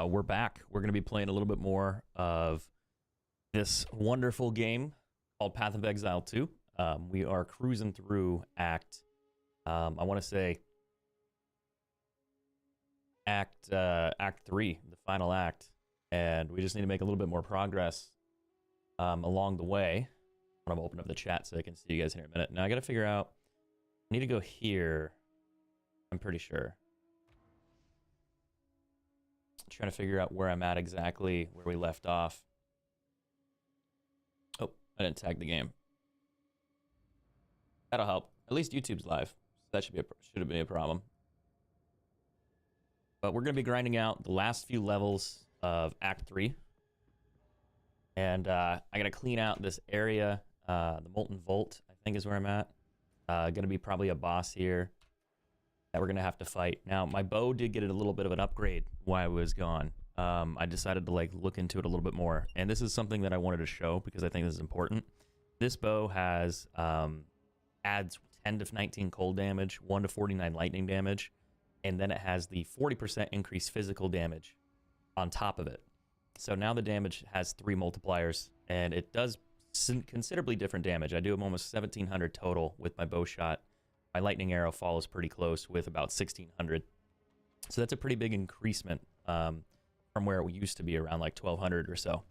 We're back. We're going to be playing a little bit more of this wonderful game called Path of Exile 2. We are cruising through Act 3, the final act, and we just need to make a little bit more progress along the way. I'm going to open up the chat so I can see you guys in a minute. Now I got to figure out, I need to go here, I'm pretty sure. Trying to figure out where I'm at exactly, where we left off. Oh, I didn't tag the game. That'll help. At least YouTube's live. So that shouldn't be a problem. But we're going to be grinding out the last few levels of Act 3. And I got to clean out this area. The Molten Vault, I think, is where I'm at. Going to be probably a boss here that we're going to have to fight. Now, my bow did get a little bit of an upgrade while I was gone. I decided to look into it a little bit more. And this is something that I wanted to show because I think this is important. This bow has adds 10 to 19 cold damage, 1 to 49 lightning damage, and then it has the 40% increased physical damage on top of it. So now the damage has 3 multipliers, and it does considerably different damage. I do almost 1,700 total with my bow shot. My lightning arrow follows pretty close with about 1,600. So that's a pretty big increasement from where it used to be around like 1,200 or so.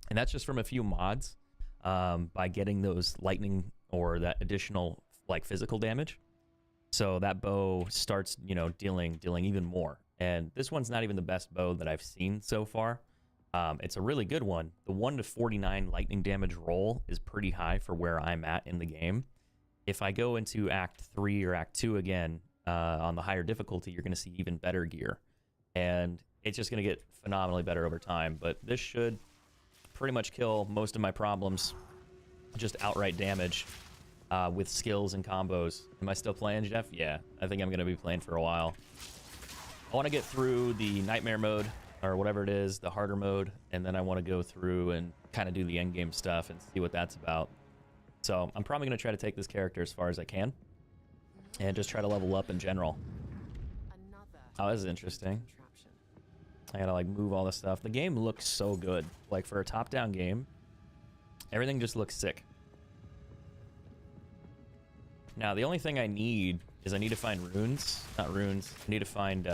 And that's just from a few mods by getting those lightning or that additional physical damage. So that bow starts, dealing even more. And this one's not even the best bow that I've seen so far. It's a really good one. The 1 to 49 lightning damage roll is pretty high for where I'm at in the game. If I go into Act 3 or Act 2 again, on the higher difficulty, you're going to see even better gear. And it's just going to get phenomenally better over time. But this should pretty much kill most of my problems. Just outright damage with skills and combos. Am I still playing, Jeff? Yeah, I think I'm going to be playing for a while. I want to get through the nightmare mode, or whatever it is, the harder mode. And then I want to go through and kind of do the end game stuff and see what that's about. So I'm probably going to try to take this character as far as I can and just try to level up in general. Oh, this is interesting. I gotta move all this stuff. The game looks so good. For a top-down game, everything just looks sick. Now, the only thing I need is I need to find runes. Not runes. I need to find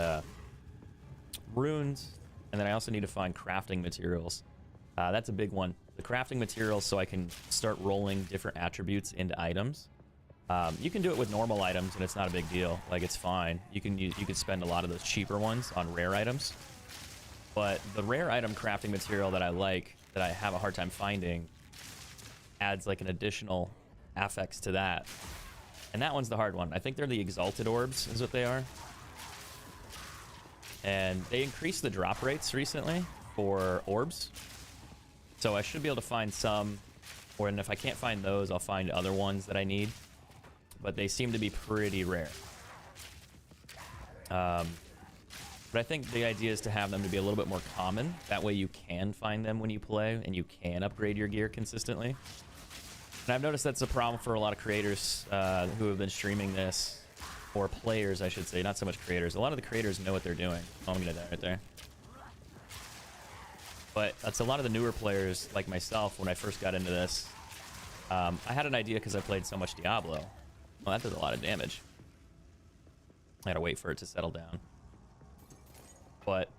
runes, and then I also need to find crafting materials. That's a big one. The crafting materials, so I can start rolling different attributes into items. You can do it with normal items, and it's not a big deal. It's fine. You could spend a lot of those cheaper ones on rare items. But the rare item crafting material that I have a hard time finding, adds an additional affix to that. And that one's the hard one. I think they're the Exalted Orbs, is what they are. And they increased the drop rates recently for orbs. So I should be able to find some, and if I can't find those, I'll find other ones that I need. But they seem to be pretty rare. But I think the idea is to have them to be a little bit more common. That way you can find them when you play, and you can upgrade your gear consistently. And I've noticed that's a problem for a lot of creators who have been streaming this, or players, I should say, not so much creators. A lot of the creators know what they're doing. Oh, I'm gonna die right there. But that's a lot of the newer players, like myself, when I first got into this. I had an idea because I played so much Diablo. Well, that does a lot of damage. I gotta wait for it to settle down. But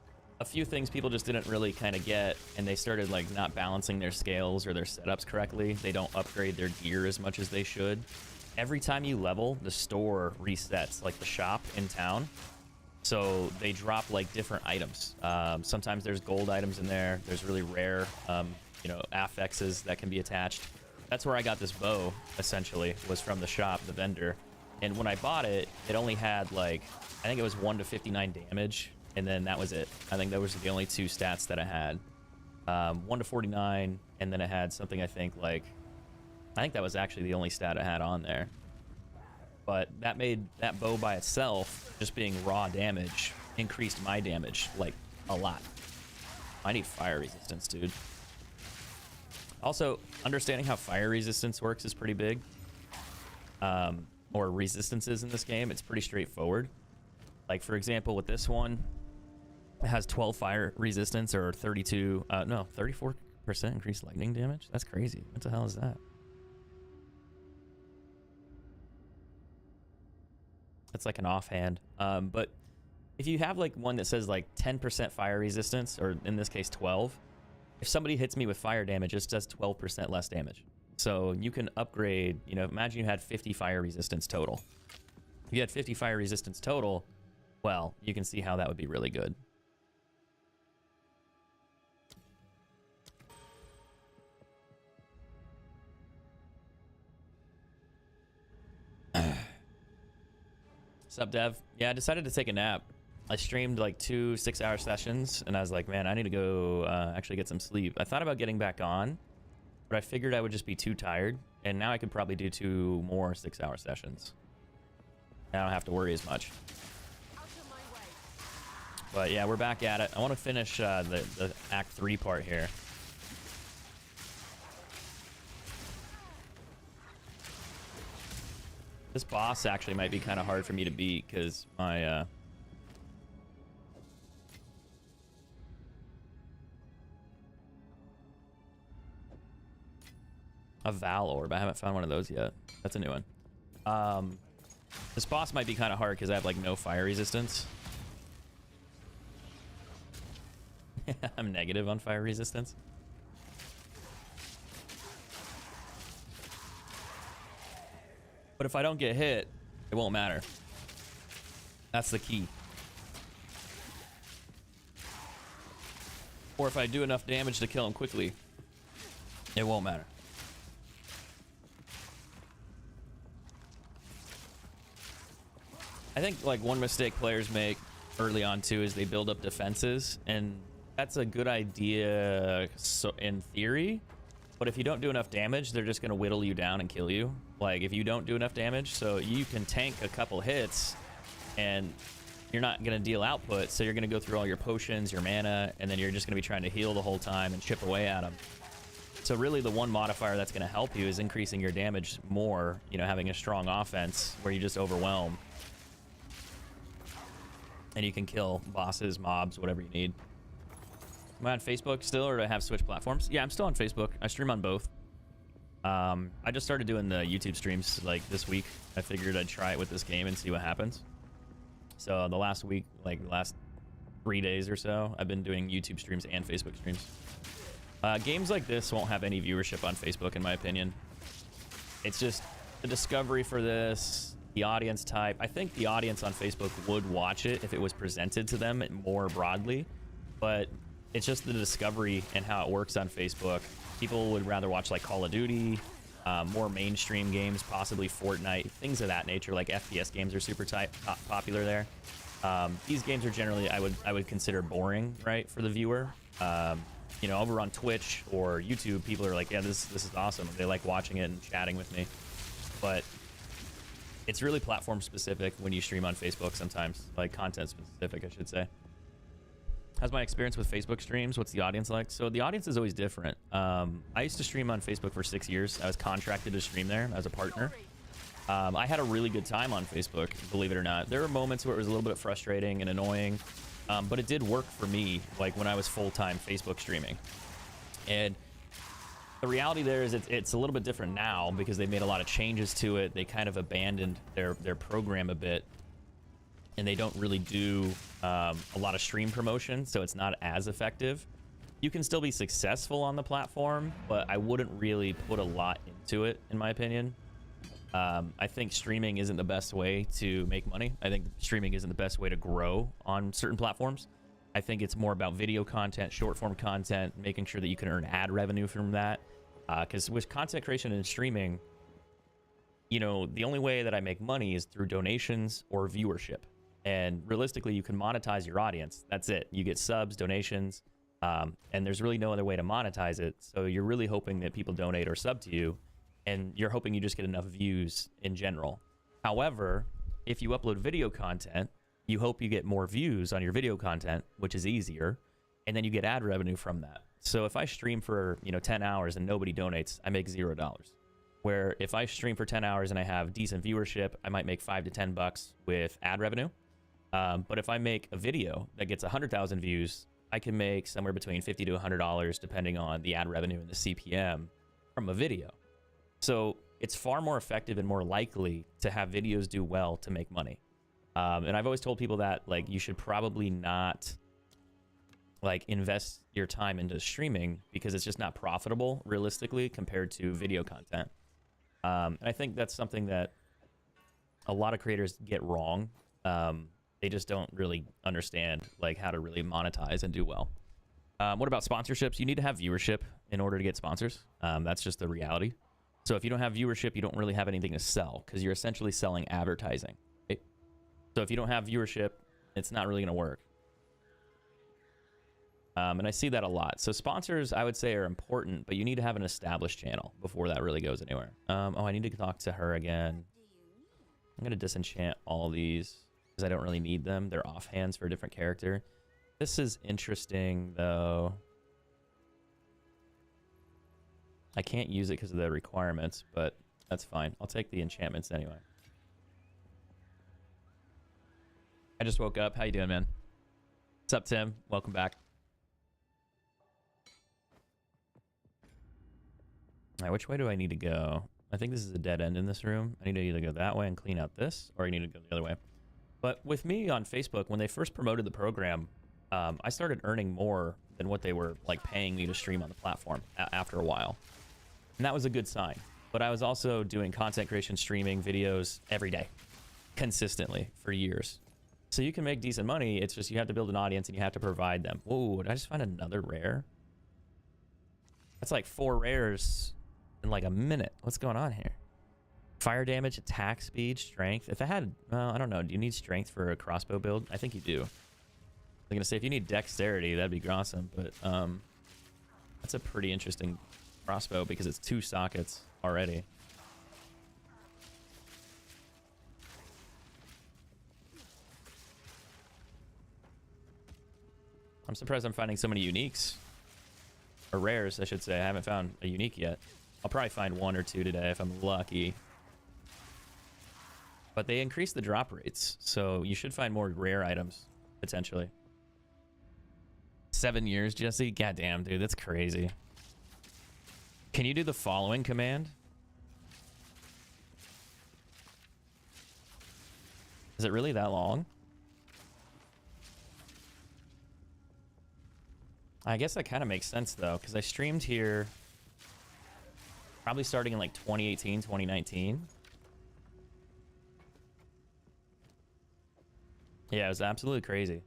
a few things people just didn't really kind of get, and they started not balancing their scales or their setups correctly. They don't upgrade their gear as much as they should. Every time you level, the store resets, the shop in town. So they drop different items. Sometimes there's gold items in there. There's really rare, affixes that can be attached. That's where I got this bow, essentially, was from the shop, the vendor. And when I bought it, it only had I think it was 1 to 59 damage, and then that was it. I think those were the only 2 stats that I had. 1 to 49, and then it had something I think that was actually the only stat I had on there. But that made that bow by itself, just being raw damage, increased my damage, a lot. I need fire resistance, dude. Also, understanding how fire resistance works is pretty big. Or resistances in this game, it's pretty straightforward. For example, with this one, It has 12 fire resistance or 32, no, 34% increased lightning damage. That's crazy. What the hell is that? That's like an offhand. But if you have like one that says like 10% fire resistance, or in this case 12, if somebody hits me with fire damage, it does 12% less damage. So you can upgrade, you know, imagine you had 50 fire resistance total. If you had 50 fire resistance total, well, you can see how that would be really good. Sup, Dev? Yeah, I decided to take a nap. I streamed like 2 6-hour sessions, and I was like, man, I need to go actually get some sleep. I thought about getting back on, but I figured I would just be too tired, and now I could probably do 2 more 6-hour sessions. I don't have to worry as much. But yeah, we're back at it. I want to finish the Act 3 part here. This boss actually might be kind of hard for me to beat because my a Val orb. I haven't found one of those yet. That's a new one. This boss might be kind of hard because I have like no fire resistance. I'm negative on fire resistance. But if I don't get hit, it won't matter. That's the key. Or if I do enough damage to kill him quickly, it won't matter. I think like one mistake players make early on too is they build up defenses, and that's a good idea so in theory, but if you don't do enough damage, they're just going to whittle you down and kill you. Like if you don't do enough damage, so you can tank a couple hits and you're not going to deal output, so you're going to go through all your potions, your mana, and then you're just going to be trying to heal the whole time and chip away at them. So really the one modifier that's going to help you is increasing your damage more, you know, having a strong offense where you just overwhelm. And you can kill bosses, mobs, whatever you need. Am I on Facebook still, or do I have switch platforms? Yeah, I'm still on Facebook. I stream on both. I just started doing the YouTube streams like this week. I figured I'd try it with this game and see what happens. So the last week, like the last 3 days or so, I've been doing YouTube streams and Facebook streams. Games like this won't have any viewership on Facebook, in my opinion. It's just the discovery for this, the audience type. I think the audience on Facebook would watch it if it was presented to them more broadly, but it's just the discovery and how it works on Facebook. People would rather watch like Call of Duty, more mainstream games, possibly Fortnite, things of that nature. Like FPS games are super popular there. These games are generally, I would consider boring, right, for the viewer. You know, over on Twitch or YouTube, people are like, yeah, this is awesome. They like watching it and chatting with me. But it's really platform specific when you stream on Facebook sometimes, like content specific, I should say. How's my experience with Facebook streams? What's the audience like? So the audience is always different. I used to stream on Facebook for 6 years. I was contracted to stream there as a partner. I had a really good time on Facebook, believe it or not. There were moments where it was a little bit frustrating and annoying, but it did work for me, like when I was full-time Facebook streaming. And the reality there is it's a little bit different now because they made a lot of changes to it. They kind of abandoned their program a bit, and they don't really do a lot of stream promotion, so it's not as effective. You can still be successful on the platform, but I wouldn't really put a lot into it, in my opinion. I think streaming isn't the best way to make money. I think streaming isn't the best way to grow on certain platforms. I think it's more about video content, short form content, making sure that you can earn ad revenue from that. Because with content creation and streaming, you know, the only way that I make money is through donations or viewership. And realistically, you can monetize your audience. That's it. You get subs, donations, and there's really no other way to monetize it. So you're really hoping that people donate or sub to you, and you're hoping you just get enough views in general. However, if you upload video content, you hope you get more views on your video content, which is easier, and then you get ad revenue from that. So if I stream for, you know, 10 hours and nobody donates, I make $0. Where if I stream for 10 hours and I have decent viewership, I might make $5 to $10 with ad revenue. But if I make a video that gets 100,000 views, I can make somewhere between $50 to $100 depending on the ad revenue and the CPM from a video. So it's far more effective and more likely to have videos do well to make money. And I've always told people that, like, you should probably not like invest your time into streaming because it's just not profitable realistically compared to video content. And I think that's something that a lot of creators get wrong. They just don't really understand like how to really monetize and do well. What about sponsorships? You need to have viewership in order to get sponsors. That's just the reality. So if you don't have viewership, you don't really have anything to sell because you're essentially selling advertising. Right? So if you don't have viewership, it's not really going to work. And I see that a lot. So sponsors, I would say, are important, but you need to have an established channel before that really goes anywhere. Oh, I need to talk to her again. I'm going to disenchant all these because I don't really need them. They're offhands for a different character. This is interesting, though. I can't use it because of the requirements, but that's fine. I'll take the enchantments anyway. I just woke up. How you doing, man? What's up, Tim? Welcome back. All right, which way do I need to go? I think this is a dead end in this room. I need to either go that way and clean out this, or I need to go the other way. But with me on Facebook, when they first promoted the program, I started earning more than what they were like paying me to stream on the platform after a while. And that was a good sign. But I was also doing content creation, streaming videos every day, consistently for years. So you can make decent money. It's just you have to build an audience and you have to provide them. Whoa, did I just find another rare? That's like 4 rares in like a minute. What's going on here? Fire damage, attack speed, strength. If I had, well, I don't know. Do you need strength for a crossbow build? I think you do. I'm gonna say if you need dexterity, that'd be awesome. But that's a pretty interesting crossbow because it's 2 sockets already. I'm surprised I'm finding so many uniques. Or rares, I should say. I haven't found a unique yet. I'll probably find 1 or 2 today if I'm lucky. But they increase the drop rates, so you should find more rare items, potentially. 7 years, Jesse? Goddamn, dude, that's crazy. Can you do the following command? Is it really that long? I guess that kind of makes sense, though, because I streamed here probably starting in like 2018, 2019. Yeah, it was absolutely crazy.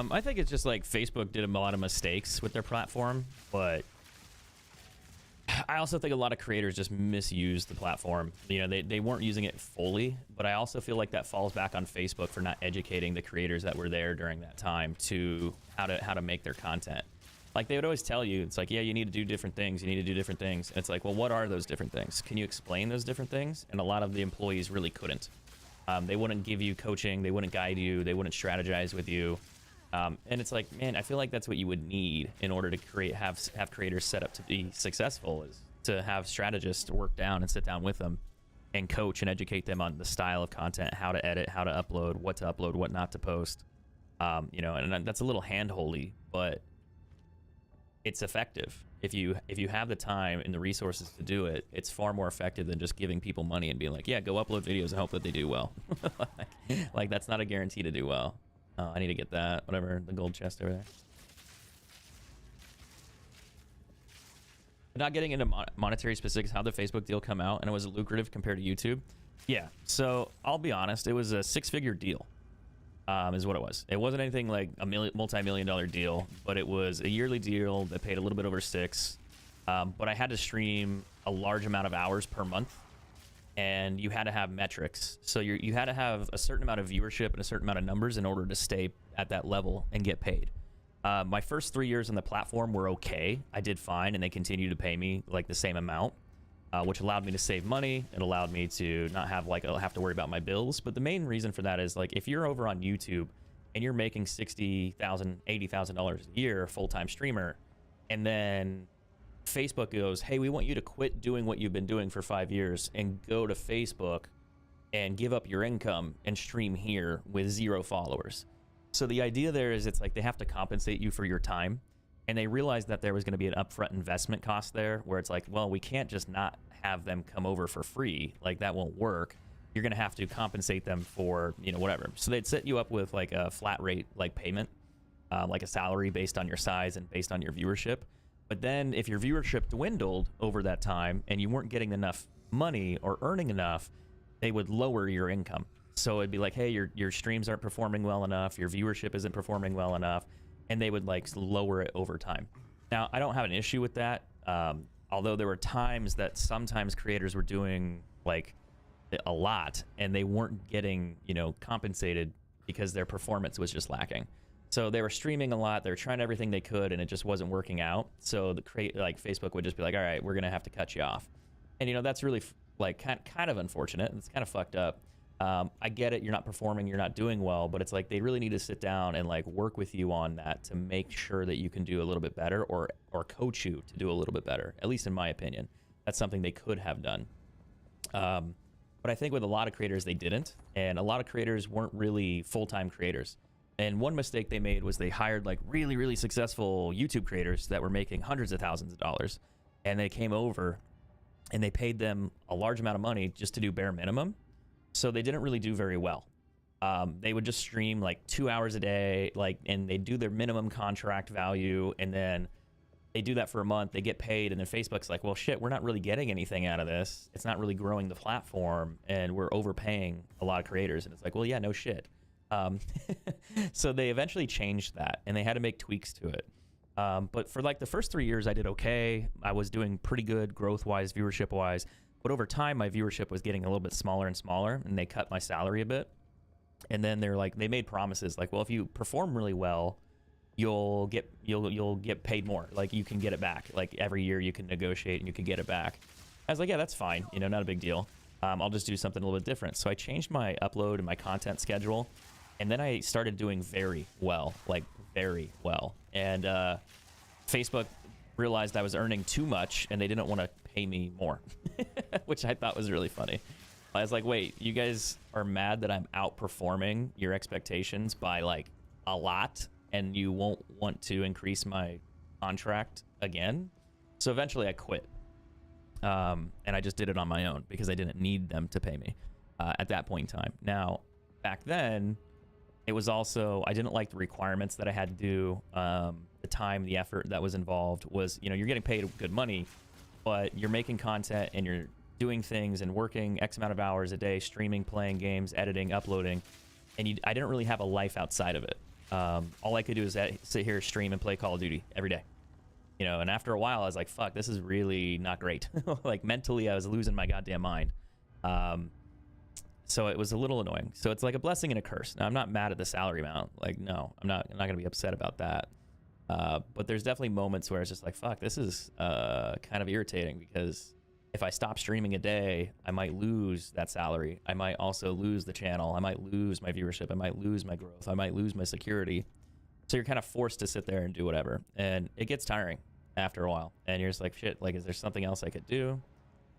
I think it's just like Facebook did a lot of mistakes with their platform, but I also think a lot of creators just misused the platform. You know, they weren't using it fully, but I also feel like that falls back on Facebook for not educating the creators that were there during that time to how to make their content. Like they would always tell you, it's like, yeah, you need to do different things. You need to do different things. And it's like, well, what are those different things? Can you explain those different things? And a lot of the employees really couldn't. They wouldn't give you coaching. They wouldn't guide you. They wouldn't strategize with you. And it's like, man, I feel like that's what you would need in order to have creators set up to be successful, is to have strategists to work down and sit down with them and coach and educate them on the style of content, how to edit, how to upload, what not to post. You know, and that's a little hand-holdy, but it's effective. If you have the time and the resources to do it, it's far more effective than just giving people money and being like, yeah, go upload videos and hope that they do well. like that's not a guarantee to do well. Oh, I need to get that, whatever, the gold chest over there. Not getting into monetary specifics, how the Facebook deal come out, and it was lucrative compared to YouTube. Yeah, so I'll be honest, it was a 6-figure deal, is what it was. It wasn't anything like a multi-million-dollar deal, but it was a yearly deal that paid a little bit over 6. But I had to stream a large amount of hours per month, and you had to have metrics. So you had to have a certain amount of viewership and a certain amount of numbers in order to stay at that level and get paid. My first 3 years on the platform were okay. I did fine, and they continued to pay me like the same amount, which allowed me to save money. It allowed me to not have like I'll have to worry about my bills. But the main reason for that is like if you're over on YouTube and you're making $60,000, $80,000 a year, full-time streamer, and then Facebook goes, hey, we want you to quit doing what you've been doing for 5 years and go to Facebook and give up your income and stream here with 0 followers. So the idea there is it's like they have to compensate you for your time. And they realized that there was going to be an upfront investment cost there where it's like, well, we can't just not have them come over for free. Like that won't work. You're going to have to compensate them for, you know, whatever. So they'd set you up with like a flat rate, like payment, like a salary based on your size and based on your viewership. But then if your viewership dwindled over that time and you weren't getting enough money or earning enough, they would lower your income. So it'd be like, hey, your streams aren't performing well enough, your viewership isn't performing well enough, and they would like lower it over time. Now, I don't have an issue with that, although there were times that sometimes creators were doing like a lot and they weren't getting, you know, compensated because their performance was just lacking. So they were streaming a lot, they were trying everything they could, and it just wasn't working out. So like Facebook would just be like, all right, we're gonna have to cut you off. And you know, that's really like kind of unfortunate. It's kind of fucked up. I get it, you're not performing, you're not doing well, but it's like they really need to sit down and like work with you on that to make sure that you can do a little bit better, or coach you to do a little bit better, at least in my opinion. That's something they could have done. But I think with a lot of creators, they didn't. And a lot of creators weren't really full-time creators. And one mistake they made was they hired like really, really successful YouTube creators that were making hundreds of thousands of dollars. And they came over and they paid them a large amount of money just to do bare minimum. So they didn't really do very well. They would just stream like 2 hours a day, like, and they do their minimum contract value, and then they do that for a month, they get paid, and then Facebook's like, well, shit, we're not really getting anything out of this. It's not really growing the platform, and we're overpaying a lot of creators. And it's like, well, yeah, no shit. So they eventually changed that, and they had to make tweaks to it. But for like the first 3 years, I did okay. I was doing pretty good growth-wise, viewership-wise. But over time, my viewership was getting a little bit smaller and smaller, and they cut my salary a bit. And then they're like, they made promises like, well, if you perform really well, you'll get paid more. Like you can get it back. Like every year you can negotiate and you can get it back. I was like, yeah, that's fine. You know, not a big deal. I'll just do something a little bit different. So I changed my upload and my content schedule, and then I started doing very well, like very well. And Facebook realized I was earning too much, and they didn't want to pay me more, which I thought was really funny. I was like, wait, you guys are mad that I'm outperforming your expectations by like a lot, and you won't want to increase my contract again? So eventually I quit. And I just did it on my own because I didn't need them to pay me at that point in time. Now, back then, it was also, I didn't like the requirements that I had to do. The time, the effort that was involved was, you know, you're getting paid good money, but you're making content and you're doing things and working X amount of hours a day, streaming, playing games, editing, uploading. And I didn't really have a life outside of it. All I could do is sit here, stream, and play Call of Duty every day. You know, and after a while, I was like, fuck, this is really not great. Like, mentally, I was losing my goddamn mind. So it was a little annoying. So it's like a blessing and a curse. Now, I'm not mad at the salary amount. Like, no, I'm not going to be upset about that. But there's definitely moments where it's just like, fuck, this is kind of irritating, because if I stop streaming a day, I might lose that salary. I might also lose the channel. I might lose my viewership. I might lose my growth. I might lose my security. So you're kind of forced to sit there and do whatever. And it gets tiring after a while. And you're just like, shit, like, is there something else I could do?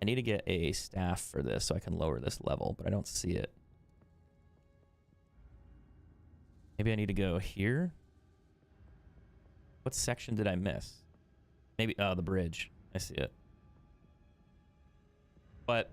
I need to get a staff for this so I can lower this level, but I don't see it. Maybe I need to go here. What section did I miss? Maybe, oh, the bridge. I see it. But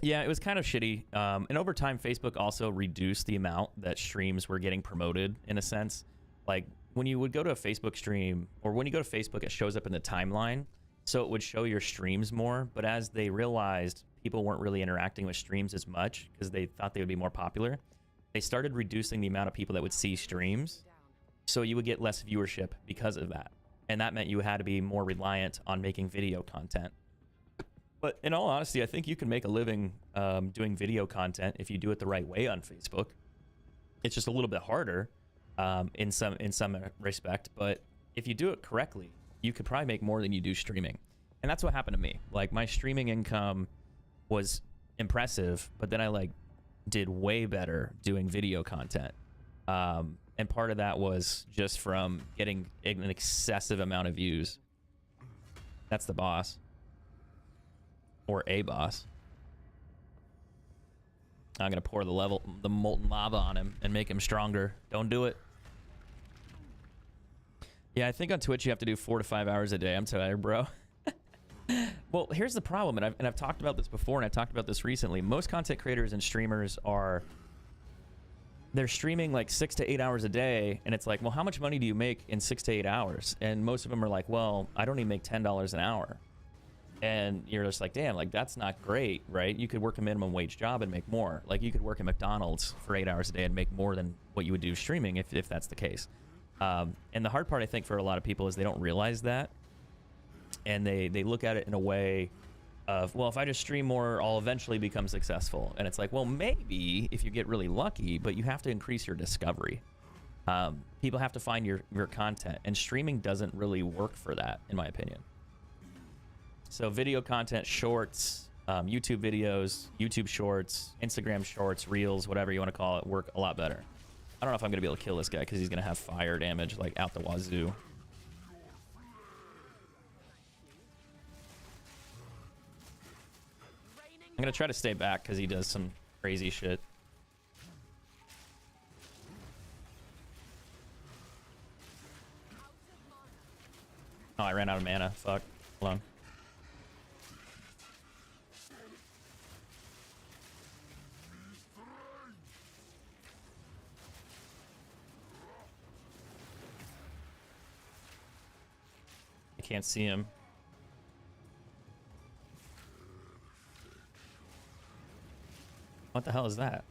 yeah, it was kind of shitty. And over time, Facebook also reduced the amount that streams were getting promoted, in a sense. Like, when you would go to a Facebook stream, or when you go to Facebook, it shows up in the timeline. So it would show your streams more. But as they realized people weren't really interacting with streams as much because they thought they would be more popular, they started reducing the amount of people that would see streams. So you would get less viewership because of that. And that meant you had to be more reliant on making video content. But in all honesty, I think you can make a living doing video content if you do it the right way on Facebook. It's just a little bit harder. in some respect. But if you do it correctly, you could probably make more than you do streaming. And that's what happened to me. Like, my streaming income was impressive, but then I like did way better doing video content. And part of that was just from getting an excessive amount of views. That's the boss. Or a boss. I'm gonna pour the molten lava on him and make him stronger. Don't do it. Yeah, I think on Twitch you have to do 4 to 5 hours a day. I'm tired, bro. Well, here's the problem, and I've talked about this before, and I've talked about this recently. Most content creators and streamers they're streaming like 6 to 8 hours a day, and it's like, well, how much money do you make in 6 to 8 hours? And most of them are like, well, I don't even make $10 an hour. And you're just like, damn, like, that's not great, right? You could work a minimum wage job and make more. Like, you could work at McDonald's for 8 hours a day and make more than what you would do streaming if that's the case. And the hard part, I think, for a lot of people is they don't realize that. And they look at it in a way of, well, if I just stream more, I'll eventually become successful. And it's like, well, maybe if you get really lucky, but you have to increase your discovery. People have to find your content, and streaming doesn't really work for that, in my opinion. So video content, shorts, YouTube videos, YouTube shorts, Instagram shorts, reels, whatever you want to call it, work a lot better. I don't know if I'm going to be able to kill this guy because he's going to have fire damage like out the wazoo. I'm going to try to stay back because he does some crazy shit. Oh, I ran out of mana. Fuck. Hold on. I can't see him. What the hell is that?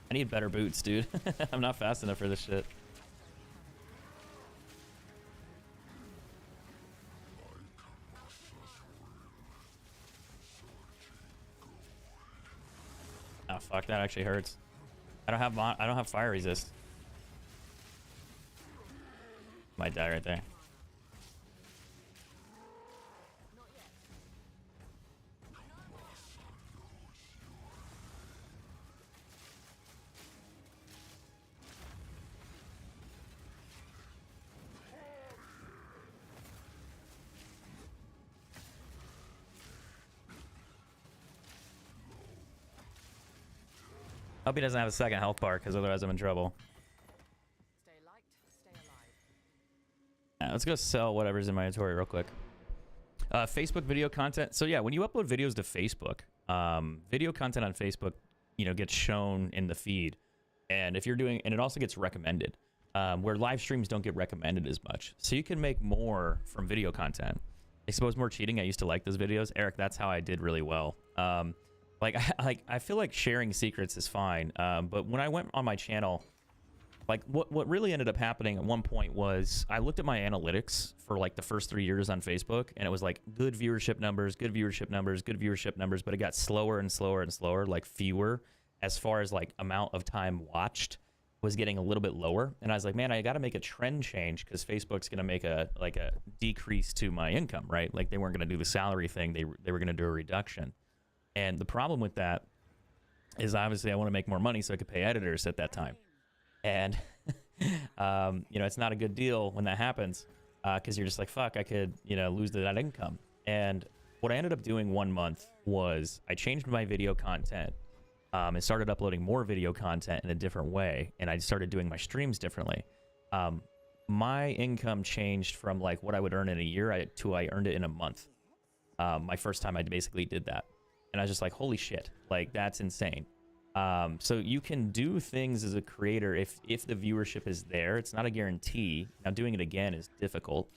I need better boots, dude. I'm not fast enough for this shit. Oh fuck, that actually hurts. I don't have fire resist. Might die right there. Hope he doesn't have a second health bar, because otherwise I'm in trouble. Stay light, stay alive. Yeah, let's go sell whatever's in my inventory real quick. Facebook video content. So yeah, when you upload videos to Facebook, video content on Facebook, gets shown in the feed, and if you're doing, and it also gets recommended, where live streams don't get recommended as much. So you can make more from video content. Expose more cheating. I used to like those videos, Eric. That's how I did really well. I feel like sharing secrets is fine, but when I went on my channel, like what really ended up happening at one point was I looked at my analytics for like the first 3 years on Facebook, and it was like good viewership numbers, good viewership numbers, good viewership numbers, but it got slower and slower and slower, like fewer, as far as like amount of time watched was getting a little bit lower. And I was like, man, I got to make a trend change, because Facebook's going to make a decrease to my income, right? Like they weren't going to do the salary thing. They were going to do a reduction. And the problem with that is obviously I want to make more money so I could pay editors at that time. And, it's not a good deal when that happens, because you're just like, fuck, I could, lose that income. And what I ended up doing 1 month was I changed my video content and started uploading more video content in a different way. And I started doing my streams differently. My income changed from like what I would earn in a year to I earned it in a month. My first time I basically did that. And I was just like, holy shit, like that's insane. So you can do things as a creator if the viewership is there. It's not a guarantee. Now doing it again is difficult.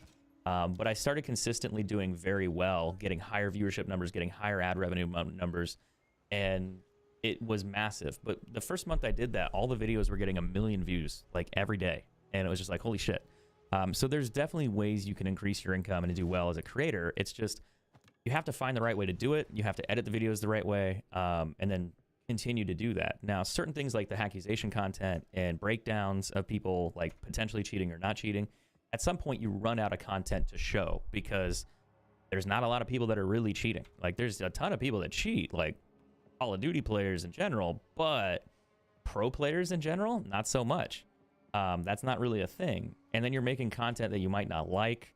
But I started consistently doing very well, getting higher viewership numbers, getting higher ad revenue numbers, and it was massive. But the first month I did that, all the videos were getting 1 million views like every day. And it was just like, holy shit. So there's definitely ways you can increase your income and do well as a creator. It's just, you have to find the right way to do it. You have to edit the videos the right way, and then continue to do that. Now, certain things like the accusation content and breakdowns of people like potentially cheating or not cheating, at some point you run out of content to show because there's not a lot of people that are really cheating. Like there's a ton of people that cheat, like Call of Duty players in general, but pro players in general, not so much. That's not really a thing. And then you're making content that you might not like.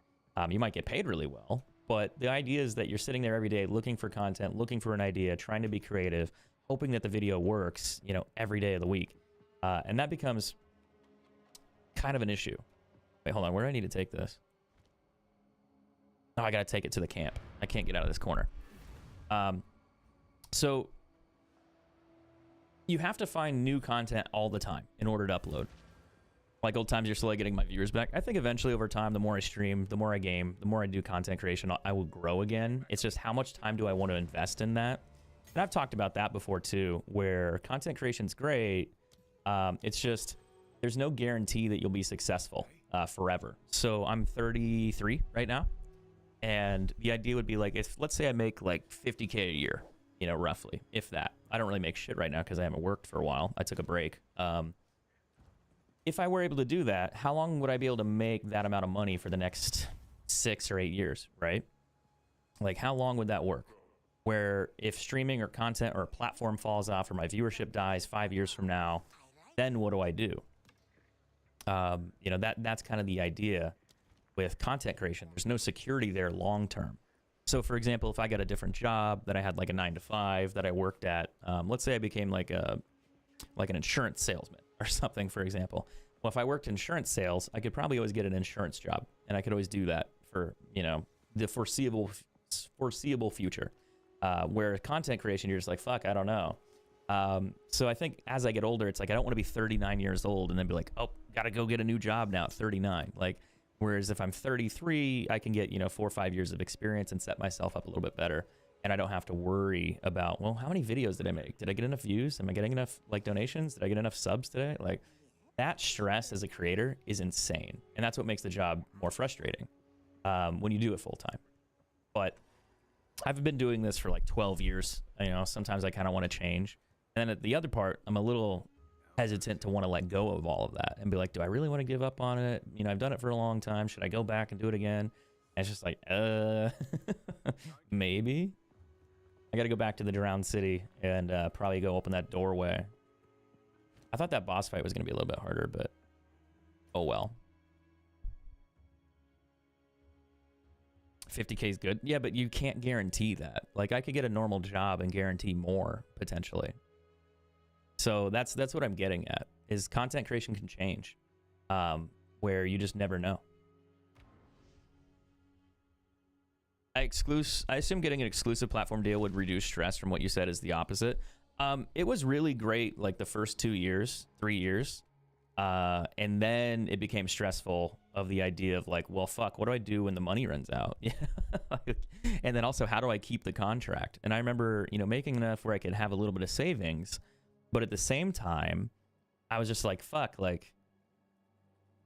You might get paid really well, but the idea is that you're sitting there every day looking for content, looking for an idea, trying to be creative, hoping that the video works, you know, every day of the week. And that becomes kind of an issue. Wait, hold on. Where do I need to take this? Oh, I got to take it to the camp. I can't get out of this corner. So you have to find new content all the time in order to upload. Like old times, you're slowly getting my viewers back. I think eventually over time, the more I stream, the more I game, the more I do content creation, I will grow again. It's just how much time do I want to invest in that? And I've talked about that before too, where content creation's great. It's just, there's no guarantee that you'll be successful forever. So I'm 33 right now. And the idea would be like, if let's say I make like 50K a year, you know, roughly, if that. I don't really make shit right now because I haven't worked for a while. I took a break. If I were able to do that, how long would I be able to make that amount of money for the next 6 or 8 years, right? Like, how long would that work? Where if streaming or content or a platform falls off or my viewership dies 5 years from now, then what do I do? You know, that's kind of the idea with content creation. There's no security there long term. So, for example, if I got a different job that I had like a 9 to 5 that I worked at, let's say I became like an insurance salesman or something, for example. Well, if I worked insurance sales, I could probably always get an insurance job, and I could always do that for, you know, the foreseeable future. Where content creation, you're just like, fuck, I don't know. So I think as I get older, it's like I don't want to be 39 years old and then be like, oh, gotta go get a new job now at 39. Like, whereas if I'm 33, I can get, you know, 4 or 5 years of experience and set myself up a little bit better. And I don't have to worry about, well, how many videos did I make? Did I get enough views? Am I getting enough like donations? Did I get enough subs today? Like, that stress as a creator is insane. And that's what makes the job more frustrating when you do it full time. But I've been doing this for like 12 years. You know, sometimes I kind of want to change. And then at the other part, I'm a little hesitant to want to let go of all of that and be like, do I really want to give up on it? You know, I've done it for a long time. Should I go back and do it again? And it's just like, maybe. I got to go back to the drowned city and probably go open that doorway. I thought that boss fight was going to be a little bit harder, but oh well. 50K is good. Yeah, but you can't guarantee that. Like, I could get a normal job and guarantee more, potentially. So that's what I'm getting at, is content creation can change, where you just never know. I assume getting an exclusive platform deal would reduce stress. From what you said is the opposite. It was really great like the first 2 years, 3 years. And then it became stressful of the idea of like, well, fuck, what do I do when the money runs out? And then also, how do I keep the contract? And I remember, you know, making enough where I could have a little bit of savings, but at the same time, I was just like, fuck, like,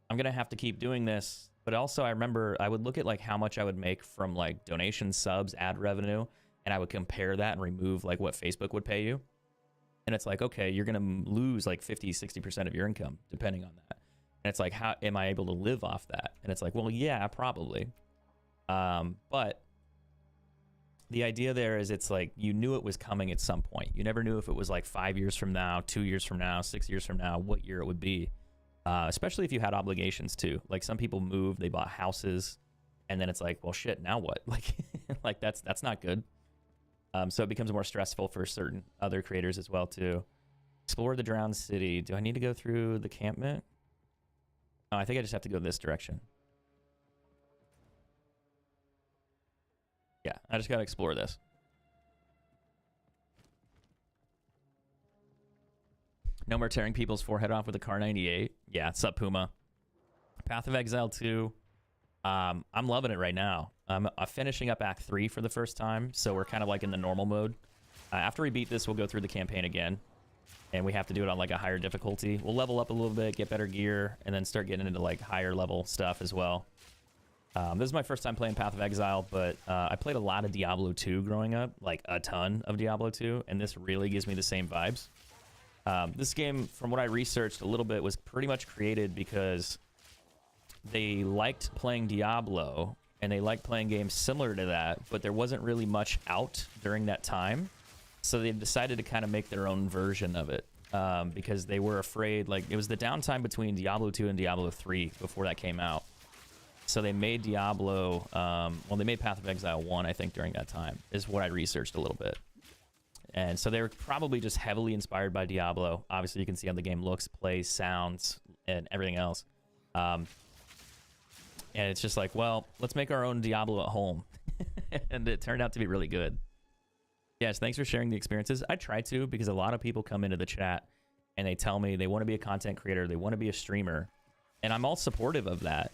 I'm going to have to keep doing this. But also, I remember I would look at like how much I would make from like donations, subs, ad revenue, and I would compare that and remove like what Facebook would pay you. And it's like, okay, you're going to lose like 50, 60% of your income depending on that. And it's like, how am I able to live off that? And it's like, well, yeah, probably. But the idea there is it's like you knew it was coming at some point. You never knew if it was like 5 years from now, 2 years from now, 6 years from now, what year it would be. Especially if you had obligations too. Like some people moved, they bought houses, and then it's like, well, shit, now what? Like that's not good. So it becomes more stressful for certain other creators as well too. Explore the drowned city. Do I need to go through the campment? Oh, I think I just have to go this direction. Yeah, I just gotta explore this. No more tearing people's forehead off with a Car 98. Yeah, sup Puma. Path of Exile 2. I'm loving it right now. I'm finishing up Act 3 for the first time, so we're kind of like in the normal mode. After we beat this, we'll go through the campaign again, and we have to do it on like a higher difficulty. We'll level up a little bit, get better gear, and then start getting into like higher level stuff as well. This is my first time playing Path of Exile, but I played a lot of Diablo 2 growing up, like a ton of Diablo 2, and this really gives me the same vibes. This game, from what I researched a little bit, was pretty much created because they liked playing Diablo, and they liked playing games similar to that, but there wasn't really much out during that time, so they decided to kind of make their own version of it. Because they were afraid, like, it was the downtime between Diablo 2 and Diablo 3 before that came out. So they made Diablo, well, they made Path of Exile 1, I think, during that time, is what I researched a little bit. And so they were probably just heavily inspired by Diablo. Obviously, you can see how the game looks, plays, sounds, and everything else. And it's just like, well, let's make our own Diablo at home. And it turned out to be really good. Yes, thanks for sharing the experiences. I try to, because a lot of people come into the chat and they tell me they want to be a content creator, they want to be a streamer, and I'm all supportive of that.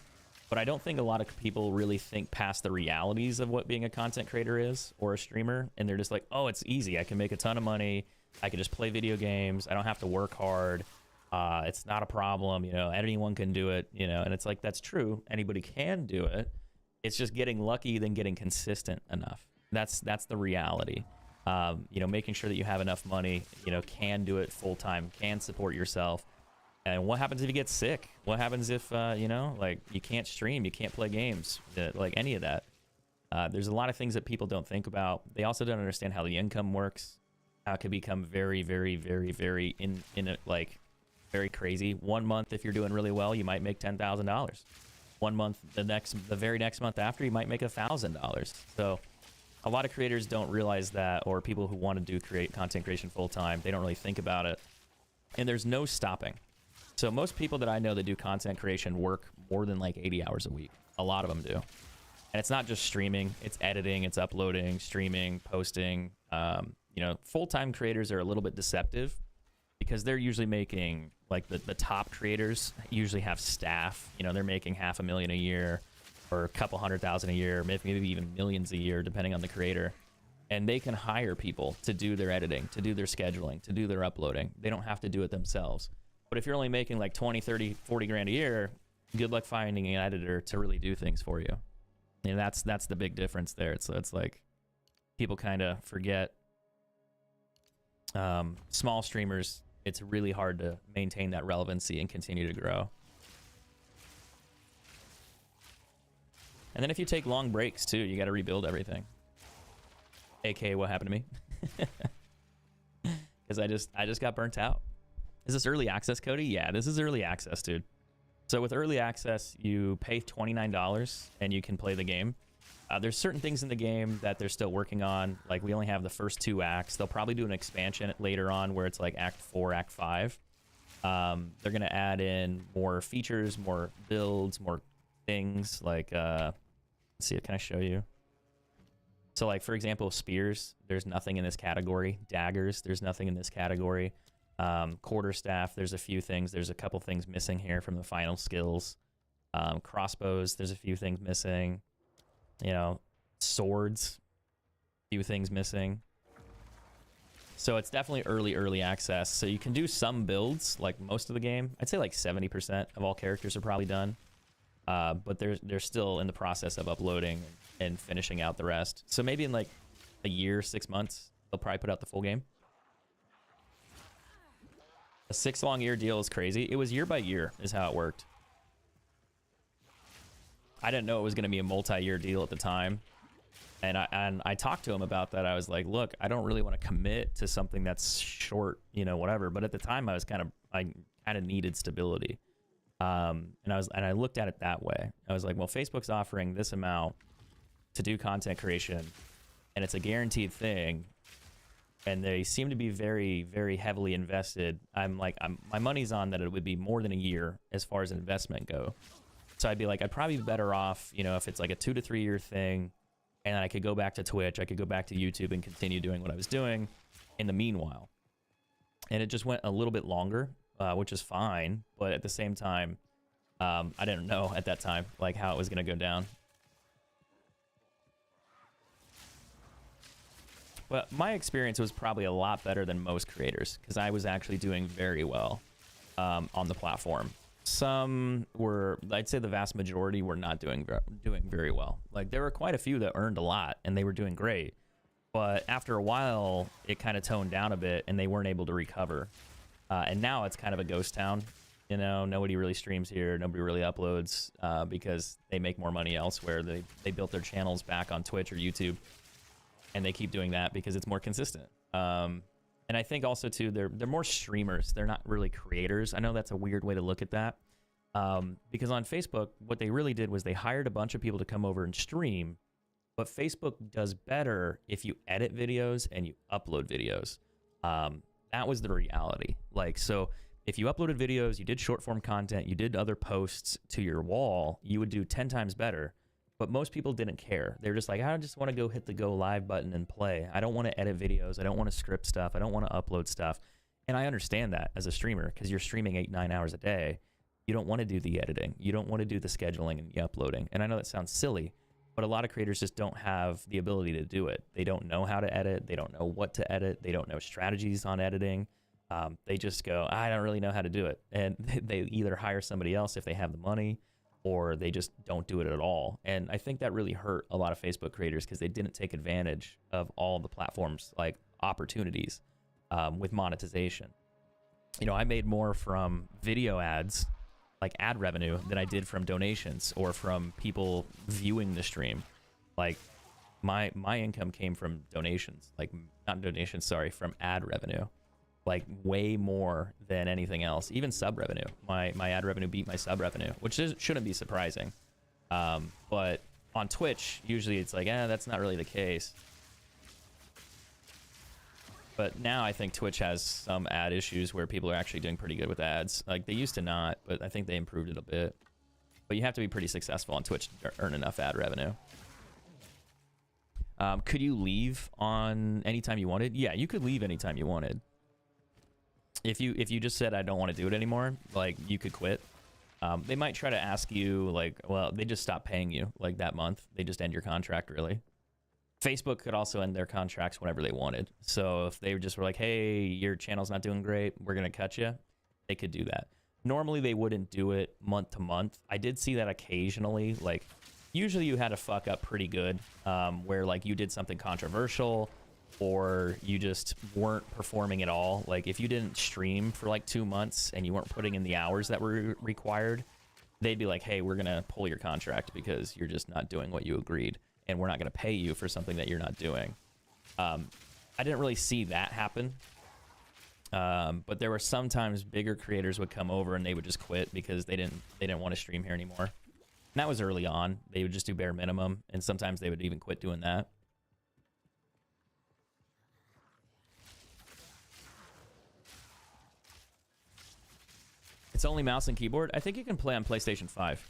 But I don't think a lot of people really think past the realities of what being a content creator is or a streamer, and they're just like, oh, it's easy. I can make a ton of money. I can just play video games. I don't have to work hard. It's not a problem. You know, anyone can do it. You know, and it's like, that's true. Anybody can do it. It's just getting lucky, then getting consistent enough. That's the reality. You know, making sure that you have enough money, you know, can do it full time, can support yourself. And what happens if you get sick? What happens if, you know, like, you can't stream, you can't play games, like any of that? There's a lot of things that people don't think about. They also don't understand how the income works, how it can become very, very, very, very, like, very crazy. 1 month, if you're doing really well, you might make $10,000. 1 month, the very next month after, you might make $1,000. So a lot of creators don't realize that, or people who want to do content creation full time, they don't really think about it. And there's no stopping. So most people that I know that do content creation work more than like 80 hours a week. A lot of them do. And it's not just streaming, it's editing, it's uploading, streaming, posting. You know, full-time creators are a little bit deceptive because they're usually making, like, the top creators usually have staff. You know, they're making $500,000 a year, or a couple $100,000 a year, maybe even millions a year, depending on the creator. And they can hire people to do their editing, to do their scheduling, to do their uploading. They don't have to do it themselves. But if you're only making like 20, 30, 40 grand a year, good luck finding an editor to really do things for you. And that's the big difference there. So it's like, people kind of forget, small streamers, it's really hard to maintain that relevancy and continue to grow. And then if you take long breaks too, you got to rebuild everything. AKA what happened to me. Because I just got burnt out. Is this early access, Cody? Yeah, this is early access, dude. So with early access, you pay $29 and you can play the game. There's certain things in the game that they're still working on. Like, we only have the first 2 acts. They'll probably do an expansion later on where it's like Act 4, Act 5. They're going to add in more features, more builds, more things. Like, let's see, can I show you? So, like, for example, spears, there's nothing in this category. Daggers, there's nothing in this category. Quarterstaff, there's a few things. There's a couple things missing here from the final skills. Crossbows, there's a few things missing. You know, swords, a few things missing. So it's definitely early access. So you can do some builds, like most of the game. I'd say like 70% of all characters are probably done. But they're still in the process of uploading and finishing out the rest. So maybe in like a year, 6 months, they'll probably put out the full game. A 6 long year deal is crazy. It was year by year is how it worked. I didn't know it was going to be a multi-year deal at the time. And I talked to him about that. I was like, look, I don't really want to commit to something that's short, you know, whatever. But at the time I kind of needed stability. And I looked at it that way. I was like, well, Facebook's offering this amount to do content creation, and it's a guaranteed thing. And they seem to be very, very heavily invested. My money's on that it would be more than a year as far as investment go. So I'd be like, I'd probably be better off, you know, if it's like a 2 to 3 year thing, and then I could go back to Twitch, I could go back to YouTube and continue doing what I was doing in the meanwhile. And it just went a little bit longer, which is fine. But at the same time, I didn't know at that time, like, how it was going to go down. But my experience was probably a lot better than most creators, because I was actually doing very well on the platform. Some were, I'd say the vast majority were not doing very well. Like there were quite a few that earned a lot and they were doing great, but after a while it kind of toned down a bit and they weren't able to recover. And now it's kind of a ghost town. You know, nobody really streams here, nobody really uploads because they make more money elsewhere. They built their channels back on Twitch or YouTube, and they keep doing that because it's more consistent. And I think also too, they're more streamers. They're not really creators. I know that's a weird way to look at that. Because on Facebook, what they really did was they hired a bunch of people to come over and stream. But Facebook does better if you edit videos and you upload videos. That was the reality. Like, so if you uploaded videos, you did short form content, you did other posts to your wall, you would do 10 times better. But most people didn't care. They're just like, I just want to go hit the go live button and play. I don't want to edit videos. I don't want to script stuff. I don't want to upload stuff. And I understand that as a streamer because you're streaming 8-9 hours a day. You don't want to do the editing. You don't want to do the scheduling and the uploading. And I know that sounds silly, but a lot of creators just don't have the ability to do it. They don't know how to edit. They don't know what to edit. They don't know strategies on editing. They just go, I don't really know how to do it. And they either hire somebody else if they have the money, or they just don't do it at all. And I think that really hurt a lot of Facebook creators because they didn't take advantage of all the platforms like opportunities with monetization. You know, I made more from video ads, like ad revenue, than I did from donations or from people viewing the stream. Like my income came from donations, like not donations, sorry, from ad revenue. Like way more than anything else. Even sub revenue. My ad revenue beat my sub revenue, which shouldn't be surprising. But on Twitch, usually it's like, that's not really the case. But now I think Twitch has some ad issues where people are actually doing pretty good with ads. Like they used to not, but I think they improved it a bit. But you have to be pretty successful on Twitch to earn enough ad revenue. Could you leave on anytime you wanted? Yeah, you could leave anytime you wanted. If you just said I don't want to do it anymore, like you could quit. They might try to ask you like, well, they just stop paying you like that month. They just end your contract really. Facebook could also end their contracts whenever they wanted. So if they just were like, hey, your channel's not doing great, we're gonna cut you, they could do that. Normally they wouldn't do it month to month. I did see that occasionally. Like usually you had to fuck up pretty good, where like you did something controversial, or you just weren't performing at all. Like if you didn't stream for like 2 months and you weren't putting in the hours that were required, they'd be like, hey, we're gonna pull your contract because you're just not doing what you agreed, and we're not gonna pay you for something that you're not doing. I didn't really see that happen, but there were sometimes bigger creators would come over and they would just quit because they didn't want to stream here anymore. And that was early on. They would just do bare minimum, and sometimes they would even quit doing that. It's only mouse and keyboard? I think you can play on PlayStation 5.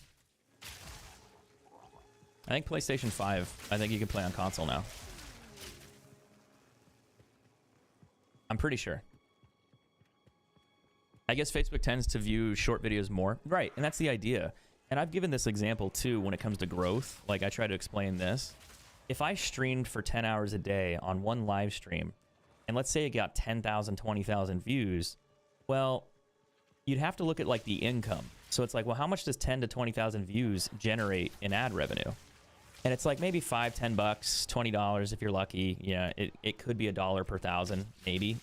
I think PlayStation 5, I think you can play on console now. I'm pretty sure. I guess Facebook tends to view short videos more. Right, and that's the idea. And I've given this example too when it comes to growth. Like I try to explain this. If I streamed for 10 hours a day on one live stream, and let's say it got 10,000, 20,000 views, well, you'd have to look at like the income. So it's like, well, how much does 10 to 20,000 views generate in ad revenue? And it's like maybe $5, $10, $20 if you're lucky. Yeah, it could be $1 per thousand, maybe.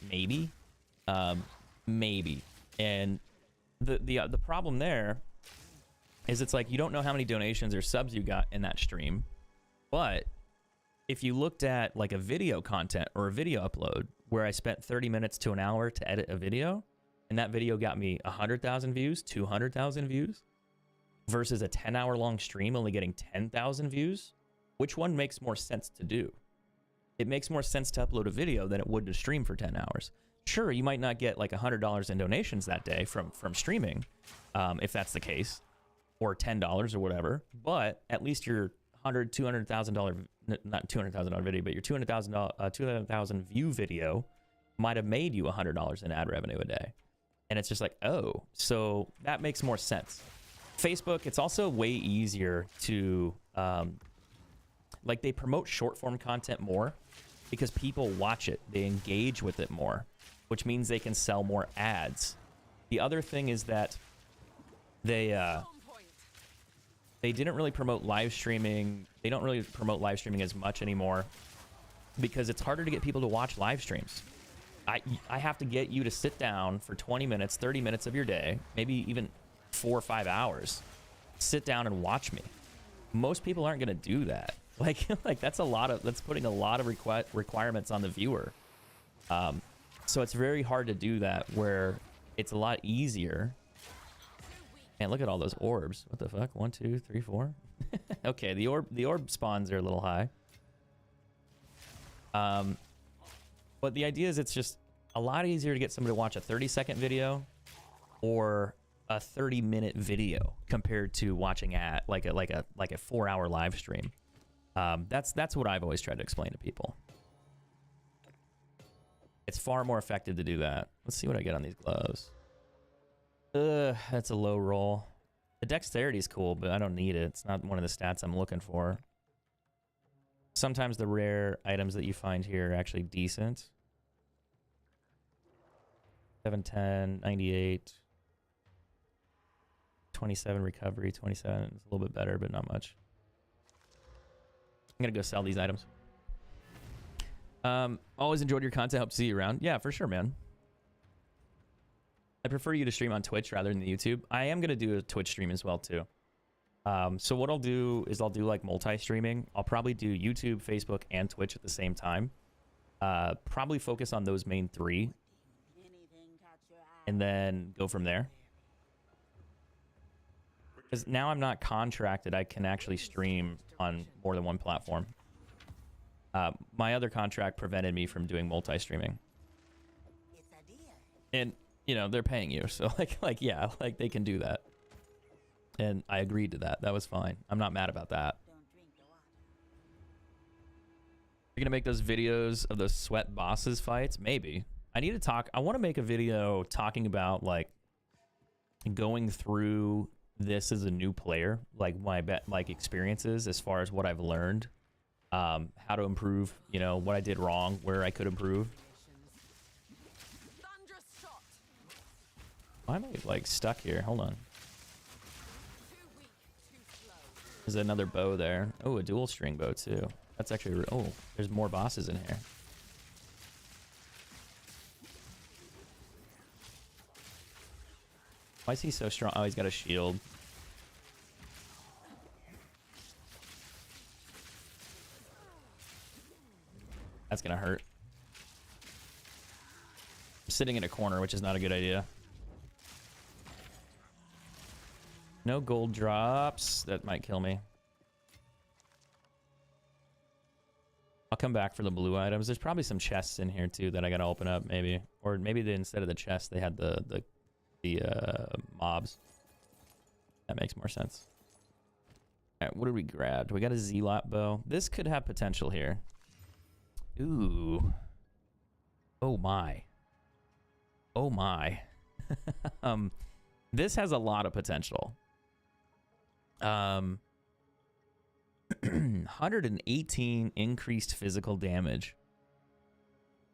Maybe. And the problem there is it's like you don't know how many donations or subs you got in that stream. But if you looked at like a video content or a video upload where I spent 30 minutes to an hour to edit a video, and that video got me 100,000 views, 200,000 views, versus a 10-hour long stream only getting 10,000 views, which one makes more sense to do? It makes more sense to upload a video than it would to stream for 10 hours. Sure, you might not get like $100 in donations that day from streaming, if that's the case, or $10 or whatever, but at least your $200,000, not $200,000 video, but your 200,000 view video might have made you $100 in ad revenue a day. And it's just like, oh, so that makes more sense. Facebook, it's also way easier to, like they promote short form content more because people watch it. They engage with it more, which means they can sell more ads. The other thing is that they On point. they didn't really promote live streaming. They don't really promote live streaming as much anymore because it's harder to get people to watch live streams. I have to get you to sit down for 20 minutes, 30 minutes of your day, maybe even 4 or 5 hours. Sit down and watch me. Most people aren't going to do that. Like that's putting a lot of requirements on the viewer. So it's very hard to do that where it's a lot easier. Man, look at all those orbs. What the fuck? 1, 2, 3, 4. Okay, the orb spawns are a little high. But the idea is it's just a lot easier to get somebody to watch a 30-second video or a 30-minute video compared to watching at like a 4-hour live stream. That's what I've always tried to explain to people. It's far more effective to do that. Let's see what I get on these gloves. That's a low roll. The dexterity is cool, but I don't need it. It's not one of the stats I'm looking for. Sometimes the rare items that you find here are actually decent. 710, 98, 27 recovery, 27 is a little bit better, but not much. I'm gonna go sell these items. Always enjoyed your content. Hope to see you around. Yeah, for sure, man. I prefer you to stream on Twitch rather than YouTube. I am gonna do a Twitch stream as well too. So what I'll do is I'll do like multi-streaming. I'll probably do YouTube, Facebook, and Twitch at the same time. Probably focus on those main 3. And then go from there. Because now I'm not contracted, I can actually stream on more than one platform. My other contract prevented me from doing multi-streaming. And, you know, they're paying you, so yeah, like they can do that. And I agreed to that. That was fine. I'm not mad about that. You're gonna make those videos of those sweat bosses fights? Maybe. I want to make a video talking about like going through this as a new player, like my experiences as far as what I've learned, how to improve, you know, what I did wrong, where I could improve. Thunderous shot. Why am I like stuck here? Hold on. Too weak, too slow. There's another bow there. Oh, a dual string bow too. That's actually, oh, there's more bosses in here. Why is he so strong? Oh, he's got a shield. That's gonna hurt. I'm sitting in a corner, which is not a good idea. No gold drops. That might kill me. I'll come back for the blue items. There's probably some chests in here too that I gotta open up, maybe. Or maybe instead of the chest, they had the mobs. That makes more sense. All right, what did we grab? We got a Zealot bow. This could have potential here. Ooh. Oh my. Oh my. This has a lot of potential. 118 increased physical damage.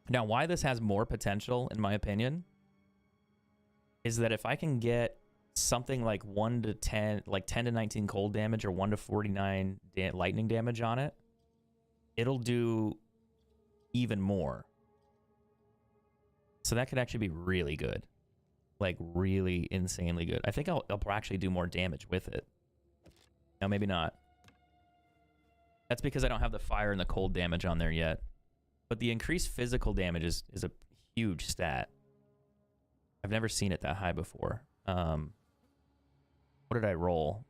Now, why this has more potential, in my opinion, is that if I can get something like 1 to 10, like 10 to 19 cold damage or 1 to 49 lightning damage on it, it'll do even more. So that could actually be really good. Like really insanely good. I think I'll actually do more damage with it. No, maybe not. That's because I don't have the fire and the cold damage on there yet. But the increased physical damage is a huge stat. I've never seen it that high before. What did I roll?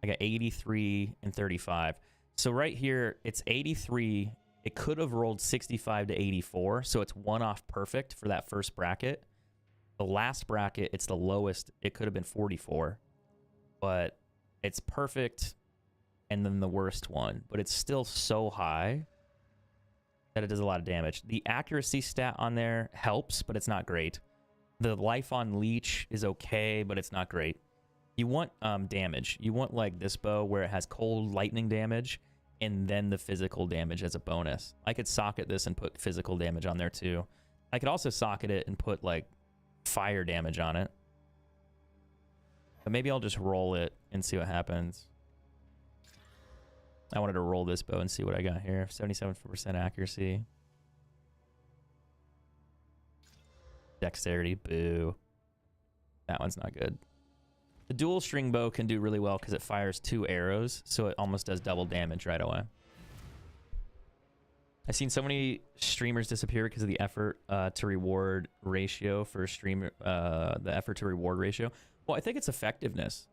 I got 83 and 35. So right here, it's 83. It could have rolled 65 to 84. So it's one off perfect for that first bracket. The last bracket, it's the lowest. It could have been 44. But it's perfect. And then the worst one. But it's still so high that it does a lot of damage. The accuracy stat on there helps, but it's not great. The life on leech is okay, but it's not great. You want damage. You want like this bow where it has cold lightning damage and then the physical damage as a bonus. I could socket this and put physical damage on there too. I could also socket it and put like fire damage on it. But maybe I'll just roll it and see what happens. I wanted to roll this bow and see what I got here. 77% accuracy. Dexterity, boo. That one's not good. The dual string bow can do really well because it fires 2 arrows, so it almost does double damage right away. I've seen so many streamers disappear because of the effort to reward ratio for streamer. The effort to reward ratio. Well, I think it's effectiveness.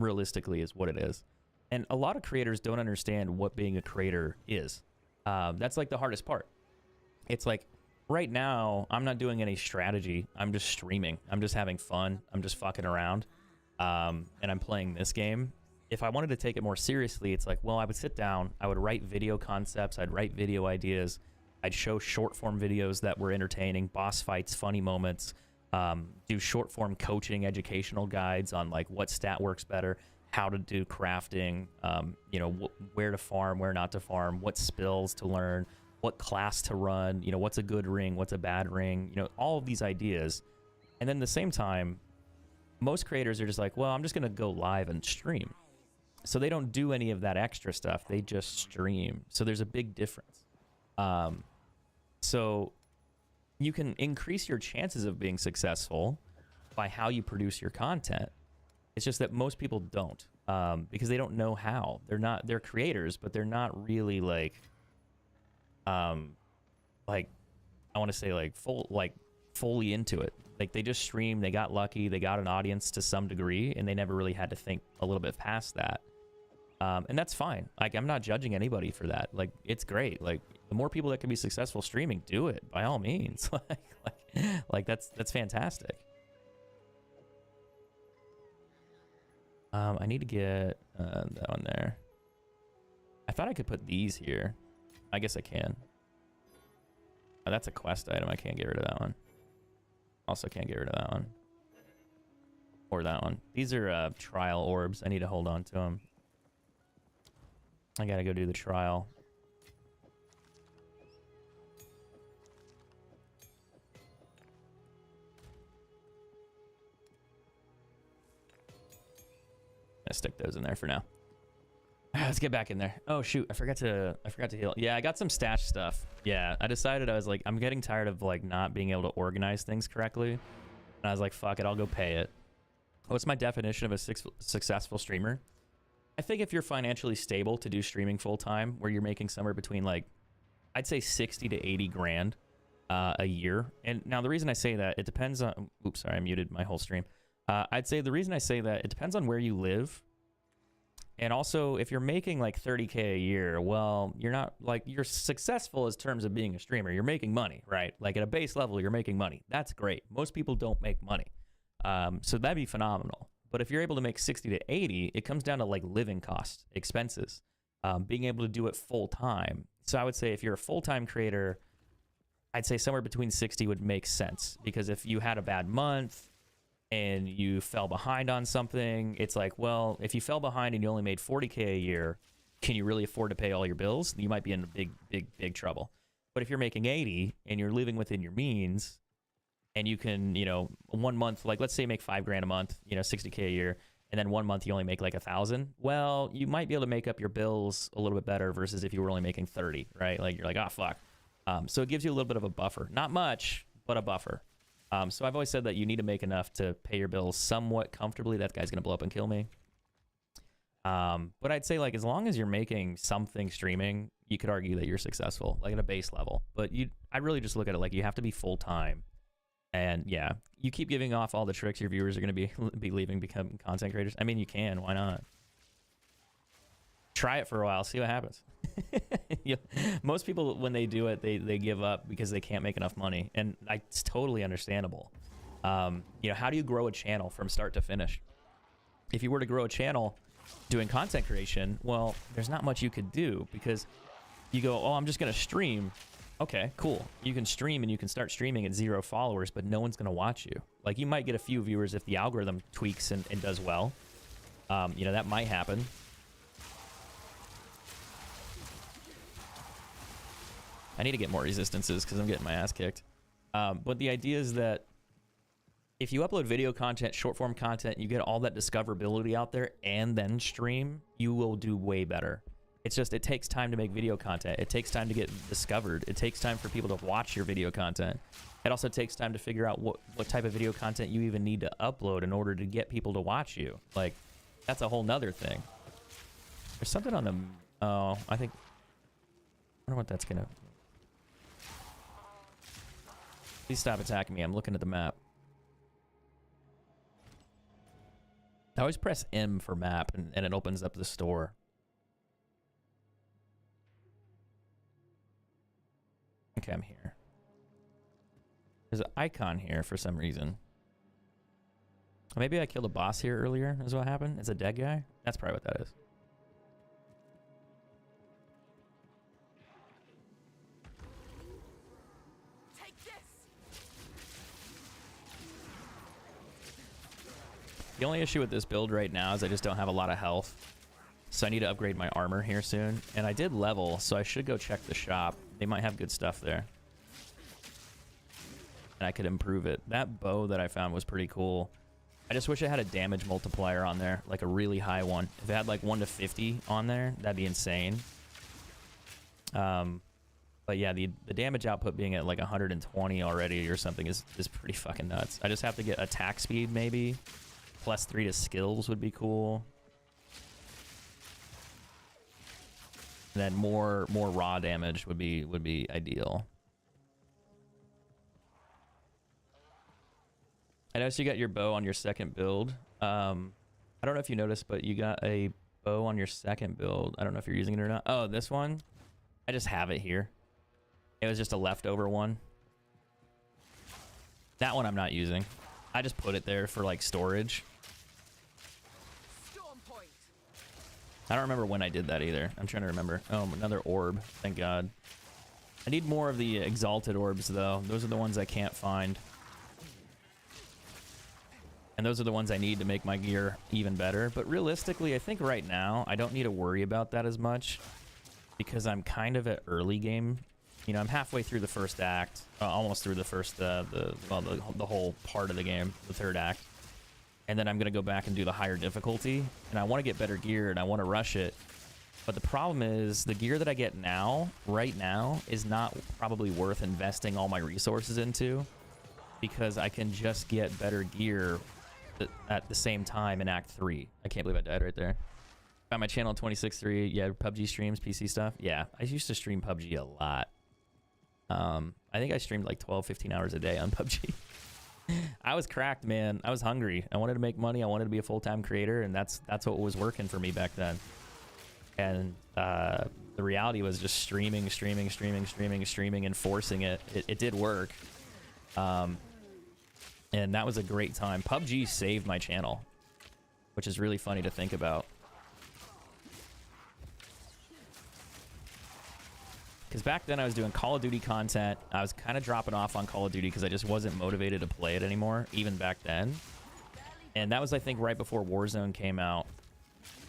Realistically, is what it is. And a lot of creators don't understand what being a creator is. That's like the hardest part. It's like right now, I'm not doing any strategy. I'm just streaming. I'm just having fun. I'm just fucking around. And I'm playing this game. If I wanted to take it more seriously, it's like, well, I would sit down, I would write video concepts, I'd write video ideas, I'd show short form videos that were entertaining, boss fights, funny moments, do short form coaching, educational guides on like what stat works better, how to do crafting, you know, where to farm, where not to farm, what spills to learn, what class to run, you know, what's a good ring, what's a bad ring, you know, all of these ideas. And then at the same time, most creators are just like, well, I'm just going to go live and stream. So they don't do any of that extra stuff. They just stream. So there's a big difference. So you can increase your chances of being successful by how you produce your content. It's just that most people don't, because they don't know how. They're creators, but they're not really like I want to say like fully into it. Like they just stream, they got lucky, they got an audience to some degree, and they never really had to think a little bit past that. And that's fine. Like I'm not judging anybody for that. Like it's great. Like the more people that can be successful streaming, do it by all means. like that's fantastic. I need to get that one there. I thought I could put these here. I guess I can. Oh, that's a quest item. I can't get rid of that one. Also can't get rid of that one. Or that one. These are trial orbs. I need to hold on to them. I gotta go do the trial. I'll stick those in there for now. Let's get back in there. Oh shoot, I forgot to heal. Yeah, I got some stash stuff. Yeah, I decided I was like, I'm getting tired of like not being able to organize things correctly. And I was like, fuck it, I'll go pay it. What's my definition of a successful streamer? I think if you're financially stable to do streaming full time, where you're making somewhere between like, I'd say 60 to 80 grand a year. And now the reason I say that, it depends on, oops, sorry, I muted my whole stream. I'd say the reason I say that, it depends on where you live. And also, if you're making like 30K a year, well, you're not like, you're successful as terms of being a streamer. You're making money, right? Like at a base level, you're making money. That's great. Most people don't make money. So that'd be phenomenal. But if you're able to make 60 to 80, it comes down to like living costs, expenses, being able to do it full time. So I would say if you're a full-time creator, I'd say somewhere between 60 would make sense, because if you had a bad month and you fell behind on something, it's like, well, if you fell behind and you only made 40K a year, can you really afford to pay all your bills? You might be in big trouble. But if you're making 80 and you're living within your means, and you can, you know, 1 month, like let's say you make $5 grand a month, you know, 60K a year, and then 1 month you only make like 1,000. Well, you might be able to make up your bills a little bit better versus if you were only making 30, right? Like you're like, oh fuck. So it gives you a little bit of a buffer, not much, but a buffer. So I've always said that you need to make enough to pay your bills somewhat comfortably. That guy's gonna blow up and kill me. But I'd say like as long as you're making something streaming, you could argue that you're successful, like at a base level. But I really just look at it like you have to be full time. And yeah, you keep giving off all the tricks your viewers are going to be leaving, become content creators. I mean, you can. Why not? Try it for a while. See what happens. Most people, when they do it, they give up because they can't make enough money. And it's totally understandable. You know, how do you grow a channel from start to finish? If you were to grow a channel doing content creation, well, there's not much you could do, because you go, oh, I'm just going to stream. Okay, cool. You can stream and you can start streaming at 0 followers, but no one's going to watch you. Like you might get a few viewers if the algorithm tweaks and does well. You know, that might happen. I need to get more resistances because I'm getting my ass kicked. But the idea is that if you upload video content, short form content, you get all that discoverability out there and then stream, you will do way better. It's just, it takes time to make video content. It takes time to get discovered. It takes time for people to watch your video content. It also takes time to figure out what type of video content you even need to upload in order to get people to watch you. Like, that's a whole nother thing. There's something on the, oh, I think, I wonder what that's gonna, please stop attacking me. I'm looking at the map. I always press M for map and it opens up the store. Okay, I'm here. There's an icon here for some reason. Maybe I killed a boss here earlier is what happened. It's a dead guy. That's probably what that is. Take this. The only issue with this build right now is I just don't have a lot of health. So I need to upgrade my armor here soon. And I did level, so I should go check the shop. They might have good stuff there. And I could improve it. That bow that I found was pretty cool. I just wish it had a damage multiplier on there, like a really high one. If it had like 1 to 50 on there, that'd be insane. But yeah, the damage output being at like 120 already or something is pretty fucking nuts. I just have to get attack speed maybe. +3 to skills would be cool. And then more raw damage would be ideal. I noticed you got your bow on your second build. I don't know if you noticed, but you got a bow on your second build. I don't know if you're using it or not. Oh, this one? I just have it here. It was just a leftover one. That one I'm not using. I just put it there for like storage. Storm point. I don't remember when I did that either. I'm trying to remember. Oh, another orb. Thank God. I need more of the exalted orbs though. Those are the ones I can't find. And those are the ones I need to make my gear even better. But realistically, I think right now, I don't need to worry about that as much. Because I'm kind of at early game. You know, I'm halfway through the first act. Almost through the first, the whole part of the game. The third act. And then I'm going to go back and do the higher difficulty. And I want to get better gear and I want to rush it. But the problem is, the gear that I get now, right now, is not probably worth investing all my resources into. Because I can just get better gear at the same time in Act 3. I can't believe I died right there. Got my channel 26.3. Yeah, PUBG streams, PC stuff. Yeah, I used to stream PUBG a lot. I think I streamed like 12, 15 hours a day on PUBG. I was cracked, man. I was hungry. I wanted to make money. I wanted to be a full-time creator, and that's what was working for me back then. And the reality was just streaming, and forcing it. It did work. And that was a great time. PUBG saved my channel, which is really funny to think about. Because back then I was doing Call of Duty content. I was kind of dropping off on Call of Duty because I just wasn't motivated to play it anymore, even back then. And that was, I think, right before Warzone came out.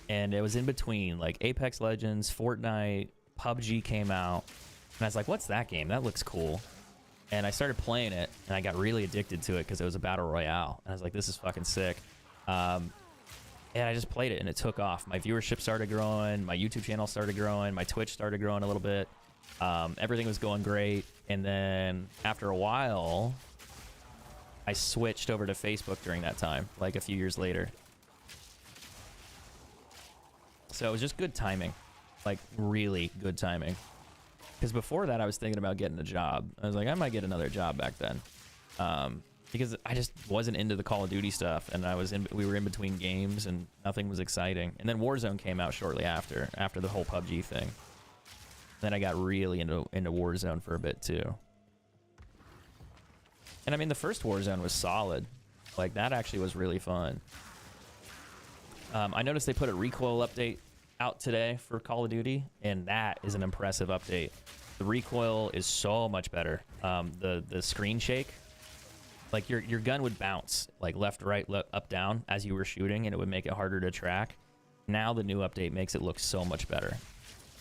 And it was in between, like Apex Legends, Fortnite, PUBG came out. And I was like, what's that game? That looks cool. And I started playing it, and I got really addicted to it because it was a battle royale. And I was like, this is fucking sick. And I just played it, and it took off. My viewership started growing. My YouTube channel started growing. My Twitch started growing a little bit. Everything was going great. And then after a while, I switched over to Facebook during that time, like a few years later. So it was just good timing, like really good timing. Because before that, I was thinking about getting a job. I was like, I might get another job back then. Because I just wasn't into the Call of Duty stuff, and we were in between games, and nothing was exciting. And then Warzone came out shortly after the whole PUBG thing. Then I got really into Warzone for a bit too. And I mean, the first Warzone was solid. Like, that actually was really fun. I noticed they put a recoil update out today for Call of Duty, and that is an impressive update. The recoil is so much better. The screen shake, like your gun would bounce like left, right, up, down as you were shooting, and it would make it harder to track. Now the new update makes it look so much better.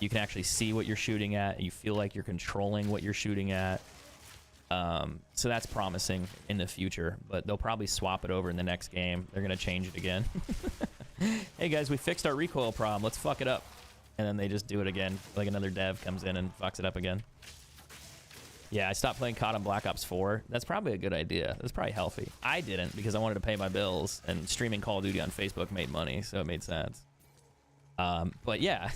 You can actually see what you're shooting at. You feel like you're controlling what you're shooting at. So that's promising in the future, but they'll probably swap it over in the next game. They're gonna change it again. Hey guys, we fixed our recoil problem. Let's fuck it up. And then they just do it again. Like another dev comes in and fucks it up again. Yeah, I stopped playing COD on Black Ops 4. That's probably a good idea. That's probably healthy. I didn't because I wanted to pay my bills, and streaming Call of Duty on Facebook made money, so it made sense. But yeah,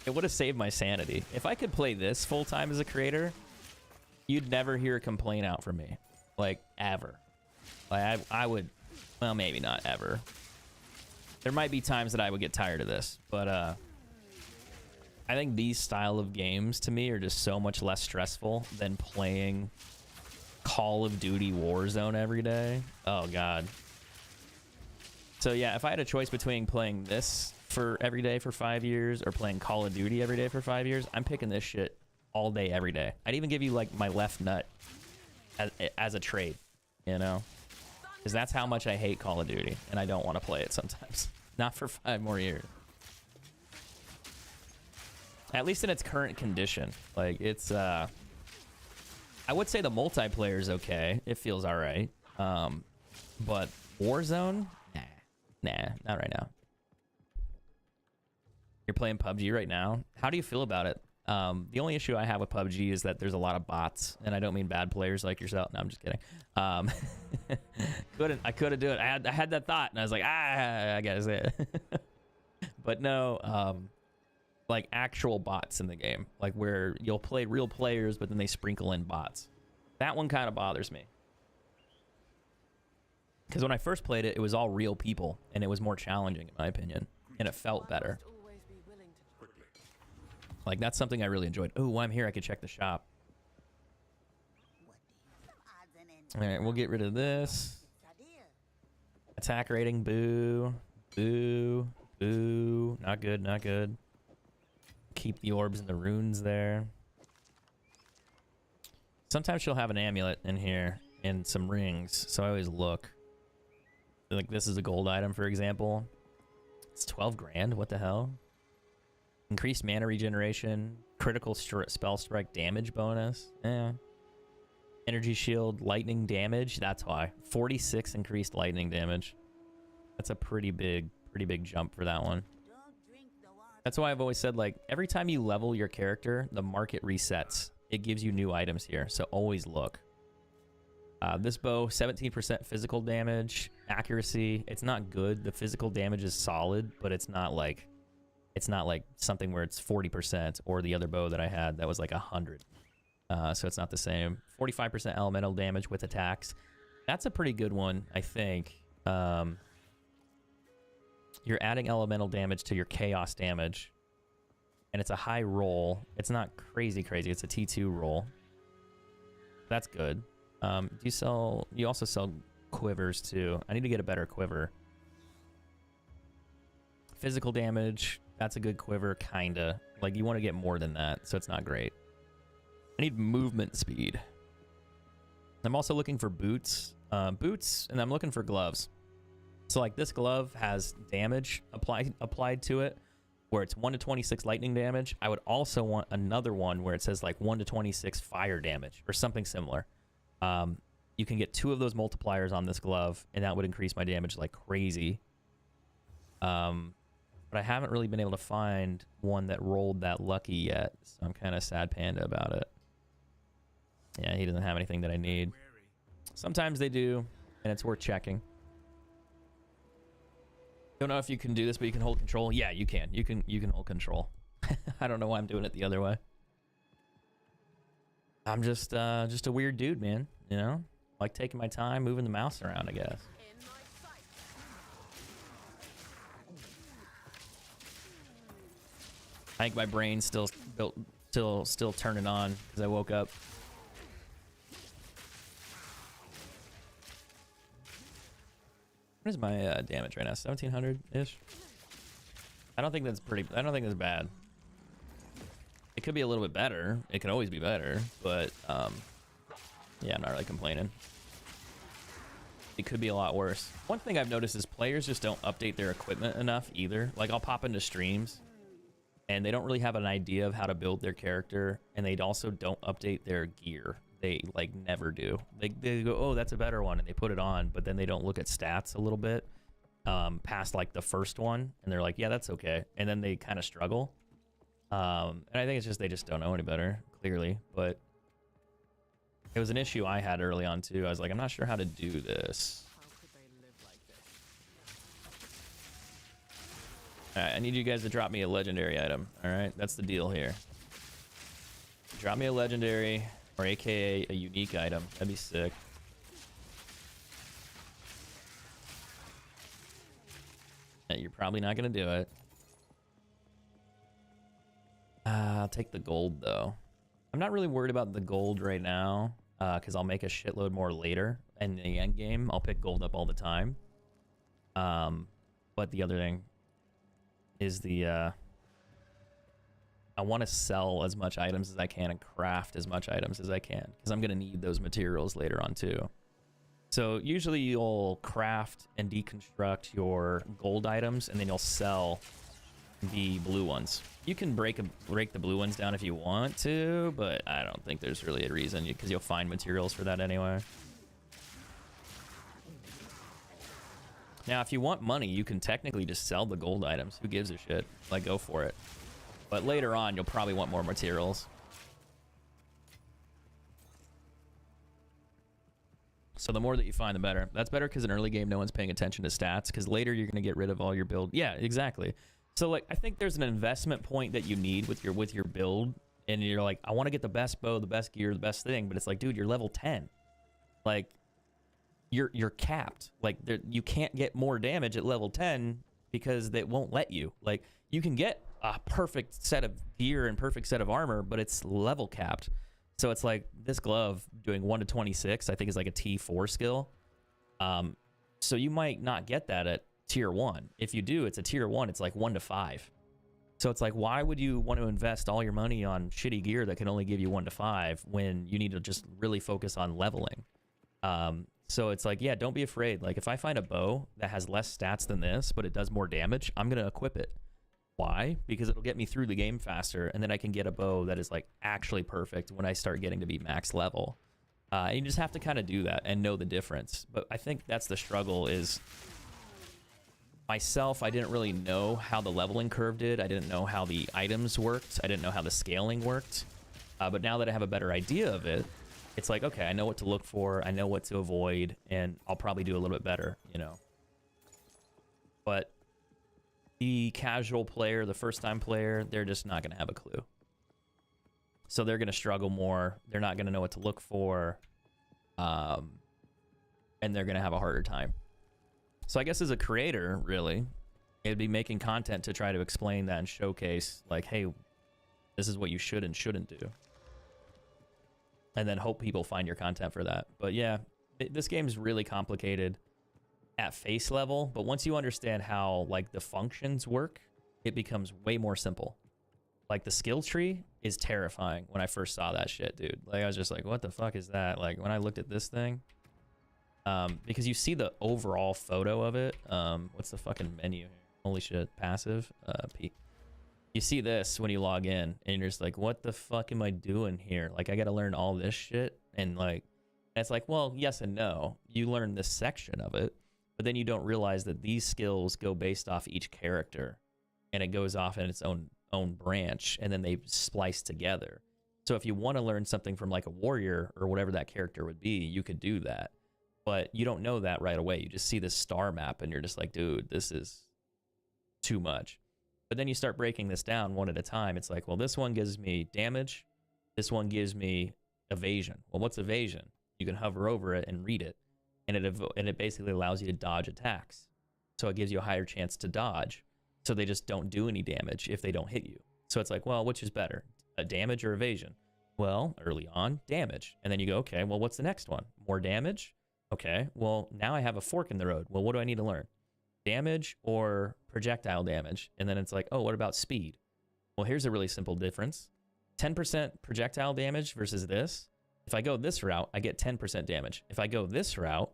it would have saved my sanity. If I could play this full-time as a creator, you'd never hear a complaint out from me. Like, ever. Like, I would... Well, maybe not ever. There might be times that I would get tired of this, but I think these style of games to me are just so much less stressful than playing Call of Duty Warzone every day. Oh god. So yeah, if I had a choice between playing this for every day for 5 years or playing Call of Duty every day for 5 years, I'm picking this shit all day every day. I'd even give you like my left nut as a trade, you know, because that's how much I hate Call of Duty and I don't want to play it sometimes. Not for 5 more years. At least in its current condition. Like, it's, I would say the multiplayer is okay. It feels all right. But Warzone? Nah, not right now. You're playing PUBG right now? How do you feel about it? The only issue I have with PUBG is that there's a lot of bots, and I don't mean bad players like yourself. No, I'm just kidding. I couldn't do it. I had that thought, and I was like, I gotta say it. But no, like actual bots in the game, like where you'll play real players, but then they sprinkle in bots. That one kind of bothers me. Because when I first played it, it was all real people, and it was more challenging, in my opinion, and it felt better. Like, that's something I really enjoyed. Oh, while I'm here, I could check the shop. All right, we'll get rid of this. Attack rating, boo. Boo. Boo. Not good, not good. Keep the orbs and the runes there. Sometimes she'll have an amulet in here and some rings, so I always look. Like, this is a gold item, for example. It's 12 grand, what the hell? Increased mana regeneration, critical spell strike damage bonus. Yeah. Energy shield, lightning damage. That's why. 46 increased lightning damage. That's a pretty big jump for that one. That's why I've always said, like, every time you level your character, the market resets. It gives you new items here, so always look. This bow, 17% physical damage, accuracy. It's not good. The physical damage is solid, but it's not like something where it's 40%, or the other bow that I had that was like 100. So it's not the same. 45% elemental damage with attacks. That's a pretty good one, I think. You're adding elemental damage to your chaos damage, and it's a high roll. It's not crazy. It's a T2 roll. That's good. You also sell quivers too. I need to get a better quiver. Physical damage. That's a good quiver, kinda. Like, you want to get more than that, so it's not great. I need movement speed. I'm also looking for boots. Boots, and I'm looking for gloves. So, like, this glove has damage applied to it, where it's 1 to 26 lightning damage. I would also want another one where it says, like, 1 to 26 fire damage, or something similar. You can get 2 of those multipliers on this glove, and that would increase my damage like crazy. But I haven't really been able to find one that rolled that lucky yet, so I'm kind of sad panda about it. Yeah, he doesn't have anything that I need. Sometimes they do, and it's worth checking. Don't know if you can do this, but you can hold control. Yeah, you can. You can hold control. I don't know why I'm doing it the other way. I'm just a weird dude, man. You know, like taking my time, moving the mouse around, I guess. I think my brain's still turning on because I woke up. What is my damage right now? 1700-ish. I don't think that's bad. It could be a little bit better. It could always be better, but yeah, I'm not really complaining. It could be a lot worse. One thing I've noticed is players just don't update their equipment enough either. Like, I'll pop into streams and they don't really have an idea of how to build their character, and they also don't update their gear they like never do. They go, oh, that's a better one, and they put it on, but then they don't look at stats a little bit past like the first one, and they're like, yeah, that's okay, and then they kind of struggle. And I think it's just they just don't know any better, clearly. But it was an issue I had early on too. I was like, I'm not sure how to do this. How could they live like this? All right, I need you guys to drop me a legendary item. All right, that's the deal here. Drop me a legendary, or AKA a unique item. That'd be sick. You're probably not gonna do it. I'll take the gold though. I'm not really worried about the gold right now, because I'll make a shitload more later in the end game. I'll pick gold up all the time. But the other thing is I want to sell as much items as I can and craft as much items as I can, because I'm gonna need those materials later on too. So usually you'll craft and deconstruct your gold items, and then you'll sell the blue ones. You can break the blue ones down if you want to, but I don't think there's really a reason, because you'll find materials for that anyway. Now, if you want money, you can technically just sell the gold items. Who gives a shit? Like, go for it. But later on, you'll probably want more materials. So the more that you find, the better. That's better because in early game, no one's paying attention to stats, because later you're going to get rid of all your build. Yeah, exactly. So like, I think there's an investment point that you need with your build, and you're like, I want to get the best bow, the best gear, the best thing, but it's like, dude, you're level 10. Like, you're capped. Like, you can't get more damage at level 10 because they won't let you. Like, you can get a perfect set of gear and perfect set of armor, but it's level capped. So it's like this glove doing 1 to 26, I think is like a T4 skill. So you might not get that at tier 1. If you do, it's a tier 1. It's like 1 to 5. So it's like, why would you want to invest all your money on shitty gear that can only give you 1 to 5 when you need to just really focus on leveling? So it's like, yeah, don't be afraid. Like, if I find a bow that has less stats than this, but it does more damage, I'm going to equip it. Why? Because it'll get me through the game faster, and then I can get a bow that is like actually perfect when I start getting to be max level. And you just have to kind of do that and know the difference. But I think that's the struggle is, myself, I didn't really know how the leveling curve did. I didn't know how the items worked. I didn't know how the scaling worked. But now that I have a better idea of it, it's like, okay, I know what to look for. I know what to avoid, and I'll probably do a little bit better, you know. But the casual player, the first-time player, they're just not going to have a clue. So they're going to struggle more. They're not going to know what to look for. And they're going to have a harder time. So I guess as a creator, really, it'd be making content to try to explain that and showcase, like, hey, this is what you should and shouldn't do. And then hope people find your content for that. But yeah, this game's really complicated at face level, but once you understand how like the functions work, it becomes way more simple. Like the skill tree is terrifying when I first saw that shit, dude. Like I was just like, what the fuck is that? Like when I looked at this thing, because you see the overall photo of it. What's the fucking menu here? Holy shit, passive. P. You see this when you log in, and you're just like, what the fuck am I doing here? Like I got to learn all this shit, and like, it's like, well, yes and no. You learn this section of it, but then you don't realize that these skills go based off each character, and it goes off in its own branch, and then they splice together. So if you want to learn something from like a warrior or whatever that character would be, you could do that. But you don't know that right away. You just see this star map, and you're just like, dude, this is too much. But then you start breaking this down one at a time. It's like, well, this one gives me damage. This one gives me evasion. Well, what's evasion? You can hover over it and read it. And it basically allows you to dodge attacks. So it gives you a higher chance to dodge. So they just don't do any damage if they don't hit you. So it's like, well, which is better? A damage or evasion? Well, early on, damage. And then you go, okay, well, what's the next one? More damage? Okay, well, now I have a fork in the road. Well, what do I need to learn? Damage or projectile damage? And then it's like, oh, what about speed? Well, here's a really simple difference. 10% projectile damage versus this. If I go this route, I get 10% damage. If I go this route,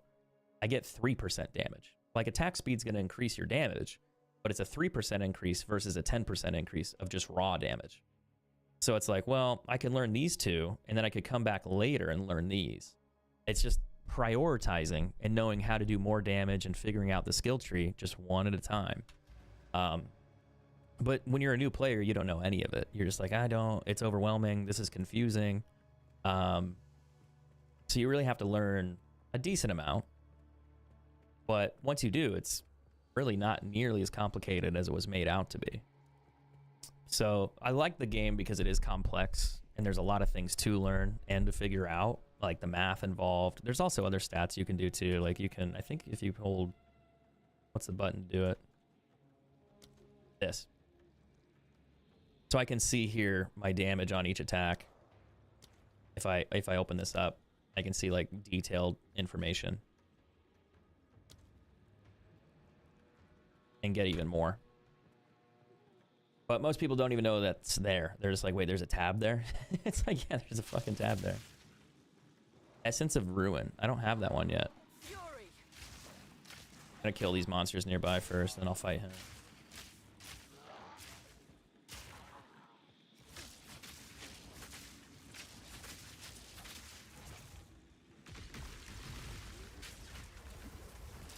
I get 3% damage. Like attack speed's going to increase your damage, but it's a 3% increase versus a 10% increase of just raw damage. So it's like, well, I can learn these two, and then I could come back later and learn these. It's just prioritizing and knowing how to do more damage and figuring out the skill tree just one at a time. But when you're a new player, you don't know any of it. You're just like, it's overwhelming. This is confusing. So you really have to learn a decent amount. But once you do, it's really not nearly as complicated as it was made out to be. So I like the game because it is complex and there's a lot of things to learn and to figure out, like the math involved. There's also other stats you can do too. Like you can, I think if you hold, what's the button to do it? This. So I can see here my damage on each attack. If I open this up, I can see like detailed information. And get even more. But most people don't even know that's there. They're just like, wait, there's a tab there? It's like, yeah, there's a fucking tab there. Essence of Ruin. I don't have that one yet. I'm gonna kill these monsters nearby first, then I'll fight him.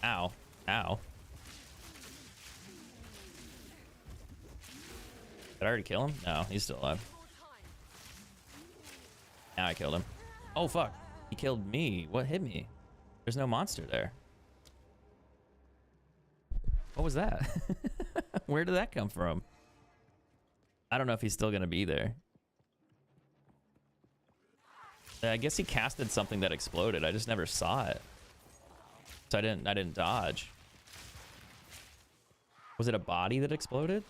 Ow. Ow. Did I already kill him? No, he's still alive. Now I killed him. Oh, fuck. He killed me. What hit me? There's no monster there. What was that? Where did that come from? I don't know if he's still going to be there. I guess he casted something that exploded. I just never saw it. So I didn't dodge. Was it a body that exploded?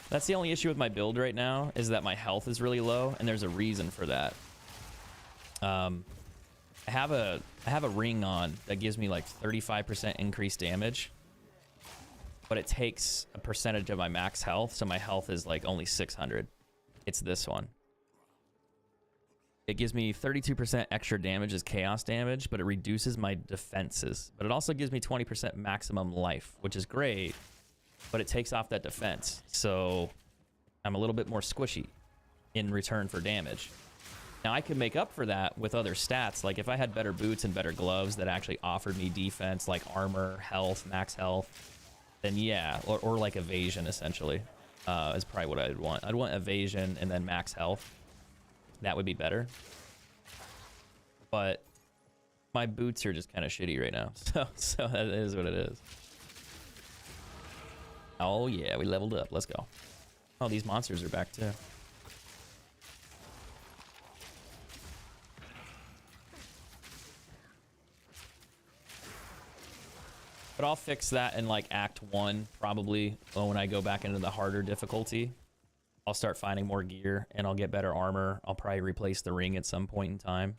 That's the only issue with my build right now, is that my health is really low, and there's a reason for that. I have a ring on that gives me like 35% increased damage, but it takes a percentage of my max health, so my health is like only 600. It's this one. It gives me 32% extra damage as chaos damage, but it reduces my defenses. But it also gives me 20% maximum life, which is great. But it takes off that defense, so I'm a little bit more squishy in return for damage. Now I could make up for that with other stats, like if I had better boots and better gloves that actually offered me defense, like armor, health, max health, then yeah, or like evasion essentially, is probably what I'd want. I'd want evasion and then max health. That would be better. But my boots are just kind of shitty right now, so that is what it is. Oh yeah, we leveled up. Let's go. Oh, these monsters are back too. But I'll fix that in like Act 1 probably when I go back into the harder difficulty. I'll start finding more gear and I'll get better armor. I'll probably replace the ring at some point in time.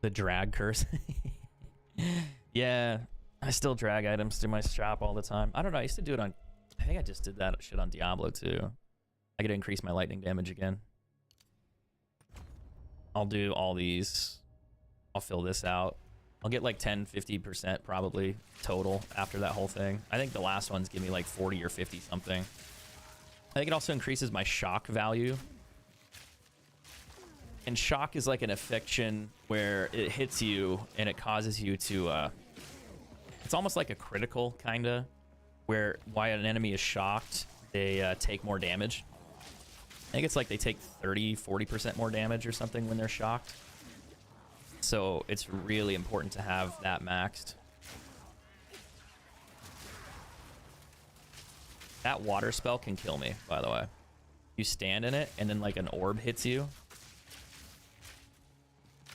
The drag curse. Yeah. I still drag items to my shop all the time. I don't know. I used to do it on... I think I just did that shit on Diablo too. I could increase my lightning damage again. I'll do all these. I'll fill this out. I'll get like 10, 50% probably total after that whole thing. I think the last ones give me like 40 or 50 something. I think it also increases my shock value. And shock is like an affliction where it hits you and it causes you to... It's almost like a critical, kinda, where why an enemy is shocked, they take more damage. I think it's like they take 30, 40% more damage or something when they're shocked. So it's really important to have that maxed. That water spell can kill me, by the way. You stand in it, and then like an orb hits you.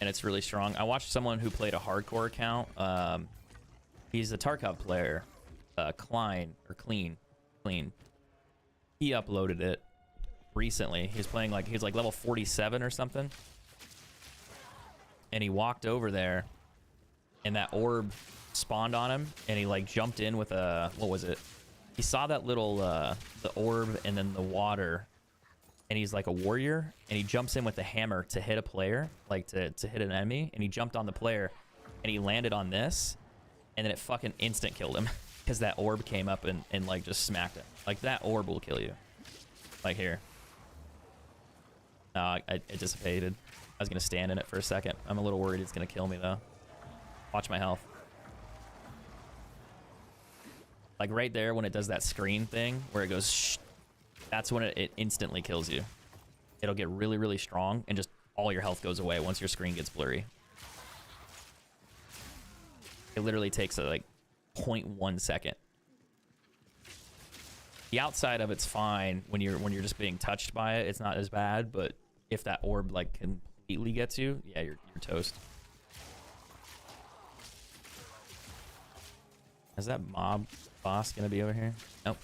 And it's really strong. I watched someone who played a hardcore account. He's a Tarkov player, Clean. He uploaded it recently. He's playing like, he was like level 47 or something. And he walked over there and that orb spawned on him and he like jumped in with a, what was it? He saw that little, the orb and then the water, and he's like a warrior and he jumps in with a hammer to hit a player, like to hit an enemy. And he jumped on the player and he landed on this. And then it fucking instant killed him. because that orb came up and like just smacked it. Like that orb will kill you. Like here. No, it dissipated. I was gonna stand in it for a second. I'm a little worried it's gonna kill me though. Watch my health. Like right there when it does that screen thing where it goes shh, that's when it instantly kills you. It'll get really, really strong and just all your health goes away once your screen gets blurry. It literally takes like 0.1 second. The outside of it's fine when you're just being touched by it. It's not as bad, but if that orb like completely gets you, yeah, you're toast. Is that mob boss gonna be over here? Nope.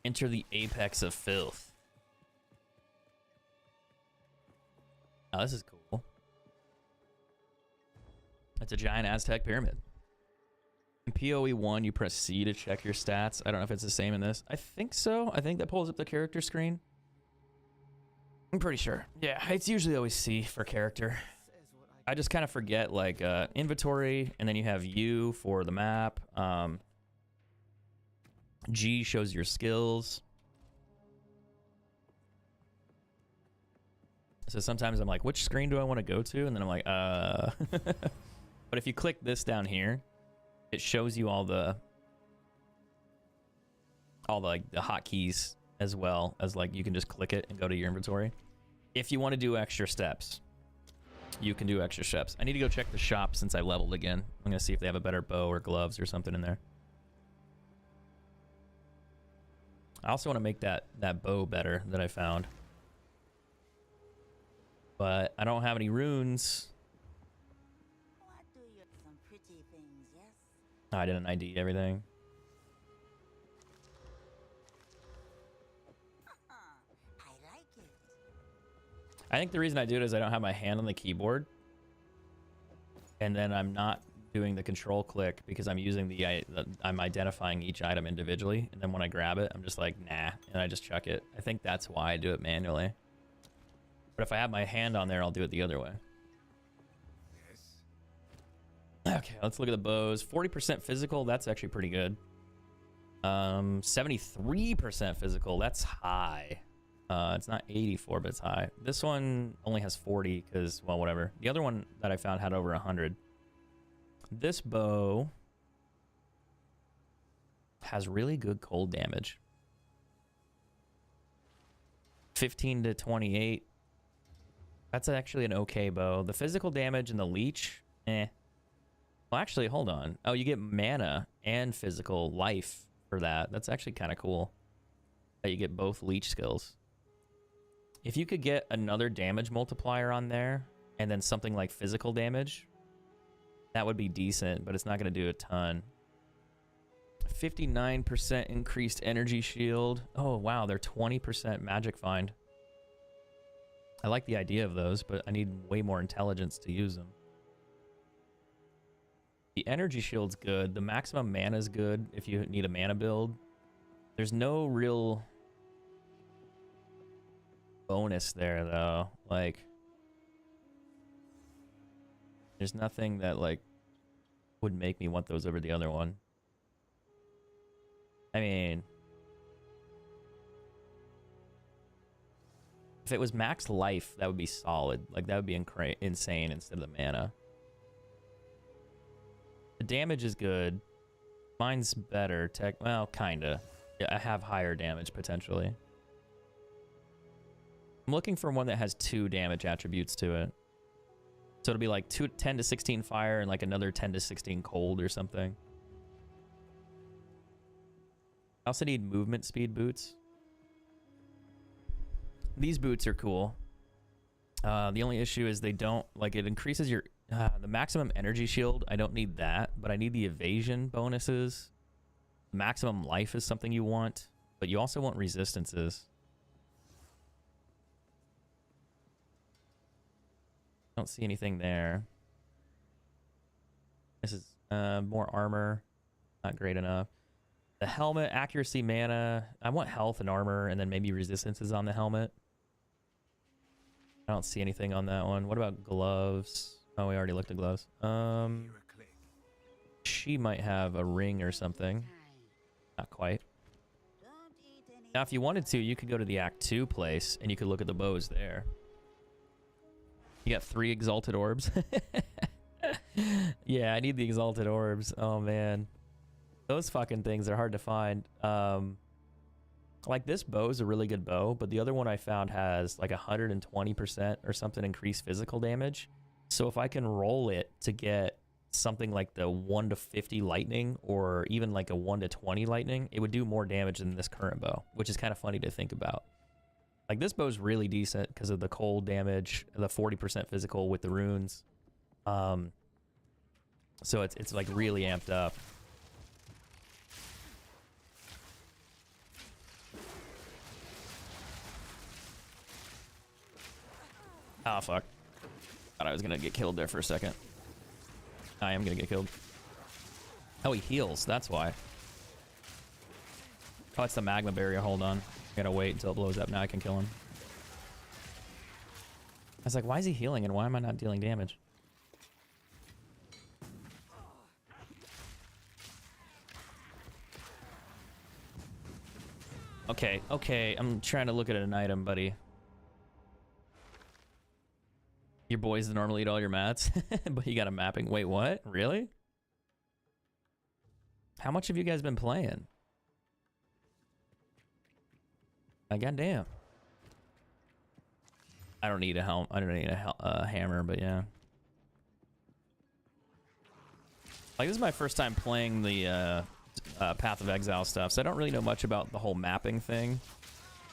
Enter the apex of filth. Oh, this is cool. It's a giant Aztec pyramid. In PoE 1, you press C to check your stats. I don't know if it's the same in this. I think so. I think that pulls up the character screen. I'm pretty sure. Yeah, it's usually always C for character. I just kind of forget, like, inventory, and then you have U for the map. G shows your skills. So sometimes I'm like, which screen do I want to go to? And then I'm like, But if you click this down here, it shows you all the like the hotkeys as well as like you can just click it and go to your inventory. If you want to do extra steps, you can do extra steps. I need to go check the shop since I leveled again. I'm gonna see if they have a better bow or gloves or something in there. I also want to make that bow better that I found. But I don't have any runes. What do you some pretty things, yes? Oh, I didn't ID everything. I like it. I think the reason I do it is I don't have my hand on the keyboard. And then I'm not doing the control click because I'm using I'm identifying each item individually. And then when I grab it, I'm just like, nah, and I just chuck it. I think that's why I do it manually. But if I have my hand on there, I'll do it the other way. Yes. Okay, let's look at the bows. 40% physical, that's actually pretty good. 73% physical, that's high. It's not 84, but it's high. This one only has 40 because, well, whatever. The other one that I found had over 100. This bow has really good cold damage. 15 to 28. That's actually an okay bow. The physical damage and the leech, eh. Well, actually, hold on. Oh, you get mana and physical life for that. That's actually kind of cool that you get both leech skills. If you could get another damage multiplier on there and then something like physical damage, that would be decent, but it's not going to do a ton. 59% increased energy shield. Oh, wow. They're 20% magic find. I like the idea of those, but I need way more intelligence to use them. The energy shield's good. The maximum mana is good if you need a mana build. There's no real bonus there, though. Like, there's nothing that, like, would make me want those over the other one. I mean, if it was max life, that would be solid. Like, that would be insane instead of the mana. The damage is good. Mine's better. Well, kinda. Yeah, I have higher damage, potentially. I'm looking for one that has 2 damage attributes to it. So it'll be like 10 to 16 fire and like another 10 to 16 cold or something. I also need movement speed boots. These boots are cool. The only issue is they don't, like, it increases your, the maximum energy shield. I don't need that, but I need the evasion bonuses. Maximum life is something you want, but you also want resistances. Don't see anything there. This is more armor. Not great enough. The helmet, accuracy, mana. I want health and armor, and then maybe resistances on the helmet. I don't see anything on that one. What about gloves? Oh, we already looked at gloves. She might have a ring or something. Not quite. Don't eat any. Now, if you wanted to, you could go to the Act 2 place, and you could look at the bows there. You got 3 exalted orbs. Yeah, I need the exalted orbs. Oh, man. Those fucking things are hard to find. Like, this bow is a really good bow, but the other one I found has, like, 120% or something increased physical damage. So if I can roll it to get something like the 1 to 50 lightning, or even like a 1 to 20 lightning, it would do more damage than this current bow, which is kind of funny to think about. Like, this bow's really decent because of the cold damage, the 40% physical with the runes. So it's like really amped up. Oh, fuck. Thought I was gonna get killed there for a second. I am gonna get killed. Oh, he heals. That's why. Oh, it's the magma barrier. Hold on. I gotta wait until it blows up. Now I can kill him. I was like, why is he healing and why am I not dealing damage? Okay, okay. I'm trying to look at an item, buddy. Your boys normally eat all your mats, but you got a mapping. Wait, what? Really? How much have you guys been playing? Goddamn. I don't need a helm. I don't need a hammer, but yeah. Like, this is my first time playing the Path of Exile stuff, so I don't really know much about the whole mapping thing.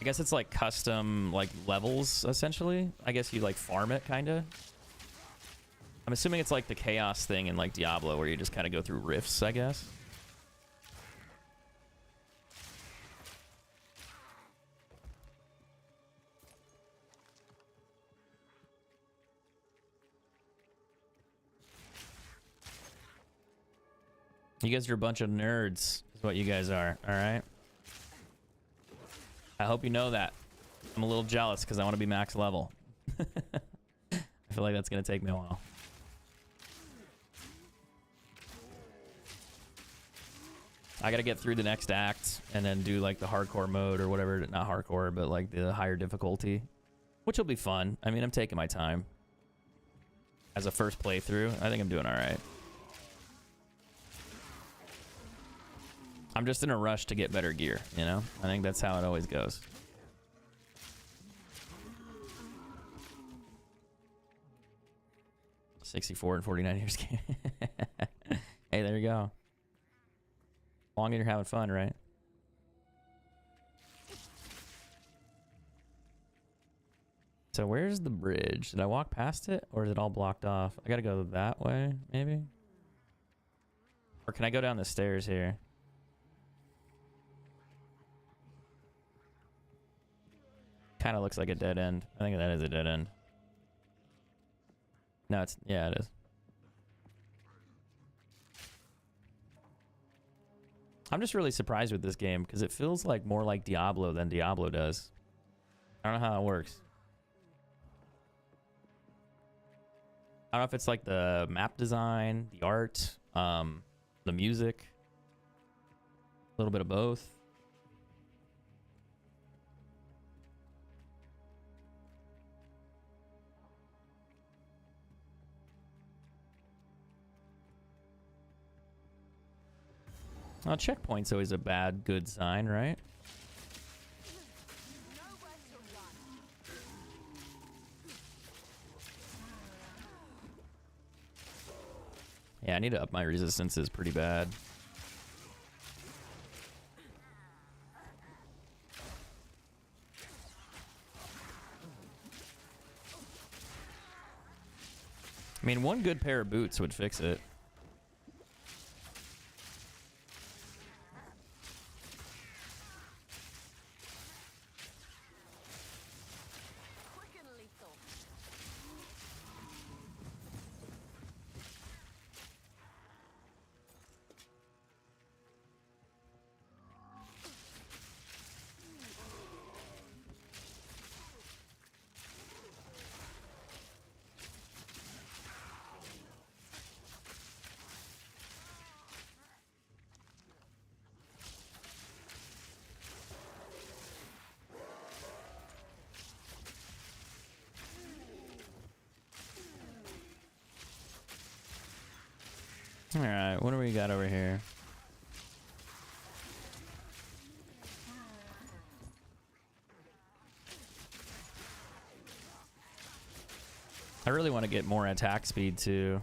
I guess it's like custom, like, levels, essentially. I guess you, like, farm it, kind of. I'm assuming it's like the chaos thing in, like, Diablo, where you just kind of go through rifts, I guess. You guys are a bunch of nerds, is what you guys are, alright? I hope you know that. I'm a little jealous because I want to be max level. I feel like that's going to take me a while. I got to get through the next act and then do like the hardcore mode or whatever. Not hardcore, but like the higher difficulty, which will be fun. I mean, I'm taking my time. As a first playthrough, I think I'm doing all right. I'm just in a rush to get better gear, you know? I think that's how it always goes. $64 and 49 years. Hey, there you go. Long as you're having fun, right? So where's the bridge? Did I walk past it, or is it all blocked off? I gotta go that way, maybe? Or can I go down the stairs here? Kind of looks like a dead end. I think that is a dead end. No, it's... yeah, it is. I'm just really surprised with this game because it feels like more like Diablo than Diablo does. I don't know how it works. I don't know if it's like the map design, the art, the music, a little bit of both. Well, checkpoint's always a bad, good sign, right? Yeah, I need to up my resistances pretty bad. I mean, one good pair of boots would fix it. All right, what do we got over here? I really want to get more attack speed too.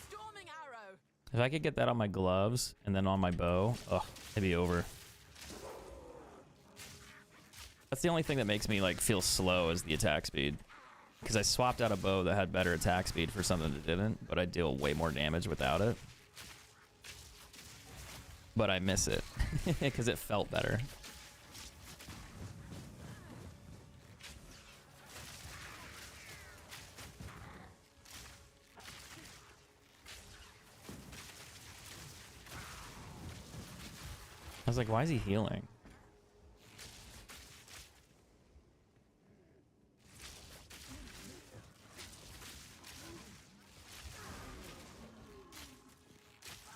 Storming arrow. If I could get that on my gloves and then on my bow, oh, it'd be over. That's the only thing that makes me like feel slow is the attack speed. Because I swapped out a bow that had better attack speed for something that didn't, but I deal way more damage without it. But I miss it because it felt better. I was like, why is he healing?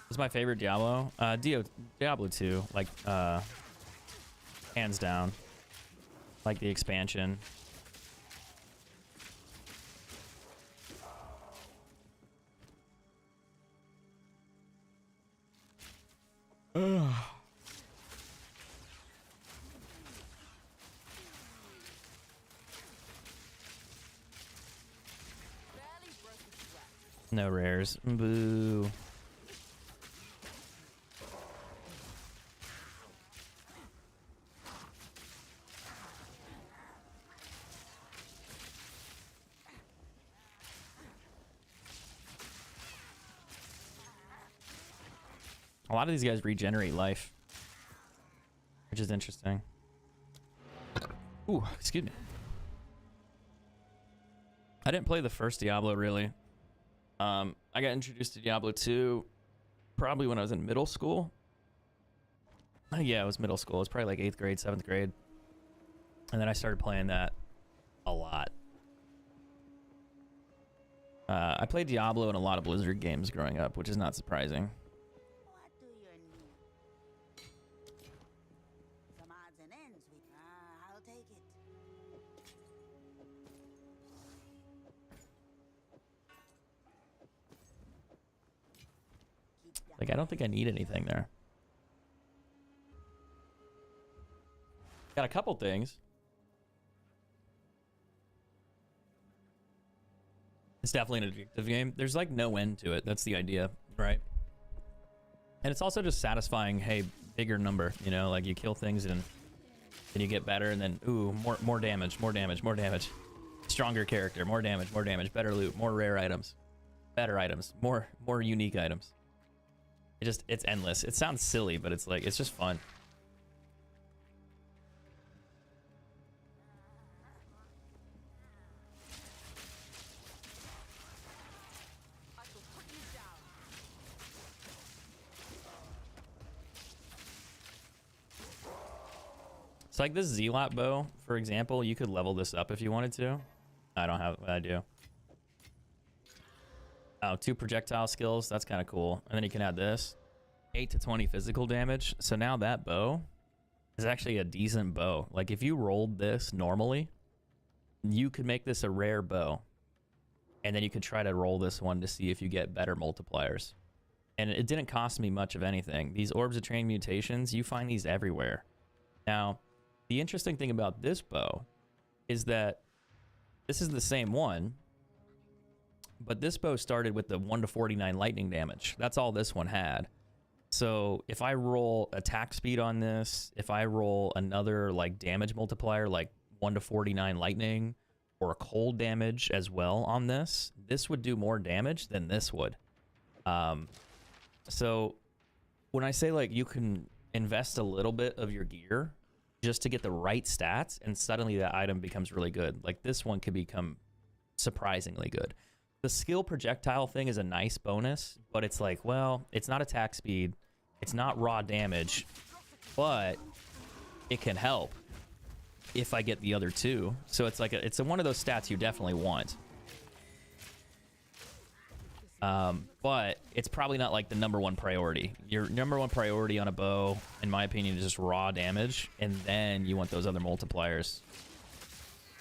This is my favorite Diablo. Diablo 2, like, hands down. Like the expansion. Ugh. No rares. Boo. A lot of these guys regenerate life, which is interesting. Ooh, excuse me. I didn't play the first Diablo really. I got introduced to Diablo 2 probably when I was in middle school. Yeah, it was middle school. It was probably like 8th grade, 7th grade. And then I started playing that a lot. I played Diablo in a lot of Blizzard games growing up, which is not surprising. What do you need? Some odds and ends with. I'll take it. Keep Like, I don't think I need anything there. Got a couple things. It's definitely an addictive game. There's like no end to it. That's the idea, right? And it's also just satisfying. Hey, bigger number. You know, like you kill things and then you get better, and then ooh, more damage, more damage, more damage. Stronger character, more damage, better loot, more rare items, better items, more unique items. It's endless. It sounds silly, but it's like it's just fun. I shall put you down. It's like this Zealot bow, for example. You could level this up if you wanted to. I don't have. I do. Oh, 2 projectile skills. That's kind of cool. And then you can add this. 8 to 20 physical damage. So now that bow is actually a decent bow. Like if you rolled this normally, you could make this a rare bow. And then you could try to roll this one to see if you get better multipliers. And it didn't cost me much of anything. These Orbs of Train mutations, you find these everywhere. Now, the interesting thing about this bow is that this is the same one, but this bow started with the 1 to 49 lightning damage. That's all this one had. So if I roll attack speed on this, if I roll another like damage multiplier like 1 to 49 lightning or cold damage as well on this, this would do more damage than this would. So when I say like you can invest a little bit of your gear just to get the right stats, and suddenly that item becomes really good. Like this one could become surprisingly good. The skill projectile thing is a nice bonus, but it's like, well, it's not attack speed, it's not raw damage, but it can help if I get the other 2. So it's like it's one of those stats you definitely want. But it's probably not like the #1 priority. Your #1 priority on a bow, in my opinion, is just raw damage, and then you want those other multipliers.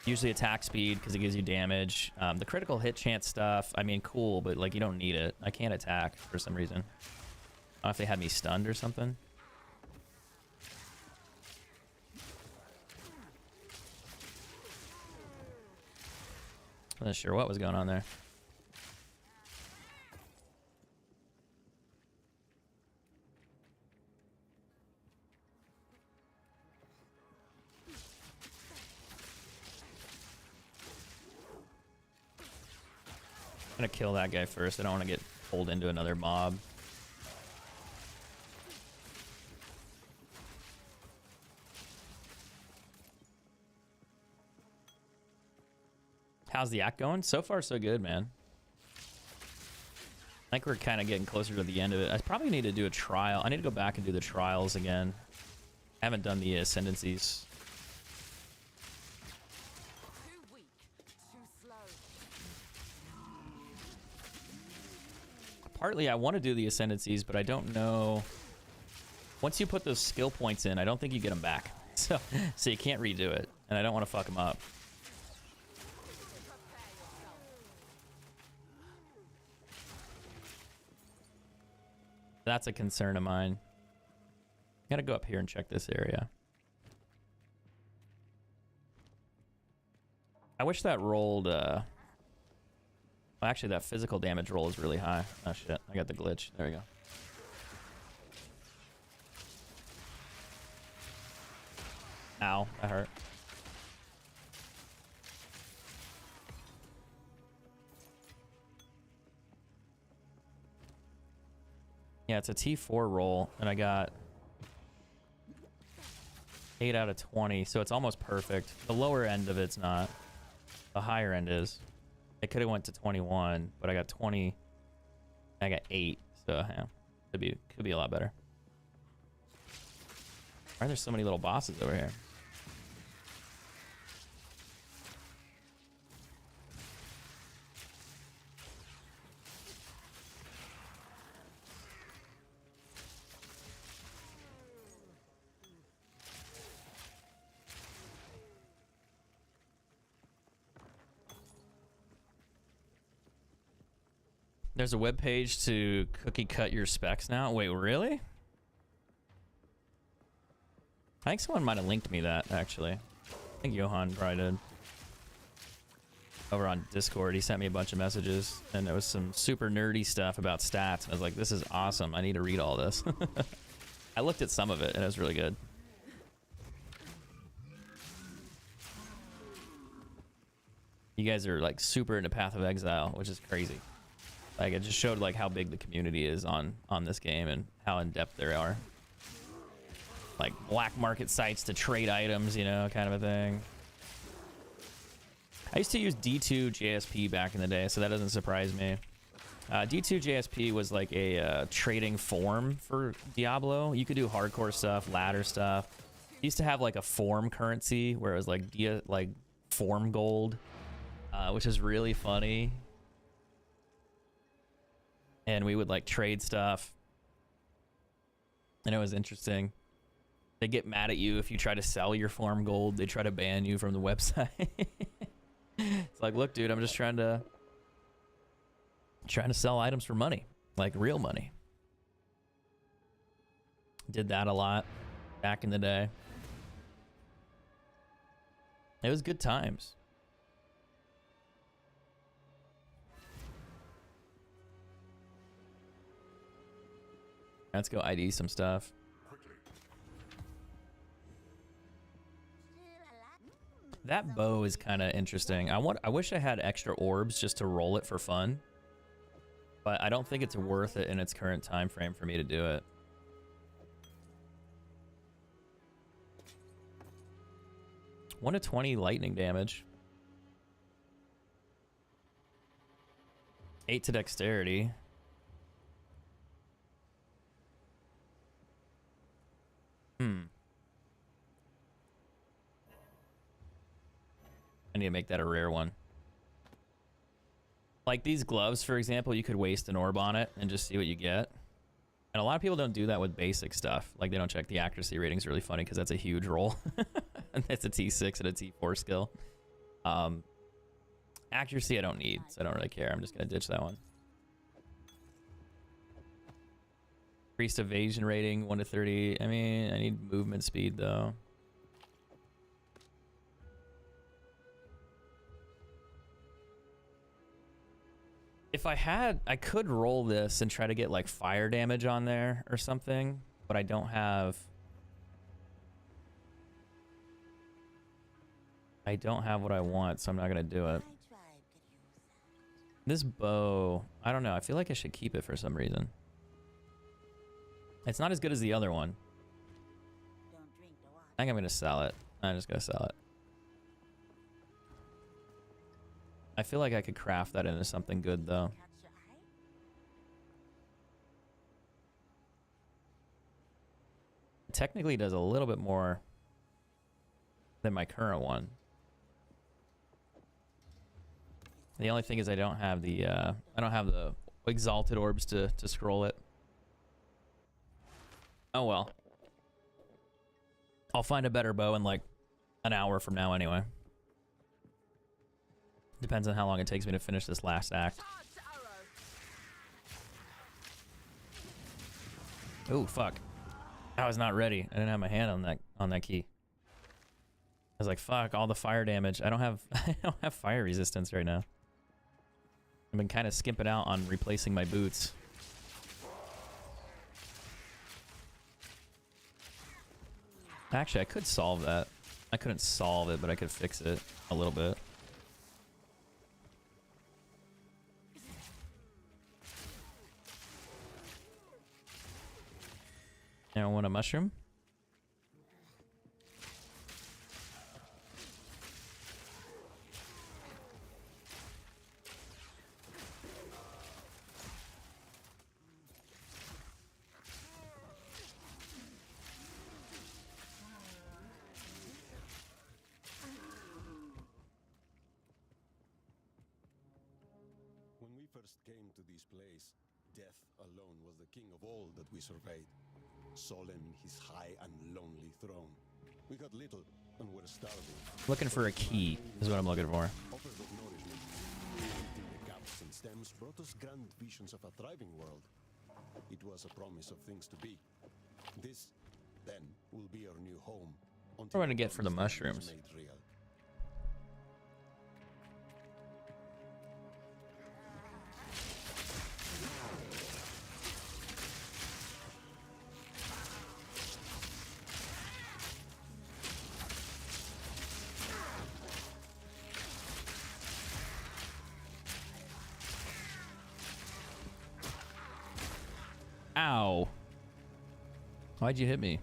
Usually attack speed because it gives you damage. The critical hit chance stuff, I mean, cool, but like you don't need it. I can't attack for some reason. I don't know if they had me stunned or something. I'm not sure what was going on there. I'm gonna kill that guy first. I don't want to get pulled into another mob. How's the act going? So far, so good, man. I think we're kind of getting closer to the end of it. I probably need to do a trial. I need to go back and do the trials again. I haven't done the ascendancies. Too weak, too slow. Partly, I want to do the ascendancies, but I don't know. Once you put those skill points in, I don't think you get them back. So you can't redo it, and I don't want to fuck them up. That's a concern of mine. Gotta go up here and check this area. I wish that rolled, well, actually that physical damage roll is really high. Oh shit, I got the glitch. There we go. Ow, that hurt. Yeah, it's a T4 roll, and I got 8 out of 20, so it's almost perfect. The lower end of it's not. The higher end is. It could have went to 21, but I got 20. I got 8, so yeah, could be a lot better. Why are there so many little bosses over here? There's a web page to cookie cut your specs now. Wait, really? I think someone might have linked me that, actually. I think Johan probably did. Over on Discord, he sent me a bunch of messages, and there was some super nerdy stuff about stats. I was like, this is awesome. I need to read all this. I looked at some of it, and it was really good. You guys are like super into Path of Exile, which is crazy. Like, it just showed like how big the community is on this game and how in depth there are. Like black market sites to trade items, you know, kind of a thing. I used to use D2 JSP back in the day, so that doesn't surprise me. D2 JSP was like a trading form for Diablo. You could do hardcore stuff, ladder stuff. It used to have like a form currency where it was like form gold, which is really funny. And we would like trade stuff, and it was interesting. They get mad at you if you try to sell your farm gold. They try to ban you from the website. It's like, look, dude, I'm just trying to sell items for money, like real money. Did that a lot back in the day. It was good times. Let's go ID some stuff. That bow is kind of interesting. I wish I had extra orbs just to roll it for fun, but I don't think it's worth it in its current time frame for me to do it. One to 20 lightning damage. 8 to dexterity. I need to make that a rare one. Like these gloves, for example, you could waste an orb on it and just see what you get. And a lot of people don't do that with basic stuff. Like they don't check the accuracy rating. Is really funny because that's a huge roll. And that's a T6 and a T4 skill. Um, accuracy I don't need, so I don't really care. I'm just gonna ditch that one. Increased evasion rating 1 to 30. I mean, I need movement speed though. If I had, I could roll this and try to get like fire damage on there or something, but I don't have. I don't have what I want, so I'm not gonna do it. This bow, I don't know. I feel like I should keep it for some reason. It's not as good as the other one. I think I'm gonna sell it. I'm just gonna sell it. I feel like I could craft that into something good though. It technically does a little bit more than my current one. The only thing is I don't have the exalted orbs to scroll it. Oh well. I'll find a better bow in like an hour from now anyway. Depends on how long it takes me to finish this last act. Oh fuck. I was not ready. I didn't have my hand on that key. I was like, fuck, all the fire damage. I don't have fire resistance right now. I've been kind of skimping out on replacing my boots. Actually, I could solve that. I couldn't solve it, but I could fix it a little bit. Now, want a mushroom? When we first came to this place, death alone was the king of all that we surveyed. Solemn his high and lonely throne. We got little and were starving. Looking for a key is what I'm looking for. Offers of nourishment, emptying the gaps and stems brought us grand visions of a thriving world. It was a promise of things to be. This, then, will be our new home. What am I gonna get for the mushrooms? Made real. Ow. Why'd you hit me?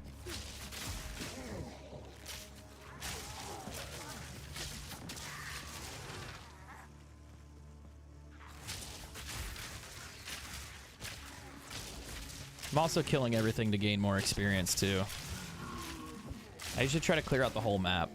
I'm also killing everything to gain more experience too. I should try to clear out the whole map.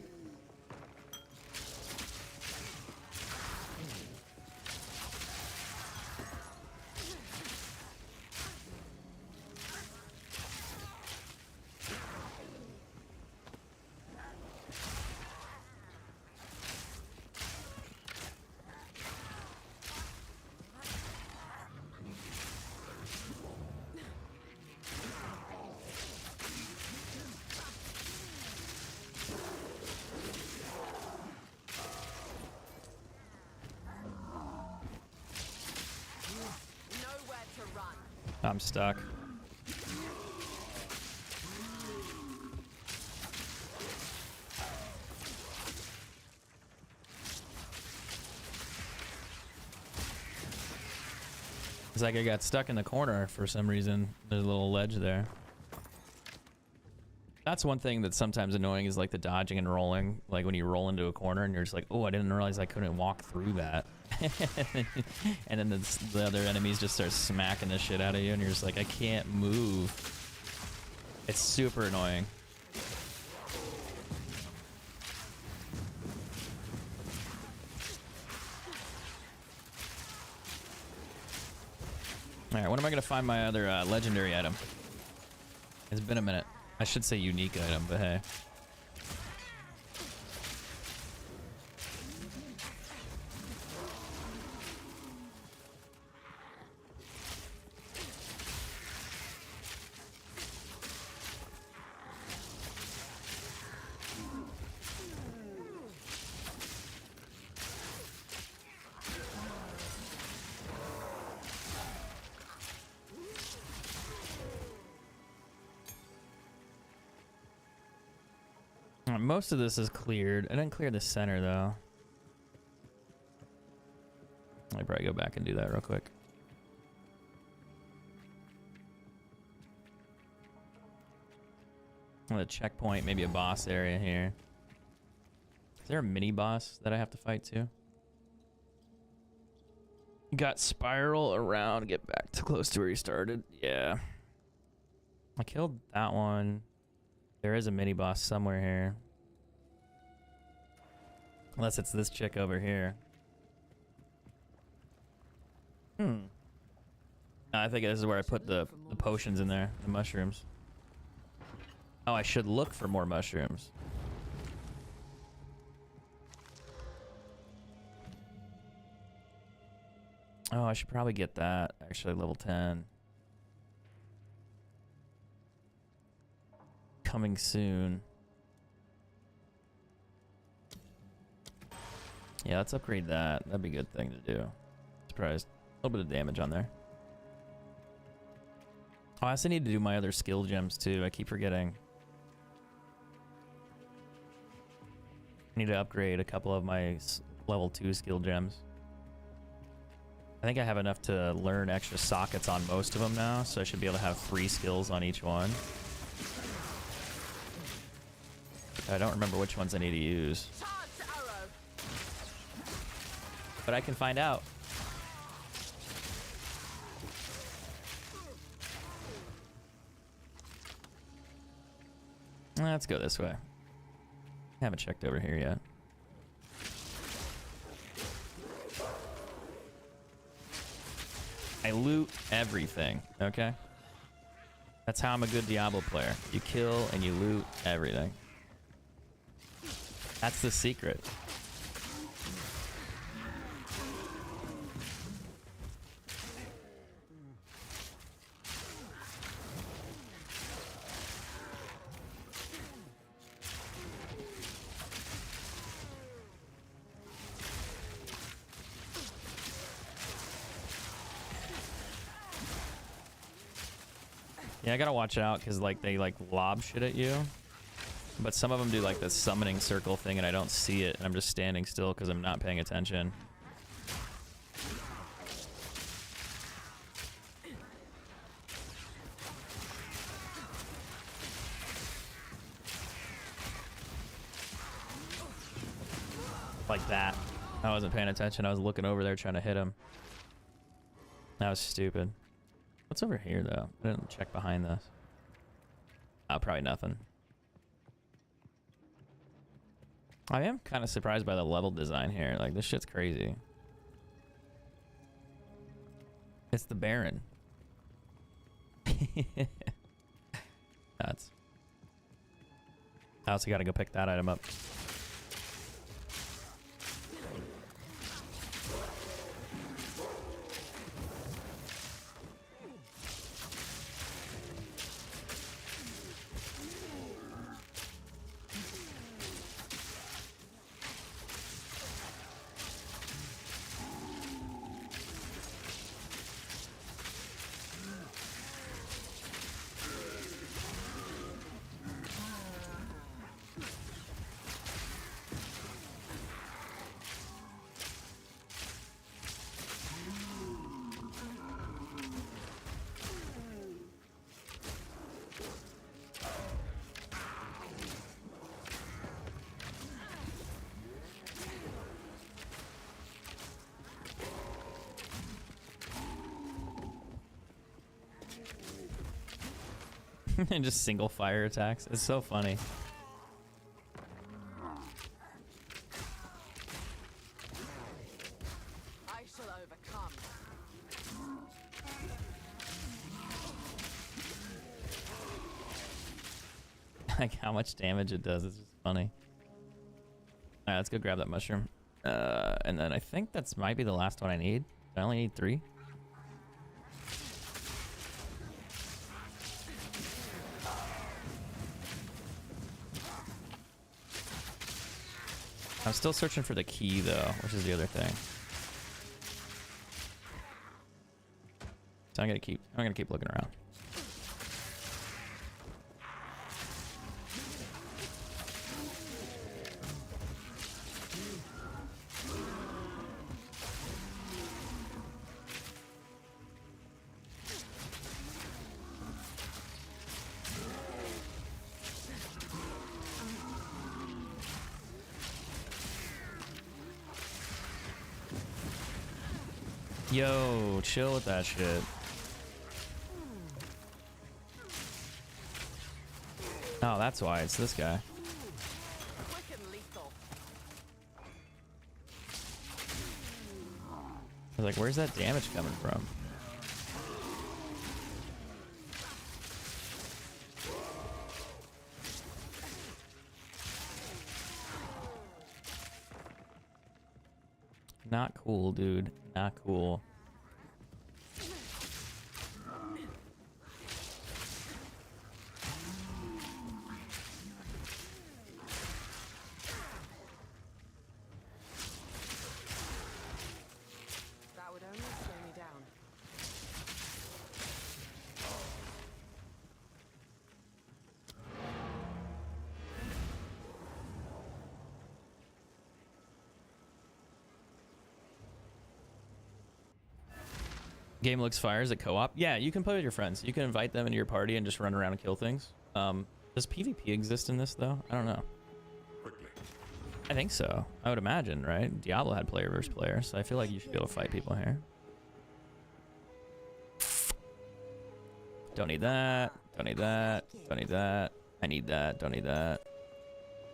I'm stuck. It's like I got stuck in the corner for some reason. There's a little ledge there. That's one thing that's sometimes annoying is like the dodging and rolling. Like when you roll into a corner and you're just like, oh, I didn't realize I couldn't walk through that. And then the other enemies just start smacking the shit out of you and you're just like, I can't move. It's super annoying. Alright, when am I going to find my other legendary item? It's been a minute. I should say unique item, but hey. most of this is cleared. I didn't clear the center though. I'll probably go back and do that real quick. A checkpoint, maybe a boss area here. Is there a mini boss that I have to fight too? Got spiral around, get back to close to where you started. Yeah. I killed that one. There is a mini boss somewhere here. Unless it's this chick over here. No, I think this is where I put the potions in there, the mushrooms. Oh, I should look for more mushrooms. Oh, I should probably get that. Actually, level 10. Coming soon. Yeah, let's upgrade that. That'd be a good thing to do. Surprised. A little bit of damage on there. Oh, I also need to do my other skill gems too. I keep forgetting. I need to upgrade a couple of my level 2 skill gems. I think I have enough to learn extra sockets on most of them now, so I should be able to have 3 skills on each one. I don't remember which ones I need to use. But I can find out. Let's go this way. Haven't checked over here yet. I loot everything, okay? That's how I'm a good Diablo player. You kill and you loot everything. That's the secret. Yeah, I gotta watch out because like they like lob shit at you, but some of them do like the summoning circle thing and I don't see it and I'm just standing still because I'm not paying attention. Like that. I wasn't paying attention. I was looking over there trying to hit him. That was stupid. What's over here, though? I didn't check behind this. Oh, probably nothing. I am kind of surprised by the level design here. Like, this shit's crazy. It's the Baron. Nuts. I also gotta go pick that item up. And just single fire attacks. It's so funny. I shall overcome. Like how much damage it does. It's just funny. Alright, let's go grab that mushroom. And then I think that's might be the last one I need. I only need 3. I'm still searching for the key though, which is the other thing. So I'm gonna keep looking around. Yo, chill with that shit. Oh, that's why it's this guy. Quick and lethal. I was like, where's that damage coming from? Not cool, dude. Not cool. That would only slow me down. Game looks fire. Is it co-op? Yeah, you can play with your friends. You can invite them into your party and just run around and kill things. Does PvP exist in this though? I don't know. I think so. I would imagine, right? Diablo had player versus player, so I feel like you should be able to fight people here. Don't need that. Don't need that. Don't need that. I need that. Don't need that.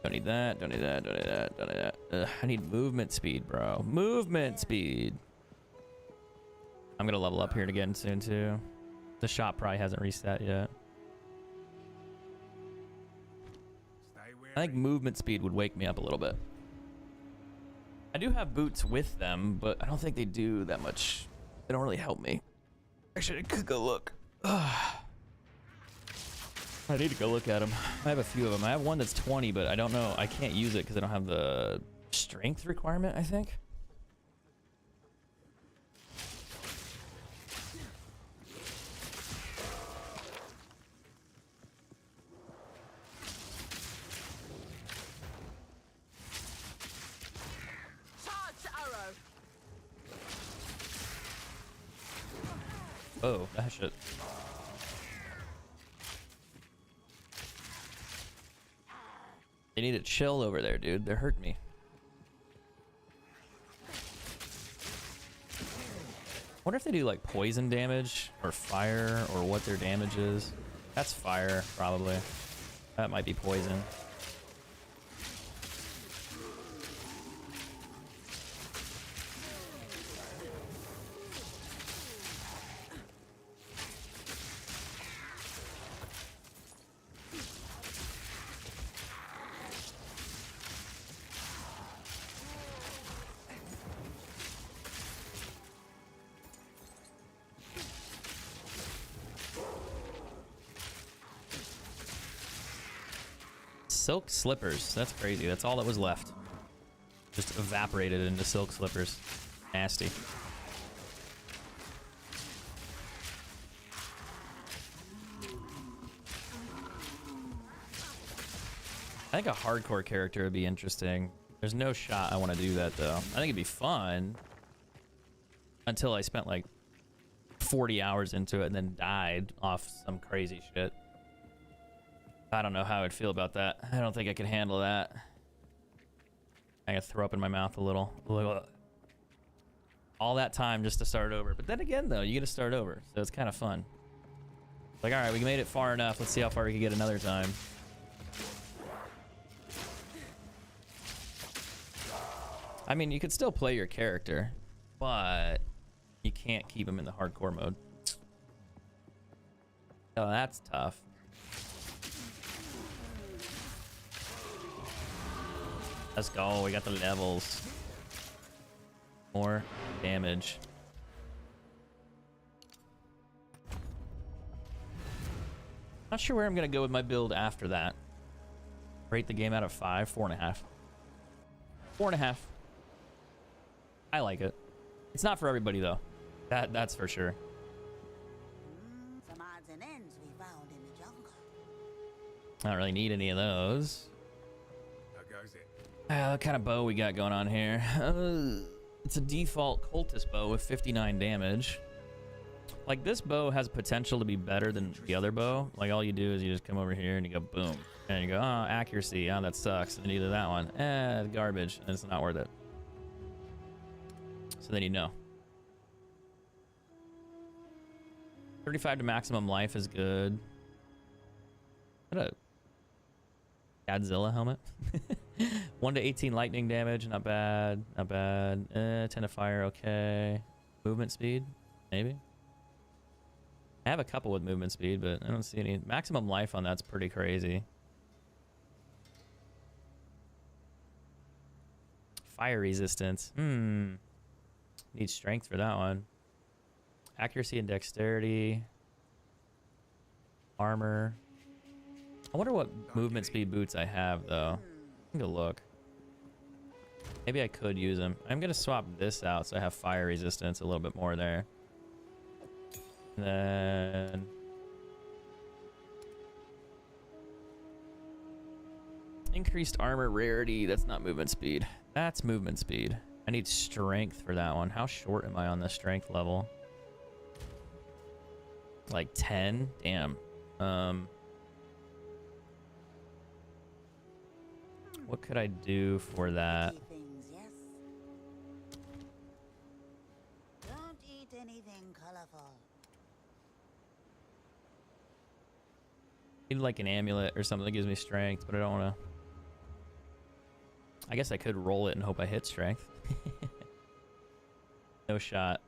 Don't need that. Don't need that. Don't need that. Don't need that. Ugh, I need movement speed, bro. Movement speed. I'm gonna level up here again soon too. The shop probably hasn't reset yet. I think movement speed would wake me up a little bit. I do have boots with them, but I don't think they do that much. They don't really help me. Actually, I could go look. Ugh. I need to go look at them. I have a few of them. I have one that's 20, but I don't know. I can't use it because I don't have the strength requirement, I think. Oh, that shit. They need to chill over there, dude. They're hurting me. Wonder if they do like poison damage or fire or what their damage is. That's fire, probably. That might be poison. Silk slippers. That's crazy. That's all that was left. Just evaporated into silk slippers. Nasty. I think a hardcore character would be interesting. There's no shot I want to do that though. I think it'd be fun until I spent like 40 hours into it and then died off some crazy shit. I don't know how I'd feel about that. I don't think I could handle that. I gotta throw up in my mouth a little. All that time just to start over. But then again though, you get to start over. So it's kind of fun. Like, all right, we made it far enough. Let's see how far we can get another time. I mean, you could still play your character, but you can't keep him in the hardcore mode. Oh, that's tough. Let's go. We got the levels. More damage. Not sure where I'm gonna go with my build after that. Rate the game out of 5, 4.5. 4.5. I like it. It's not for everybody though. That's for sure. Some odds and ends we found in the jungle. I don't really need any of those. How goes it? What kind of bow we got going on here? It's a default cultist bow with 59 damage. Like, this bow has potential to be better than the other bow. Like, all you do is you just come over here and you go boom. And you go, oh, accuracy. Oh, that sucks. And then you do that one. Garbage. And it's not worth it. So then you know. 35 to maximum life is good. What a Godzilla helmet. 1 to 18 lightning damage, not bad, not bad. 10 to fire, okay. Movement speed, maybe. I have a couple with movement speed, but I don't see any. Maximum life on that's pretty crazy. Fire resistance. Need strength for that one. Accuracy and dexterity. Armor. I wonder what movement speed boots I have, though. I'm gonna look. Maybe I could use them. I'm gonna swap this out so I have fire resistance a little bit more there. And then increased armor rarity. That's not movement speed. That's movement speed. I need strength for that one. How short am I on the strength level? Like 10? Damn. What could I do for that? Things, yes. Don't eat anything colorful. Need like an amulet or something that gives me strength, but I don't want to. I guess I could roll it and hope I hit strength. No shot.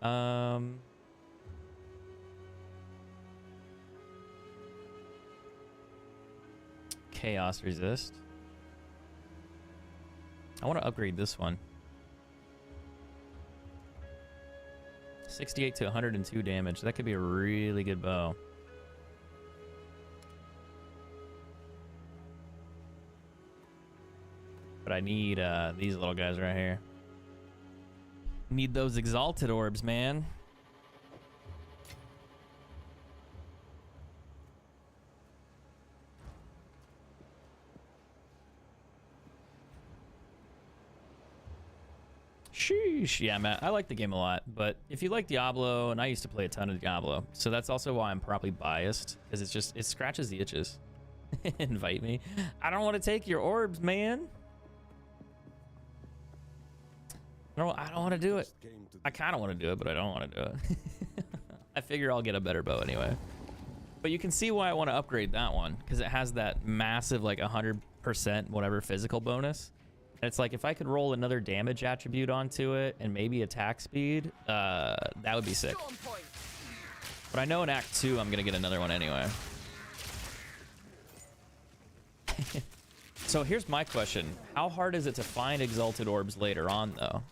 Chaos resist. I want to upgrade this one. 68 to 102 damage. That could be a really good bow. But I need these little guys right here. Need those exalted orbs, man. Sheesh. Yeah, man, I like the game a lot, but if you like Diablo, and I used to play a ton of Diablo, so that's also why I'm probably biased, because it's just, it scratches the itches. Invite me. I don't want to take your orbs, man. I don't want to do it. I kind of want to do it, but I don't want to do it. I figure I'll get a better bow anyway. But you can see why I want to upgrade that one, because it has that massive, like 100% whatever physical bonus. And it's like, if I could roll another damage attribute onto it and maybe attack speed, that would be sick. But I know in Act 2 I'm going to get another one anyway. So here's my question. How hard is it to find exalted orbs later on, though?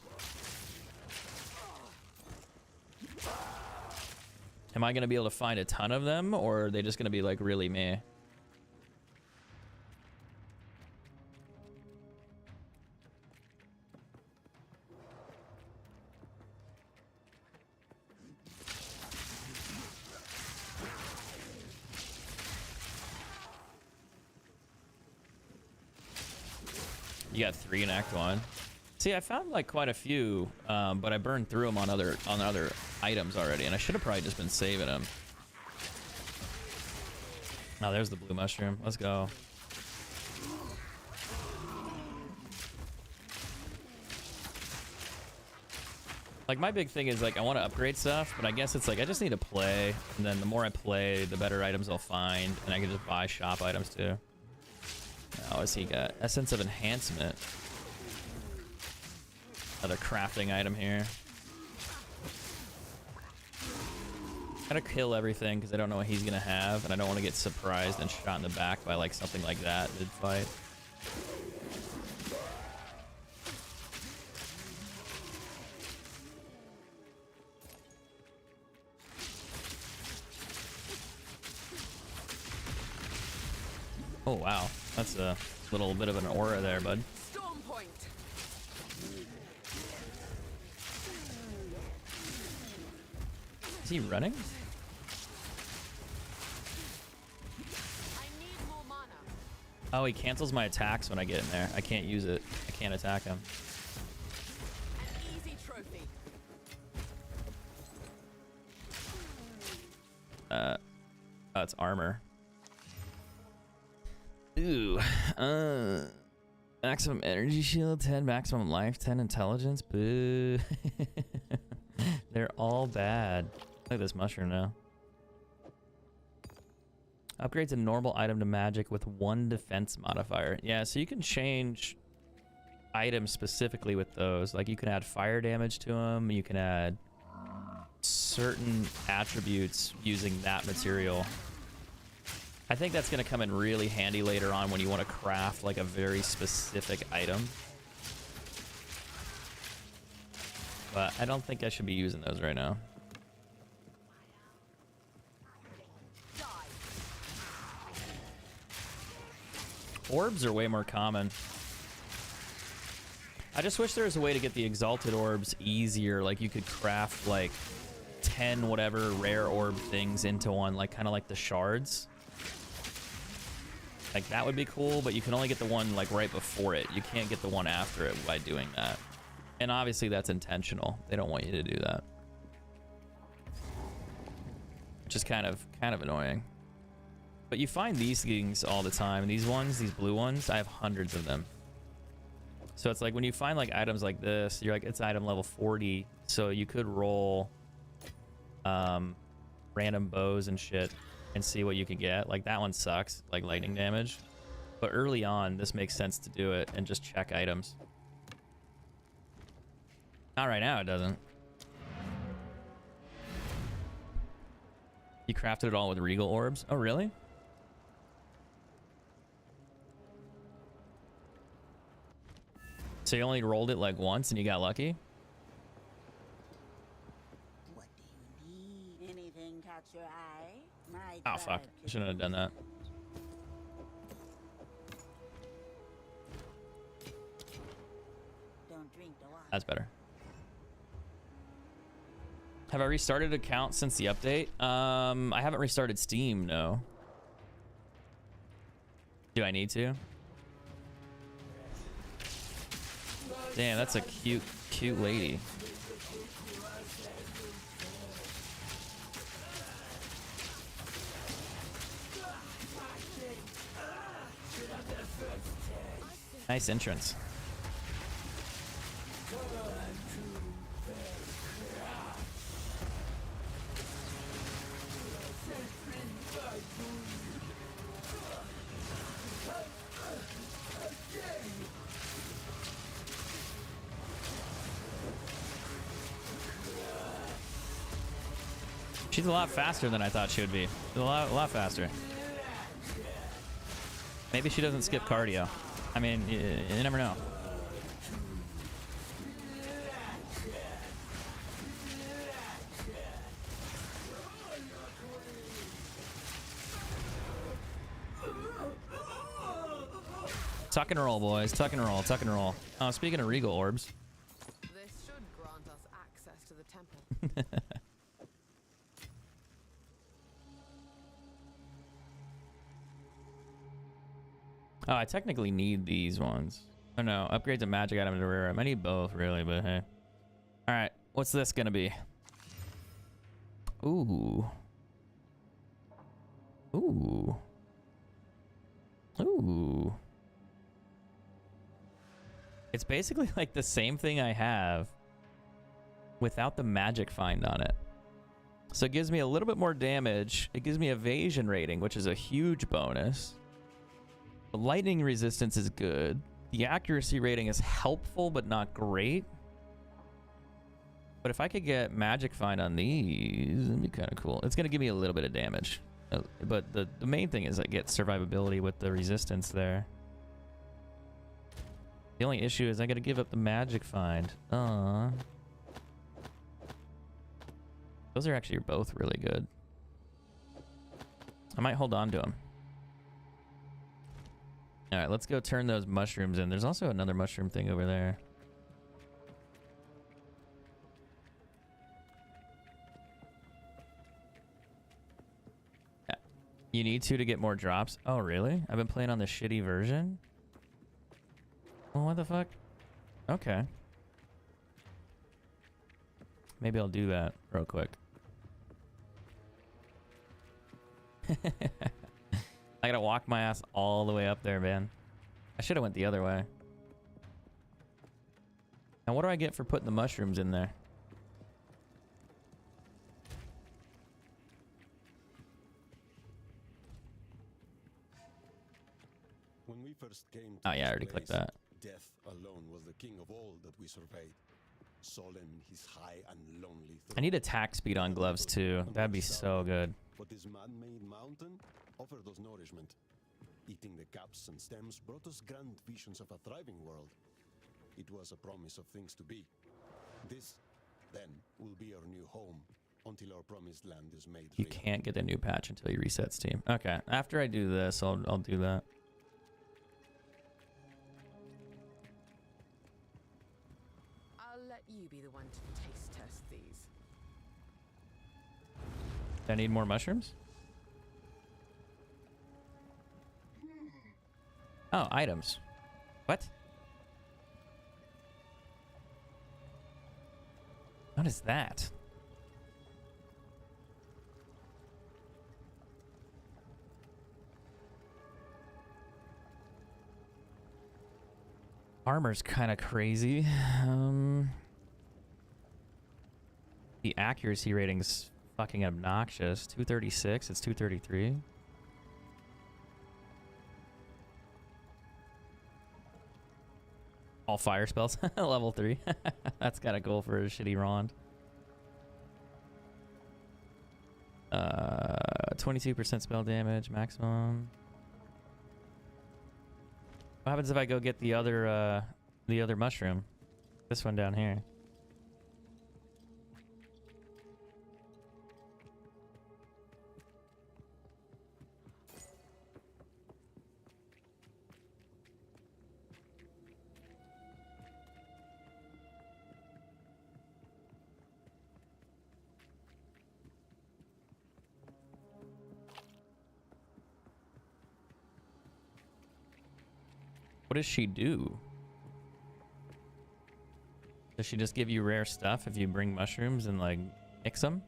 Am I going to be able to find a ton of them, or are they just going to be like really meh? You got 3 in Act 1. See, I found like quite a few, but I burned through them on other items already, and I should have probably just been saving them. Oh, there's the blue mushroom. Let's go. Like, my big thing is like I want to upgrade stuff, but I guess it's like I just need to play, and then the more I play, the better items I'll find, and I can just buy shop items too. Oh, what's he got? Essence of Enhancement. Another crafting item here. Gotta kill everything because I don't know what he's gonna have, and I don't want to get surprised and shot in the back by like something like that mid-fight. Oh wow, that's a little bit of an aura there, bud. Storm point. Is he running? I need more mana. Oh, he cancels my attacks when I get in there. I can't use it. I can't attack him. An easy trophy. Oh, it's armor. Ooh, maximum energy shield, 10 maximum life, 10 intelligence. Boo. They're all bad. Look at this mushroom now. Upgrades a normal item to magic with 1 defense modifier. Yeah, so you can change items specifically with those. Like you can add fire damage to them. You can add certain attributes using that material. I think that's going to come in really handy later on when you want to craft like a very specific item. But I don't think I should be using those right now. Orbs are way more common. I just wish there was a way to get the exalted orbs easier. Like you could craft like 10 whatever rare orb things into one, like kind of like the shards. Like that would be cool, but you can only get the one like right before it. You can't get the one after it by doing that. And obviously that's intentional. They don't want you to do that. Which is kind of annoying. But you find these things all the time. These ones, these blue ones, I have hundreds of them. So it's like when you find like items like this, you're like, it's item level 40. So you could roll random bows and shit and see what you can get. Like that one sucks, like lightning damage. But early on, this makes sense to do it and just check items. Not right now, it doesn't. You crafted it all with regal orbs? Oh, really? So you only rolled it like once and you got lucky? What do you need? Anything catch your eye? My Oh, fuck. tribe I shouldn't have done that. don't drink the water. That's better. Have I restarted account since the update? I haven't restarted Steam, no. Do I need to? Damn, that's a cute lady. Nice entrance. She's a lot faster than I thought she would be. A lot faster. Maybe she doesn't skip cardio. I mean, you never know. Tuck and roll, boys. Tuck and roll. Tuck and roll. Oh, speaking of regal orbs. This should grant us access to the temple. Oh, I technically need these ones. Oh no, upgrades a magic item to rare item. I need both, really, but hey. All right, what's this gonna be? Ooh. Ooh. Ooh. It's basically like the same thing I have without the magic find on it. So it gives me a little bit more damage. It gives me evasion rating, which is a huge bonus. The lightning resistance is good. The accuracy rating is helpful, but not great. But if I could get magic find on these, it'd be kind of cool. It's going to give me a little bit of damage. But the main thing is I get survivability with the resistance there. The only issue is I got to give up the magic find. Those are actually both really good. I might hold on to them. All right, let's go turn those mushrooms in. There's also another mushroom thing over there. Yeah. You need to get more drops? Oh, really? I've been playing on the shitty version? Well, what the fuck? Okay. Maybe I'll do that real quick. I gotta walk my ass all the way up there, man. I should have went the other way. Now, what do I get for putting the mushrooms in there? When we first came to Oh yeah, I this already clicked place, that. death alone was the king of all that we surveyed. Solemn his high and lonely I throne. need attack speed on gloves too. That'd be so good. But this man-made mountain offered us nourishment. Eating the caps and stems brought us grand visions of a thriving world. It was a promise of things to be. This, then, will be our new home until our promised land is made You real. can't get a new patch until you reset Steam. Okay, after I do this, I'll do that. I'll let you be the one to taste test these. Do I need more mushrooms? Oh, items. What? What is that? Armor's kind of crazy. The accuracy rating's fucking obnoxious. 236, it's 233. All fire spells, level 3. That's kind of cool for a shitty Rond. 22% spell damage maximum. What happens if I go get the other mushroom? This one down here. What does she do? Does she just give you rare stuff if you bring mushrooms and like mix them?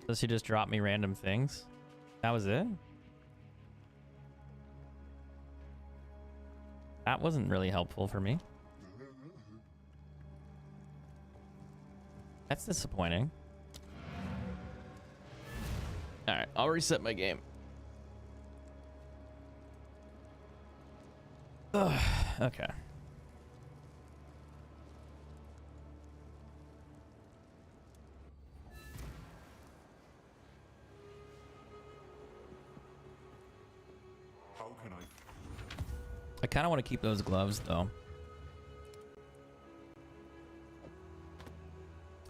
Does she just drop me random things? That was it? That wasn't really helpful for me. That's disappointing. Alright, I'll reset my game. Ugh, okay. How can I? I kind of want to keep those gloves though.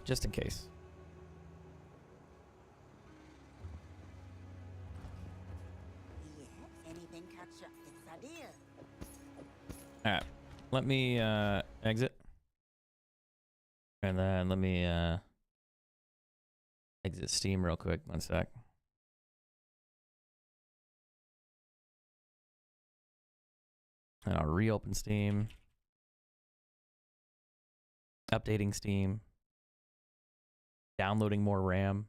Just in case. Yes, anything constructive, idea. Alright. Let me exit. And then let me exit Steam real quick. One sec. And I'll reopen Steam. Updating Steam. Downloading more RAM.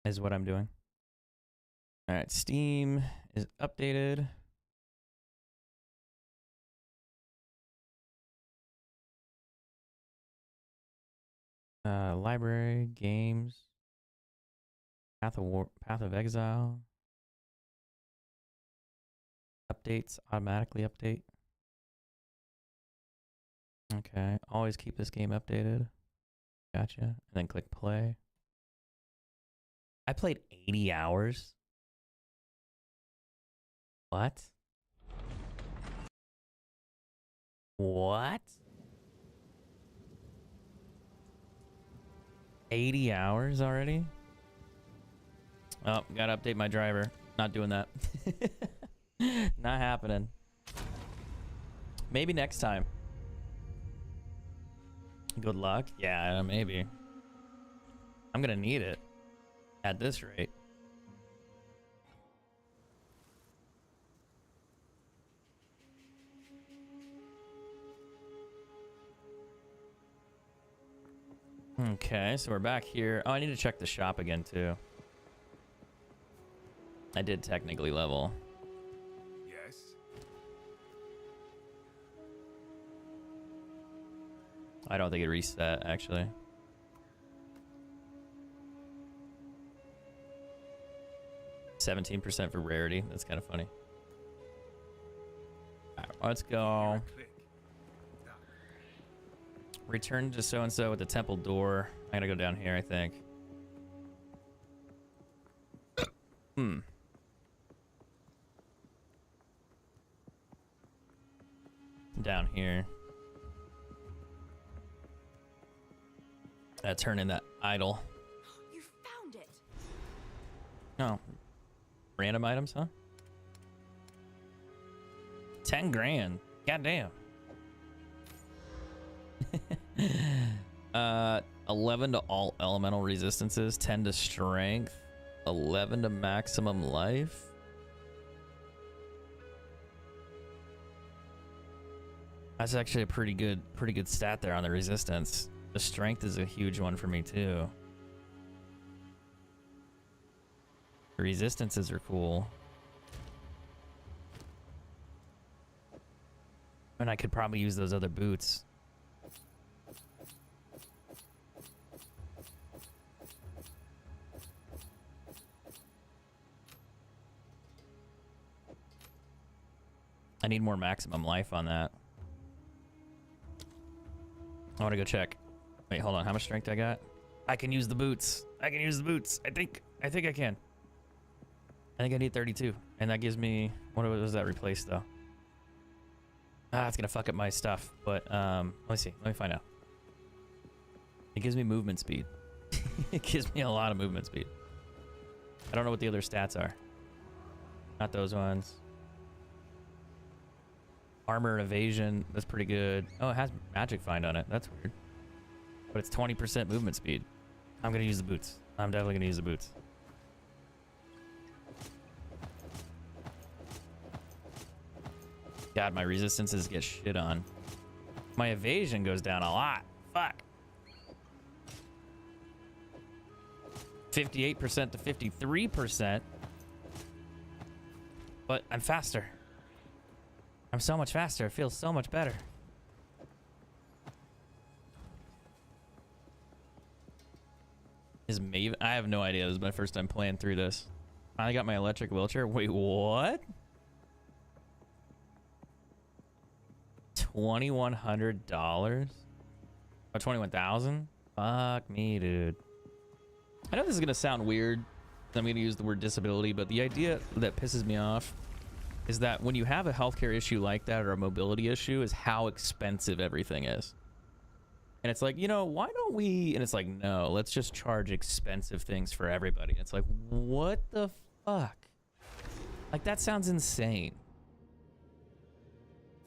Is what I'm doing. Alright, Steam is updated. Library, games. Path of Exile. Updates, automatically update. Okay, always keep this game updated. Gotcha. And then click play. I played 80 hours. What? What? 80 hours already? Oh, gotta update my driver. Not doing that. Not happening. Maybe next time. Good luck. Yeah, maybe. I'm gonna need it at this rate. Okay, so we're back here. Oh, I need to check the shop again too. I did technically level. Yes. I don't think it reset actually. %17% for rarity. That's kind of funny. All right, let's go. Click. Return to so-and-so with the temple door. I gotta go down here, I think. Down here. Turn in that idol. You found it. Oh. Random items, huh? 10 grand. Goddamn. 11 to all elemental resistances, 10 to strength, 11 to maximum life. That's actually a pretty good stat there on the resistance. The strength is a huge one for me too. The resistances are cool. And I could probably use those other boots. I need more maximum life on that. I want to go check. Wait, hold on. How much strength I got? I can use the boots. I can use the boots. I think I can. I think I need 32. And that gives me... What was that replaced, though? Ah, it's going to fuck up my stuff. But, let me see. Let me find out. It gives me movement speed. It gives me a lot of movement speed. I don't know what the other stats are. Not those ones. Armor and evasion, that's pretty good. Oh, it has magic find on it. That's weird. But it's 20% movement speed. I'm gonna use the boots. I'm definitely gonna use the boots. God, my resistances get shit on. My evasion goes down a lot. Fuck. 58% to 53%. But I'm faster. I'm so much faster. It feels so much better. Is Maven? I have no idea. This is my first time playing through this. Finally got my electric wheelchair. Wait, what? $2,100? Oh, 21,000? Fuck me, dude. I know this is gonna sound weird. I'm gonna use the word disability, but the idea that pisses me off is that when you have a healthcare issue like that or a mobility issue is how expensive everything is. And it's like, you know, why don't we... And it's like, no, let's just charge expensive things for everybody. It's like, what the fuck? Like, that sounds insane.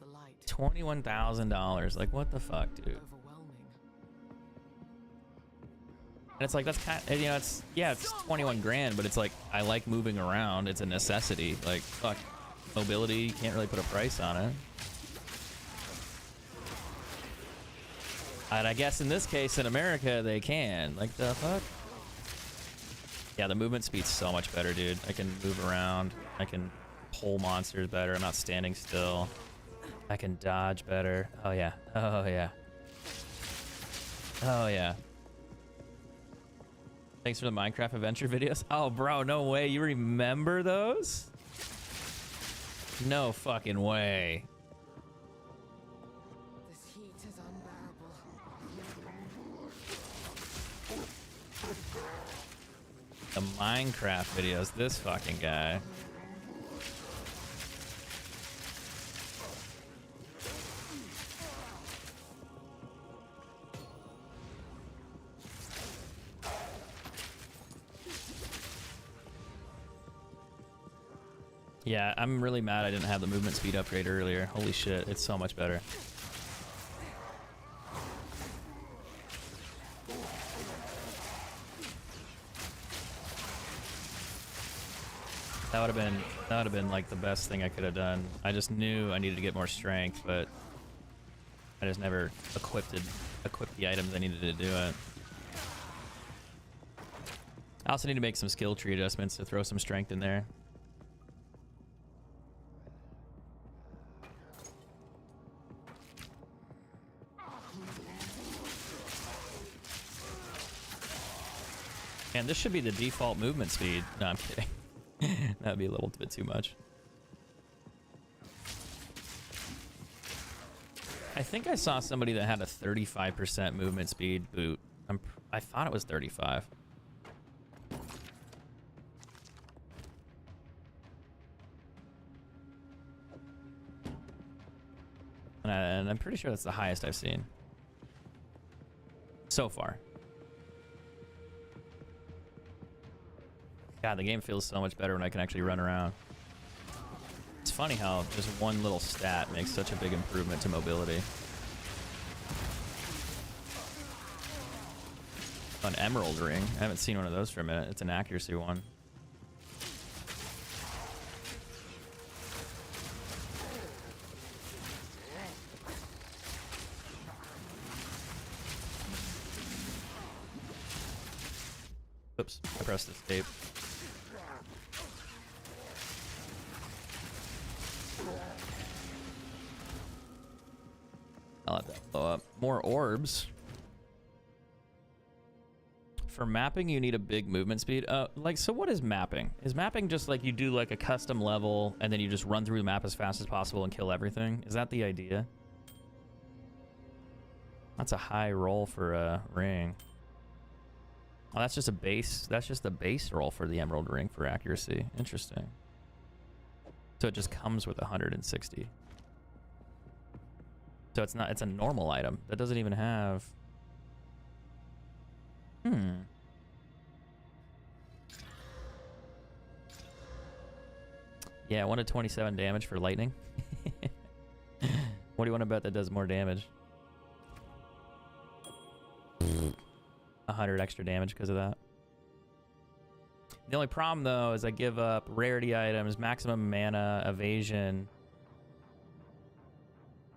The light. $21,000. Like, what the fuck, dude? Overwhelming. And it's like, that's kind of, you know, it's, yeah, it's 21 grand, but it's like, I like moving around. It's a necessity. Like, fuck. Mobility, you can't really put a price on it. And I guess in this case, in America, they can. Like, the fuck? Yeah, the movement speed's so much better, dude. I can move around. I can pull monsters better. I'm not standing still. I can dodge better. Oh, yeah. Oh, yeah. Oh, yeah. Thanks for the Minecraft adventure videos. Oh, bro, no way. You remember those? No fucking way. This heat is unbearable. The Minecraft videos, this fucking guy. Yeah, I'm really mad I didn't have the movement speed upgrade earlier. Holy shit, it's so much better. That would have been like the best thing I could have done. I just knew I needed to get more strength, but I just never equipped the items I needed to do it. I also need to make some skill tree adjustments to throw some strength in there. And this should be the default movement speed. No, I'm kidding. That'd be a little bit too much. I think I saw somebody that had a 35% movement speed boot. I thought it was 35. And I'm pretty sure that's the highest I've seen so far. God, the game feels so much better when I can actually run around. It's funny how just one little stat makes such a big improvement to mobility. An emerald ring. I haven't seen one of those for a minute. It's an accuracy one. Oops, I pressed escape. I'll let that blow up. More orbs. For mapping, you need a big movement speed. Like, so what is mapping? Is mapping just like you do like a custom level and then you just run through the map as fast as possible and kill everything? Is that the idea? That's a high roll for a ring. Oh, that's just a base. That's just the base roll for the emerald ring for accuracy. Interesting. So it just comes with 160. So it's not, it's a normal item that doesn't even have. Yeah, 1 to 27 damage for lightning. What do you want to bet that does more damage? 100 extra damage because of that. The only problem though is I give up rarity items, maximum mana, evasion,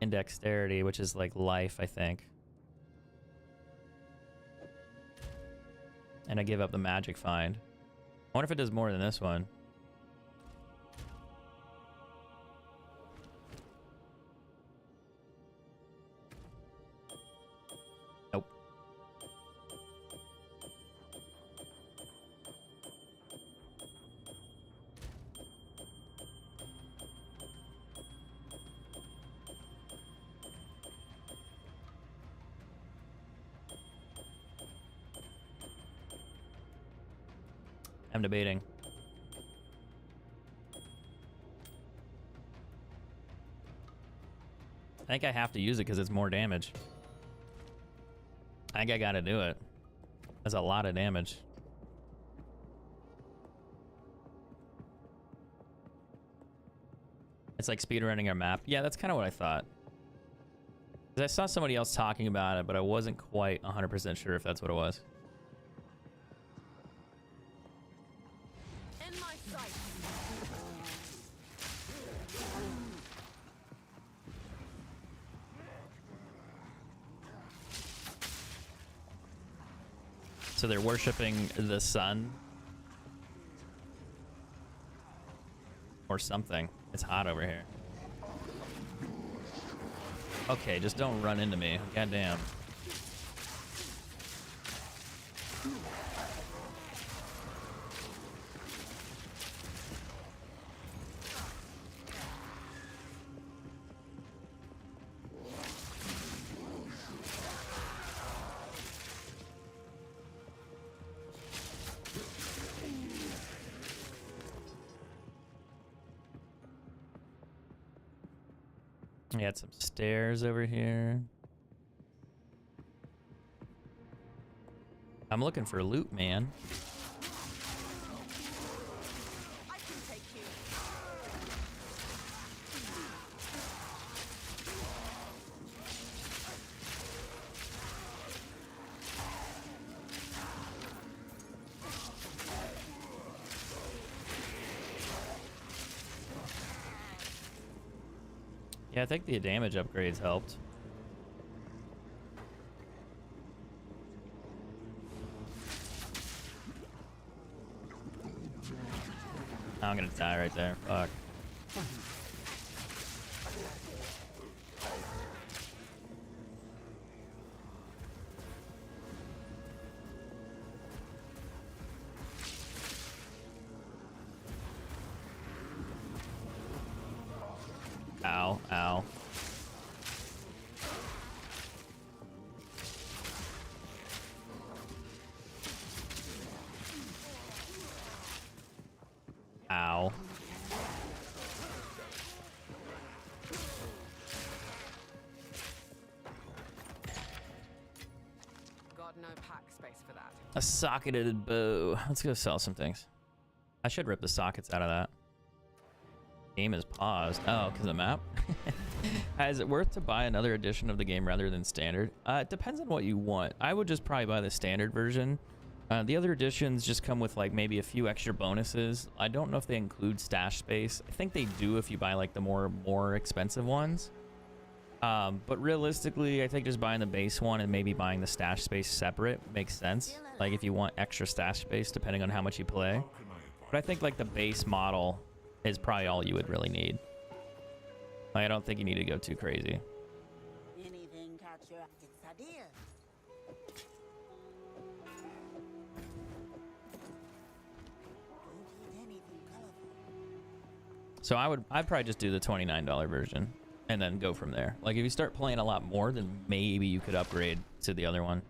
and dexterity, which is like life, I think. And I give up the magic find. I wonder if it does more than this one. Nope. I'm debating. I think I have to use it because it's more damage. I think I gotta do it. That's a lot of damage. It's like speedrunning our map. Yeah, that's kind of what I thought. 'Cause I saw somebody else talking about it, but I wasn't quite 100% sure if that's what it was. In my sight. So they're worshiping the sun or something. It's hot over here. Okay, just don't run into me. Goddamn. We got some stairs over here. I'm looking for loot, man. I can take you. Yeah, I think the damage upgrades helped. I'm gonna die right there. Fuck. Ow, ow. Ow. Got no pack space for that. A socketed bow. Let's go sell some things. I should rip the sockets out of that. Game is paused. Oh, because of the map? Is it worth to buy another edition of the game rather than standard? It depends on what you want. I would just probably buy the standard version. The other editions just come with like maybe a few extra bonuses. I don't know if they include stash space. I think they do if you buy like the more expensive ones. But realistically, I think just buying the base one and maybe buying the stash space separate makes sense. Like if you want extra stash space depending on how much you play. But I think like the base model is probably all you would really need. Like, I don't think you need to go too crazy. Anything catch your idea? Don't eat anything colorful. So I'd probably just do the $29 version and then go from there. Like if you start playing a lot more, then maybe you could upgrade to the other one.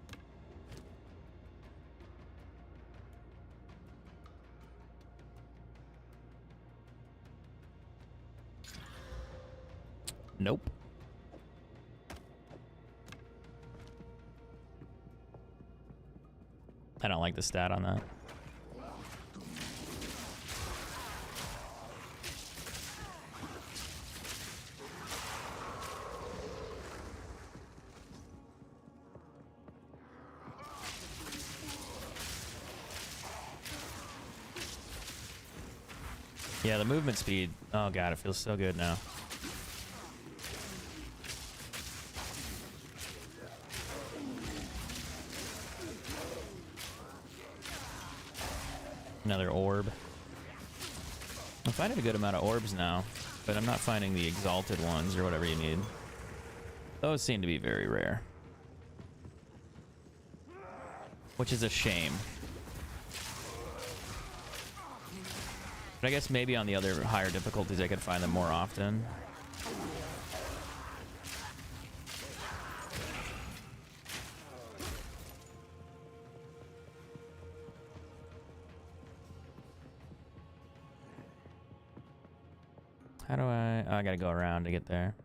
Nope. I don't like the stat on that. Yeah, the movement speed. Oh god, it feels so good now. Another orb. I'm finding a good amount of orbs now, but I'm not finding the exalted ones or whatever you need. Those seem to be very rare. Which is a shame. But I guess maybe on the other higher difficulties I could find them more often. How do I... Oh, I gotta go around to get there.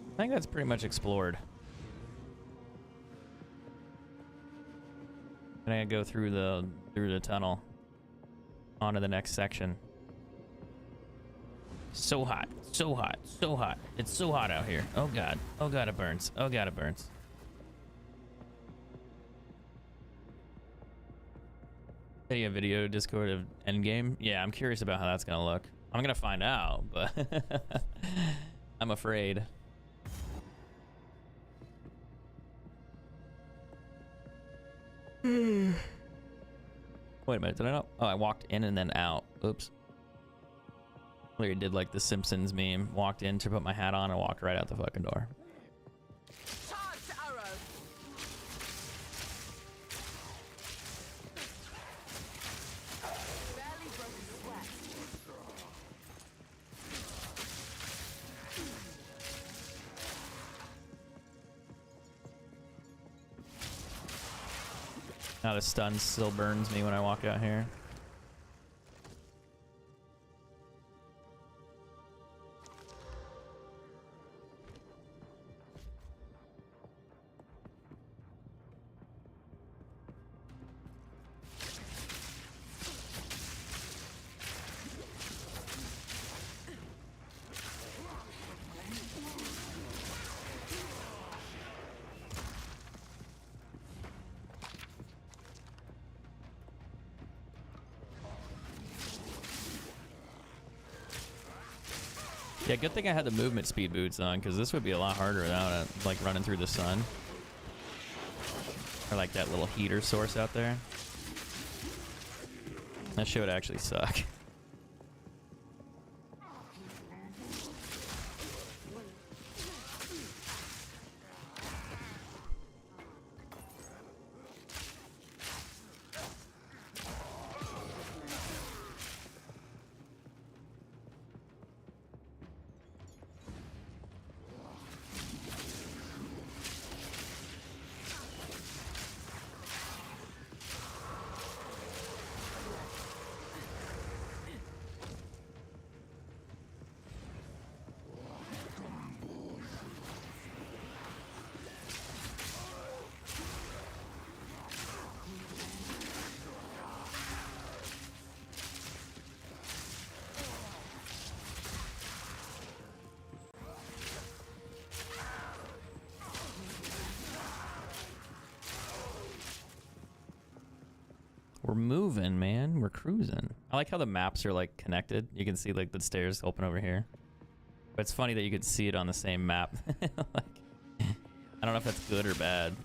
I think that's pretty much explored. And I go through the tunnel onto the next section. So hot, so hot, so hot. It's so hot out here. Oh god. Oh god, it burns. Oh god, it burns. Any video Discord of Endgame? Yeah, I'm curious about how that's gonna look. I'm gonna find out, but I'm afraid. Wait a minute, did I not? Oh, I walked in and then out. Oops. Larry did like the Simpsons meme. Walked in to put my hat on and walked right out the fucking door. Charged arrow. Barely broken sweat. Now the stun still burns me when I walk out here. Yeah, good thing I had the movement speed boots on, because this would be a lot harder without it, like running through the sun. Or like that little heater source out there. That shit would actually suck. We're moving, man. We're cruising. I like how the maps are like connected. You can see like the stairs open over here. But it's funny that you could see it on the same map. Like, I don't know if that's good or bad.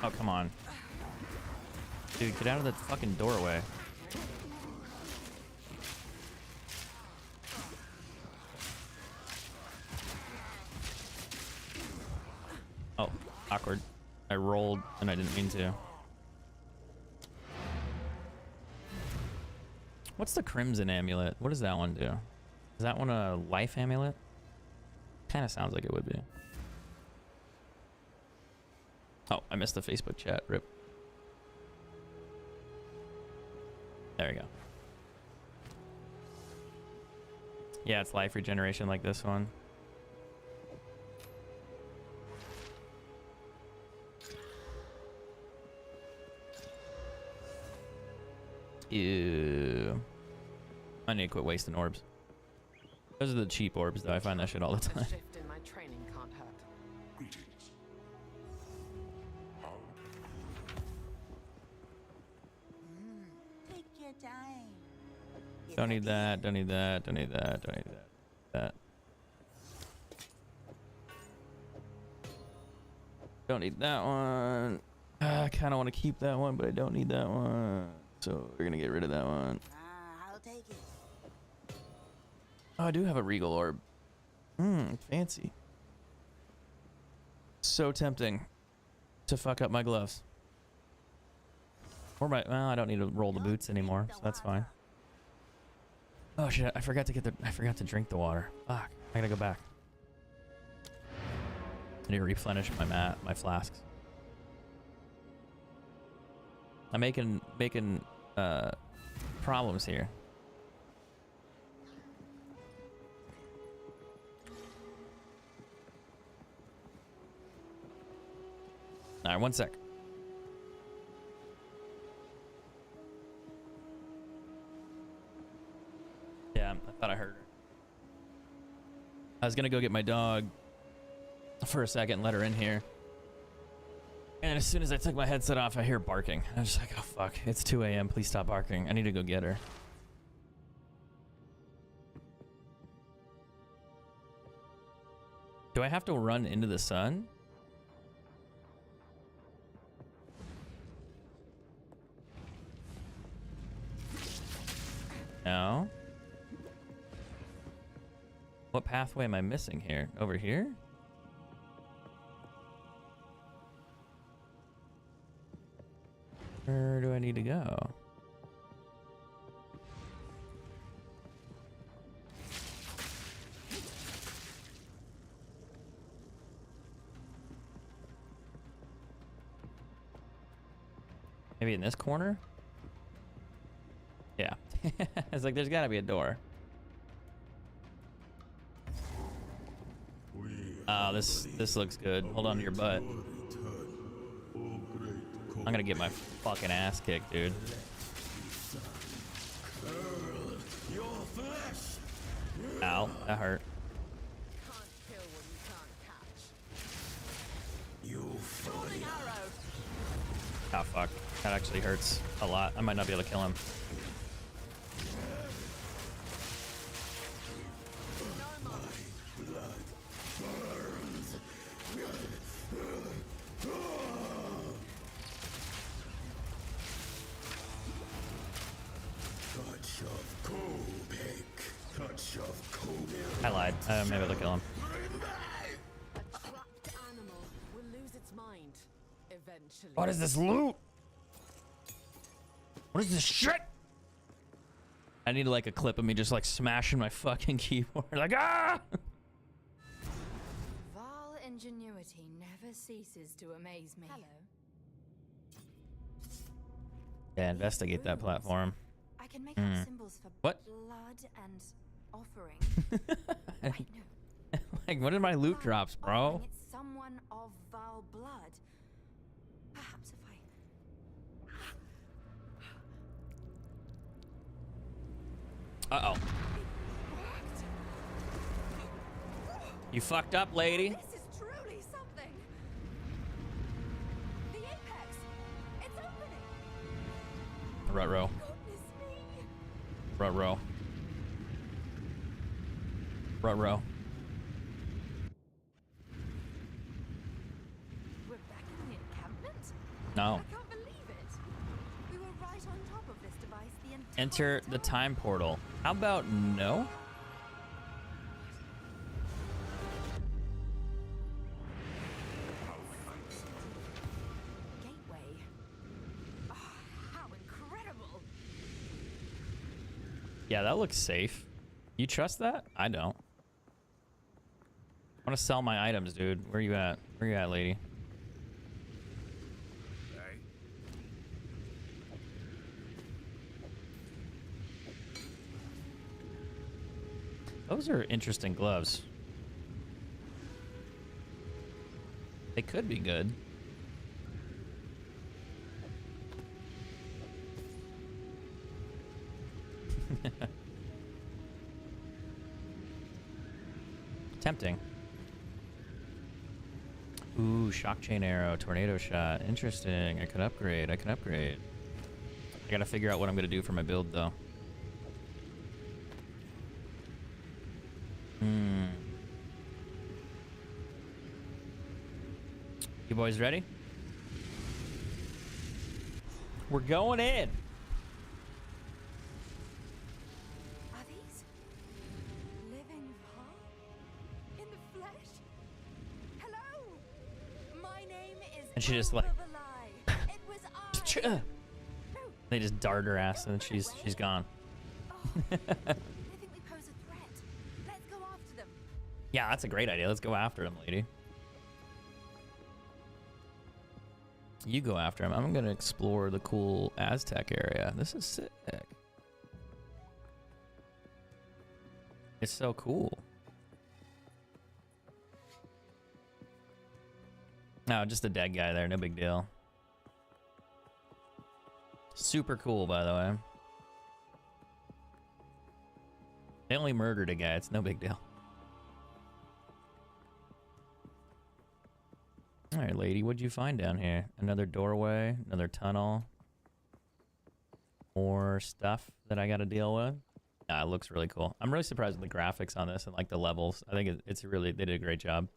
Oh, come on. Dude, get out of the fucking doorway. Oh, awkward. I rolled and I didn't mean to. What's the Crimson Amulet? What does that one do? Is that one a life amulet? Kind of sounds like it would be. Oh, I missed the Facebook chat. Rip. There we go. Yeah, it's life regeneration like this one. Ew. I need to quit wasting orbs. Those are the cheap orbs, though. I find that shit all the time. A shift in my training can't hurt. Greetings. Take your time. Don't need that, don't need that, don't need that, don't need that. Don't need that one. I kind of want to keep that one, but I don't need that one. So we're going to get rid of that one. I'll take it. Oh, I do have a regal orb. Fancy. So tempting to fuck up my gloves. Or my, well, I don't need to roll the boots anymore, so that's fine. Oh shit, I forgot to drink the water. Fuck, I gotta go back. I need to replenish my flasks. I'm making problems here. All right, one sec. Yeah, I thought I heard her. I was gonna go get my dog for a second and let her in here. And as soon as I took my headset off, I hear barking. I was just like, oh fuck, it's 2 a.m. Please stop barking. I need to go get her. Do I have to run into the sun? No. What pathway am I missing here? Over here? Where do I need to go? Maybe in this corner? Yeah. It's like there's gotta be a door. Oh, this looks good. Hold on to your butt. I'm gonna get my fucking ass kicked, dude. Ow, that hurt. Can't kill what you can't catch. Ah, fuck. That actually hurts a lot. I might not be able to kill him. I lied. I'm able to kill him. A trapped animal will lose its mind eventually. What is this loot? What is this shit? I need like a clip of me just like smashing my fucking keyboard. Like, ah! Vile ingenuity never ceases to amaze me. Hello. Yeah, investigate that platform. I can make up symbols for What? blood and offering. Like, Wait, no. what are my loot drops, bro? Offering, it's someone of vile blood. Perhaps if I... Uh-oh. You fucked up, lady. This is truly something. The apex. It's opening. Ruh-roh. Goodness me. Ruh-roh. Ruh-roh. We're back in the encampment? No. I can't believe it. We were right on top of this device the entire Enter the time portal. How about no? Gateway. Oh, how incredible. Yeah, that looks safe. You trust that? I don't. I want to sell my items, dude. Where you at? Where you at, lady? Those are interesting gloves. They could be good. Tempting. Ooh, shock chain arrow, tornado shot. Interesting. I could upgrade. I gotta figure out what I'm gonna do for my build, though. You boys ready? We're going in. Are these living Val? In the flesh? Hello? My name is And she just like Overlie. It was I. No. they just dart her ass and she's gone. Oh, they think we pose a threat. Let's go after them. Yeah, that's a great idea. Let's go after him, lady. You go after him. I'm gonna explore the cool Aztec area. This is sick. It's so cool. No, just a dead guy there. No big deal. Super cool, by the way. They only murdered a guy. It's no big deal. All right, lady, what'd you find down here? Another doorway, another tunnel. More stuff that I got to deal with. Ah, it looks really cool. I'm really surprised with the graphics on this and like the levels. I think it's really, they did a great job.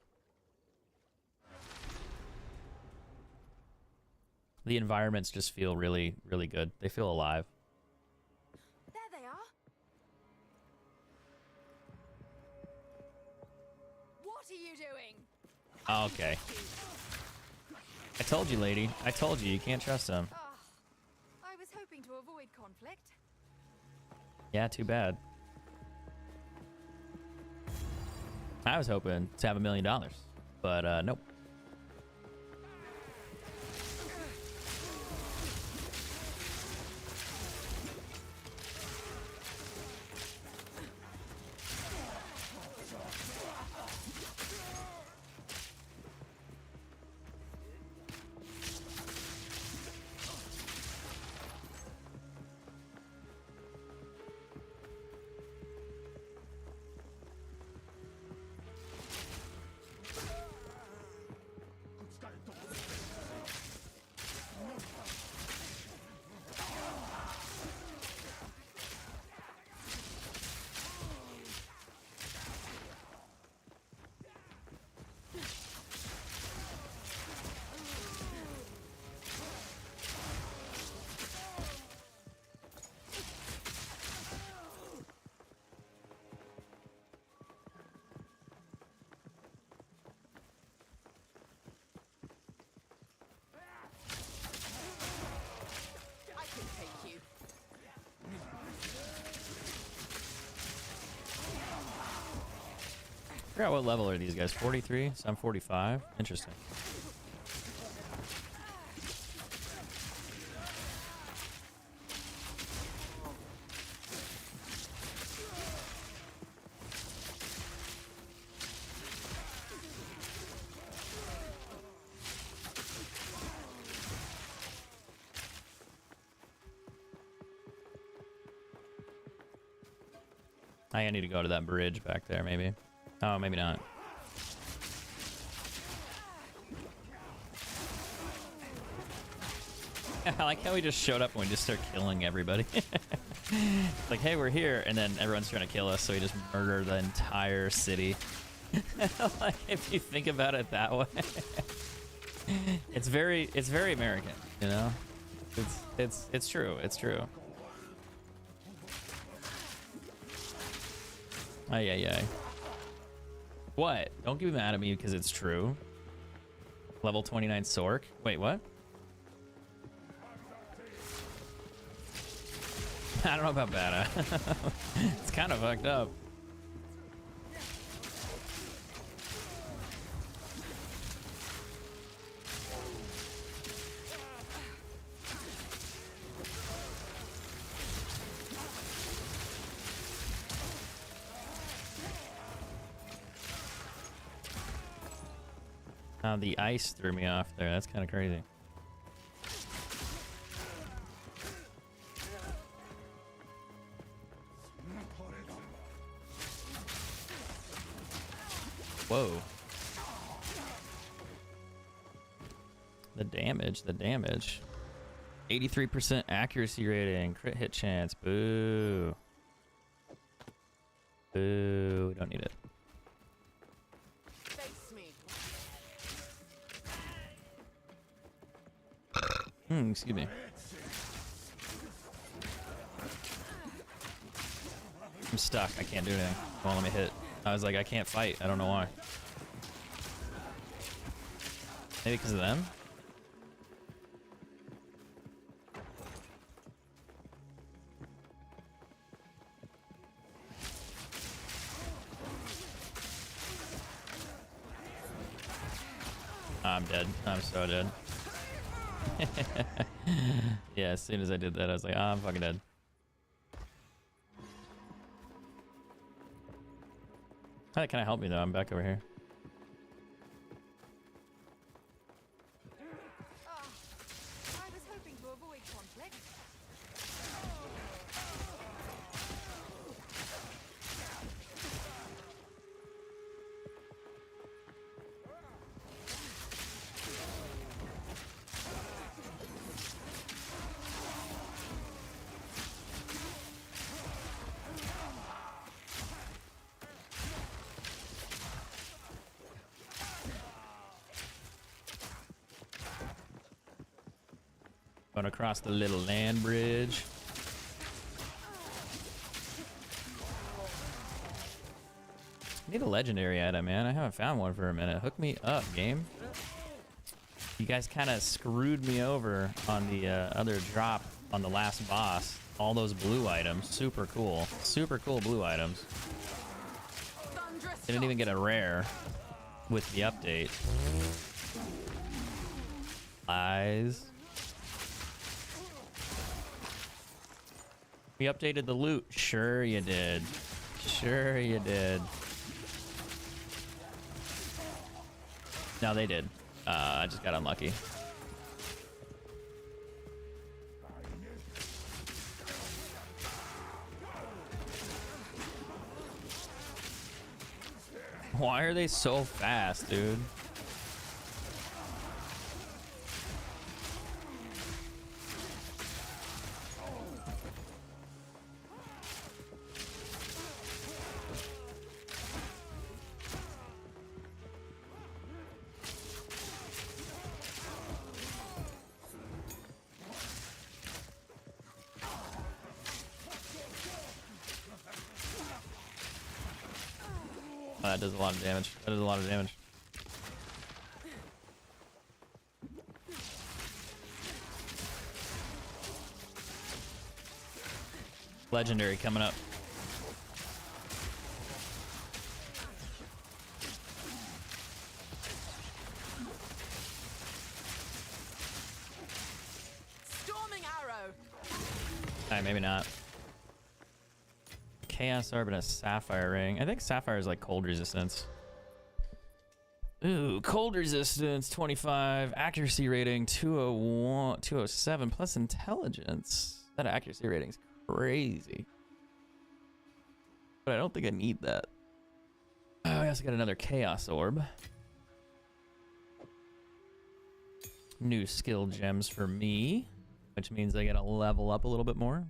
The environments just feel really, really good. They feel alive. There they are. What are you doing? Oh, okay. I told you, lady. I told you, you can't trust him. Oh, I was hoping to avoid conflict. Yeah, too bad. I was hoping to have $1 million, but nope. Forgot what level are these guys? 43? So I'm 45. Interesting. I need to go to that bridge back there, maybe. Oh, maybe not. I like how we just showed up and we just start killing everybody. Like, hey, we're here, and then everyone's trying to kill us, so we just murder the entire city. Like, if you think about it that way, it's very American, you know. It's true. It's true. Ay, ay, ay. What? Don't get mad at me because it's true. Level 29 Sork. Wait, what? I don't know about bad. It's kind of fucked up. The ice threw me off there. That's kind of crazy. Whoa. The damage. 83% accuracy rating, crit hit chance. Boo. Boo. We don't need it. Excuse me. I'm stuck. I can't do anything. Won't let me hit. I was like, I can't fight. I don't know why. Maybe because of them? I'm dead. I'm so dead. Yeah, as soon as I did that, I was like, oh, I'm fucking dead. How can I help me though? I'm back over here. I was hoping to avoid conflict. Going across the little land bridge. Need a legendary item, man. I haven't found one for a minute. Hook me up, game. You guys kind of screwed me over on the other drop on the last boss. All those blue items. Super cool. Super cool blue items. Didn't even get a rare with the update. Lies. We updated the loot. Sure you did. Sure you did. No, they did. I just got unlucky. Why are they so fast, dude? That does a lot of damage. That does a lot of damage. Legendary coming up. Alright, maybe not. Chaos Orb and a Sapphire Ring. I think Sapphire is like cold resistance. Ooh, cold resistance, 25. Accuracy rating, 201, 207, plus intelligence. That accuracy rating's crazy. But I don't think I need that. Oh, I also got another Chaos Orb. New skill gems for me, which means I gotta level up a little bit more.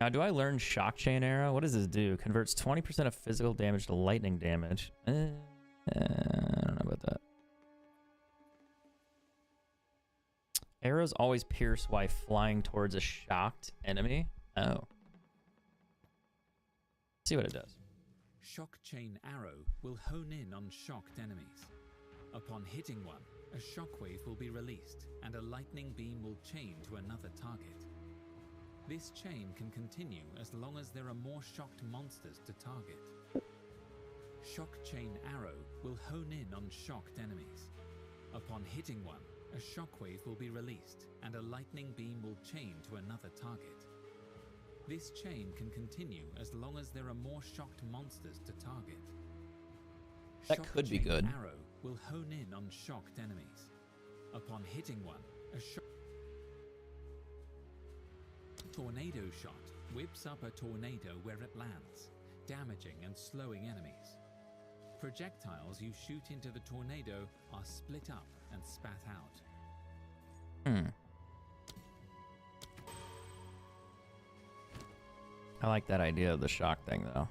Now, do I learn Shock Chain Arrow? What does this do? Converts 20% of physical damage to lightning damage. I don't know about that. Arrows always pierce while flying towards a shocked enemy. Oh. See what it does. Shock Chain Arrow will hone in on shocked enemies. Upon hitting one, a shockwave will be released and a lightning beam will chain to another target. This chain can continue as long as there are more shocked monsters to target. Shock Chain Arrow will hone in on shocked enemies. Upon hitting one, a shockwave will be released and a lightning beam will chain to another target. This chain can continue as long as there are more shocked monsters to target. That could be good. Arrow will hone in on shocked enemies. Upon hitting one, a tornado shot whips up a tornado where it lands, damaging and slowing enemies. Projectiles you shoot into the tornado are split up and spat out. I like that idea of the shock thing, though.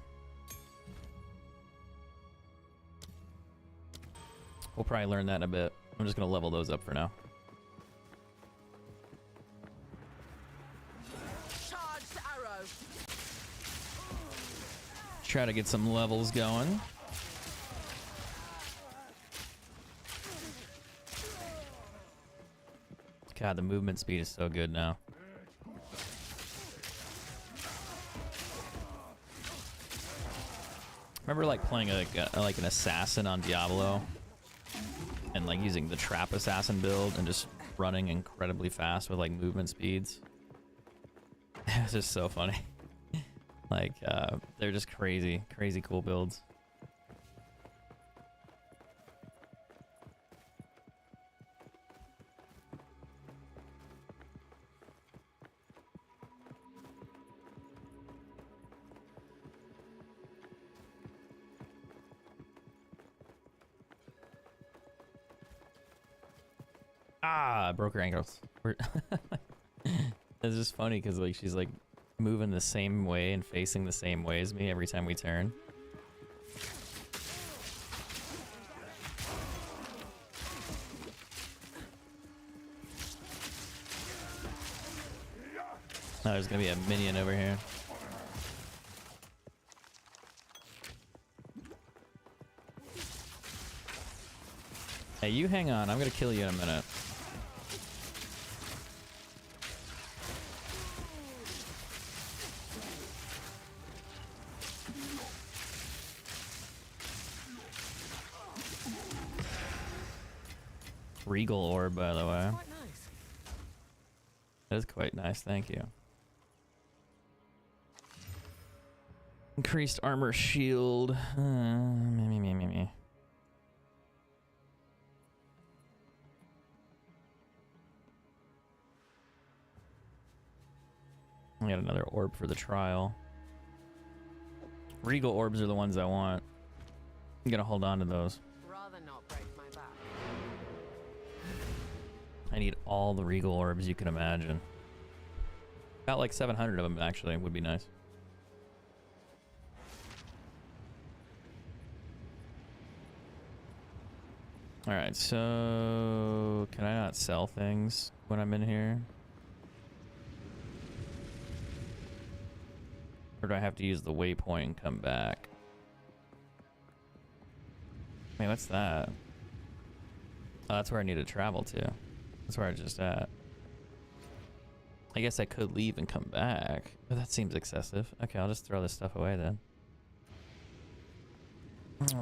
We'll probably learn that in a bit. I'm just gonna level those up for now. Charged arrow. Try to get some levels going. God, the movement speed is so good now. Remember like playing like an assassin on Diablo and like using the trap assassin build and just running incredibly fast with like movement speeds? It's just so funny. Like they're just crazy cool builds. Ah, broke her ankles. It's just funny because like she's like moving the same way and facing the same way as me every time we turn. Oh, there's gonna be a minion over here. Hey, you hang on. I'm gonna kill you in a minute. Regal orb, by the way. Quite nice. That is quite nice, thank you. Increased armor shield. Me. I got another orb for the trial. Regal orbs are the ones I want. I'm gonna hold on to those. Rather not break my back. I need all the regal orbs you can imagine. Got like 700 of them actually, would be nice. Alright, so can I not sell things when I'm in here? Or do I have to use the waypoint and come back? Wait, what's that? Oh, that's where I need to travel to. That's where I was just at. I guess I could leave and come back, but that seems excessive. Okay, I'll just throw this stuff away then.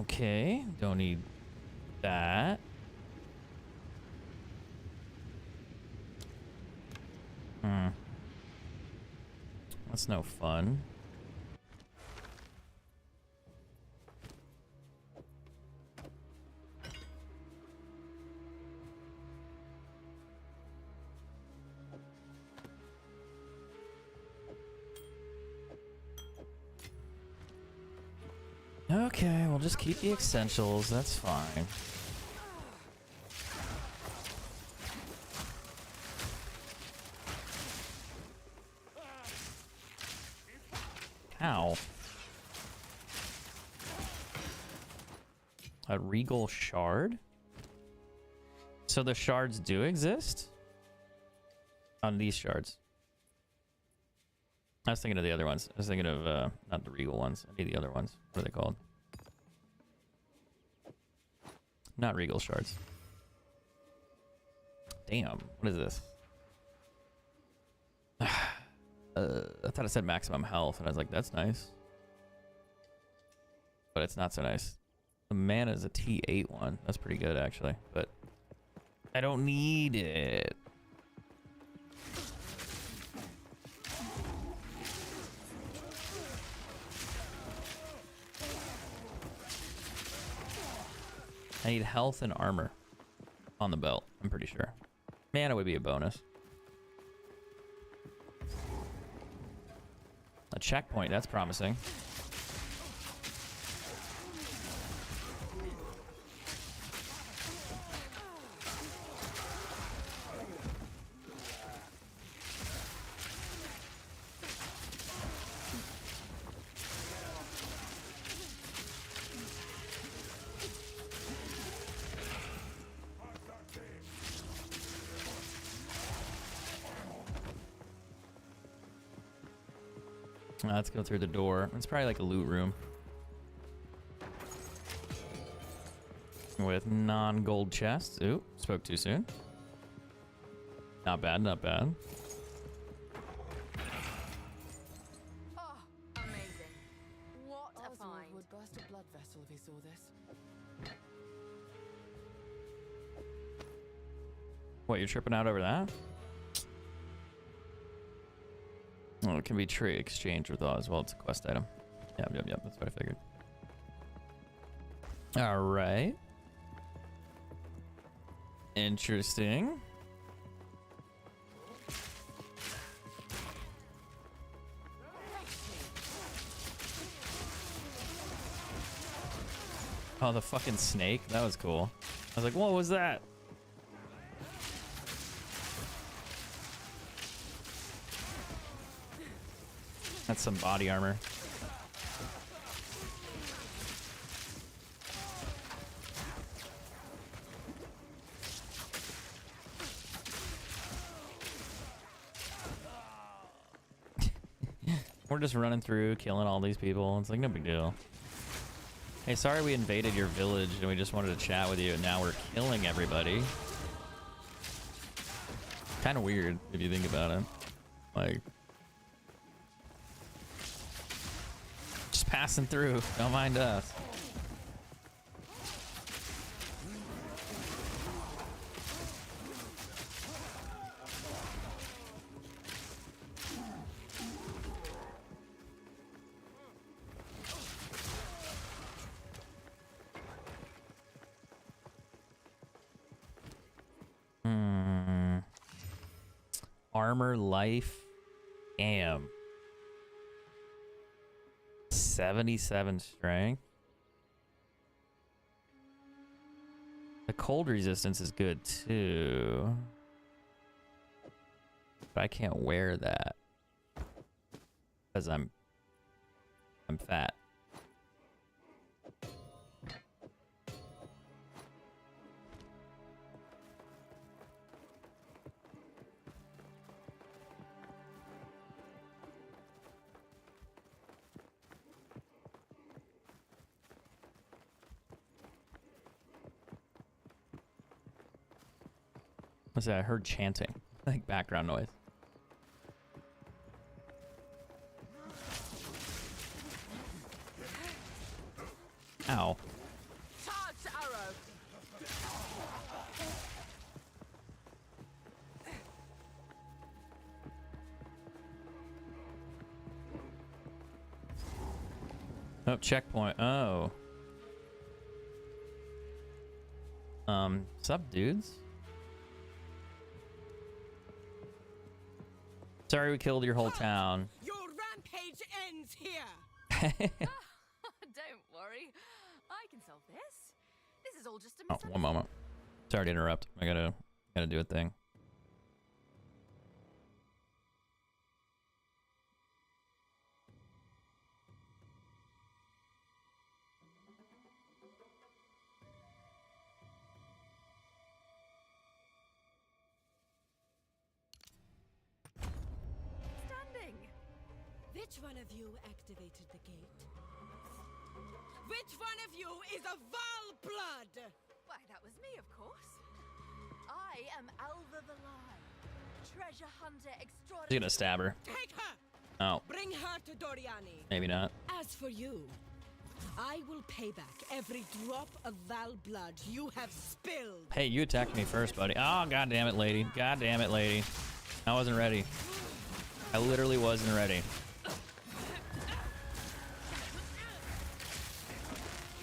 Okay, don't need that. That's no fun. Okay, we'll just keep the essentials. That's fine. Ow. A regal shard? So the shards do exist? On these shards. I was thinking of the other ones. I was thinking of, not the regal ones. I need the other ones. What are they called? Not regal shards. Damn. What is this? I thought it said maximum health, and I was like, that's nice. But it's not so nice. The mana is a T8 one. That's pretty good, actually. But I don't need it. I need health and armor on the belt, I'm pretty sure. Mana would be a bonus. A checkpoint, that's promising. Let's go through the door. It's probably like a loot room. With non-gold chests. Ooh, spoke too soon. Not bad, not bad. Oh, amazing. What a Oswald find. would burst a blood vessel if he saw this. What, you're tripping out over that? Oh, it can be trade exchange with all as well. It's a quest item. Yep. That's what I figured. All right. Interesting. Oh, the fucking snake. That was cool. I was like, what was that? That's some body armor. We're just running through, killing all these people. It's like no big deal. Hey, sorry we invaded your village and we just wanted to chat with you and now we're killing everybody. Kind of weird if you think about it. Like, just passing through. Don't mind us. Armor, life, damn. 77 strength. The cold resistance is good too. But I can't wear that. Because I'm fat. What's that? I heard chanting, like background noise. Ow. Charge arrow. Oh, checkpoint. Oh. Sup, dudes? Sorry we killed your whole town. Your rampage ends here. Don't worry. I can solve this. This is all just a Oh, one moment. Sorry to interrupt. I gotta do a thing. Standing. Which one of you activated the gate? Which one of you is a Val blood? Why, that was me, of course. I am Alva the Lie, treasure hunter He's extraordinary. gonna stab her. Take her. Oh, Bring her to Doriani. maybe not. As for you, I will pay back every drop of Val blood you have spilled. Hey, you attacked me first, buddy. Oh, god damn it, lady. God damn it, lady. I wasn't ready. I literally wasn't ready.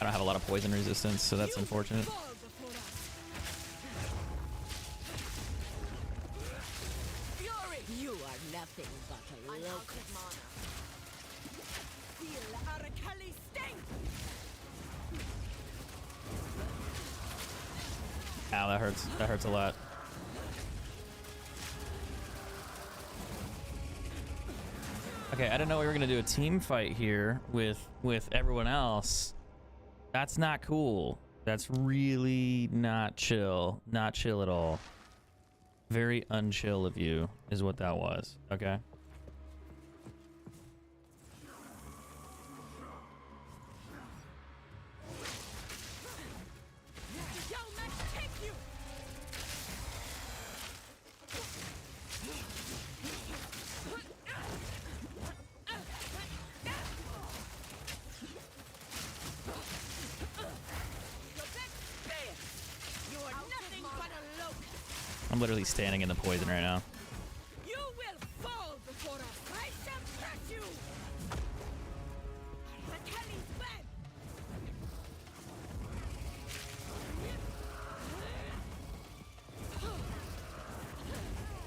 I don't have a lot of poison resistance, so that's unfortunate. Fall before us. Fury, you are nothing but a I'm out locust. of mana. Feel Arakali sting. Ow, that hurts. That hurts a lot. Okay, I didn't know we were gonna do a team fight here with everyone else. That's not cool. That's really not chill. Not chill at all. Very unchill of you is what that was. Okay. Yo, Max, take you. You are nothing but a locust. I'm literally standing in the poison right now. You will fall before us. I shall crush you. Arakali's bed.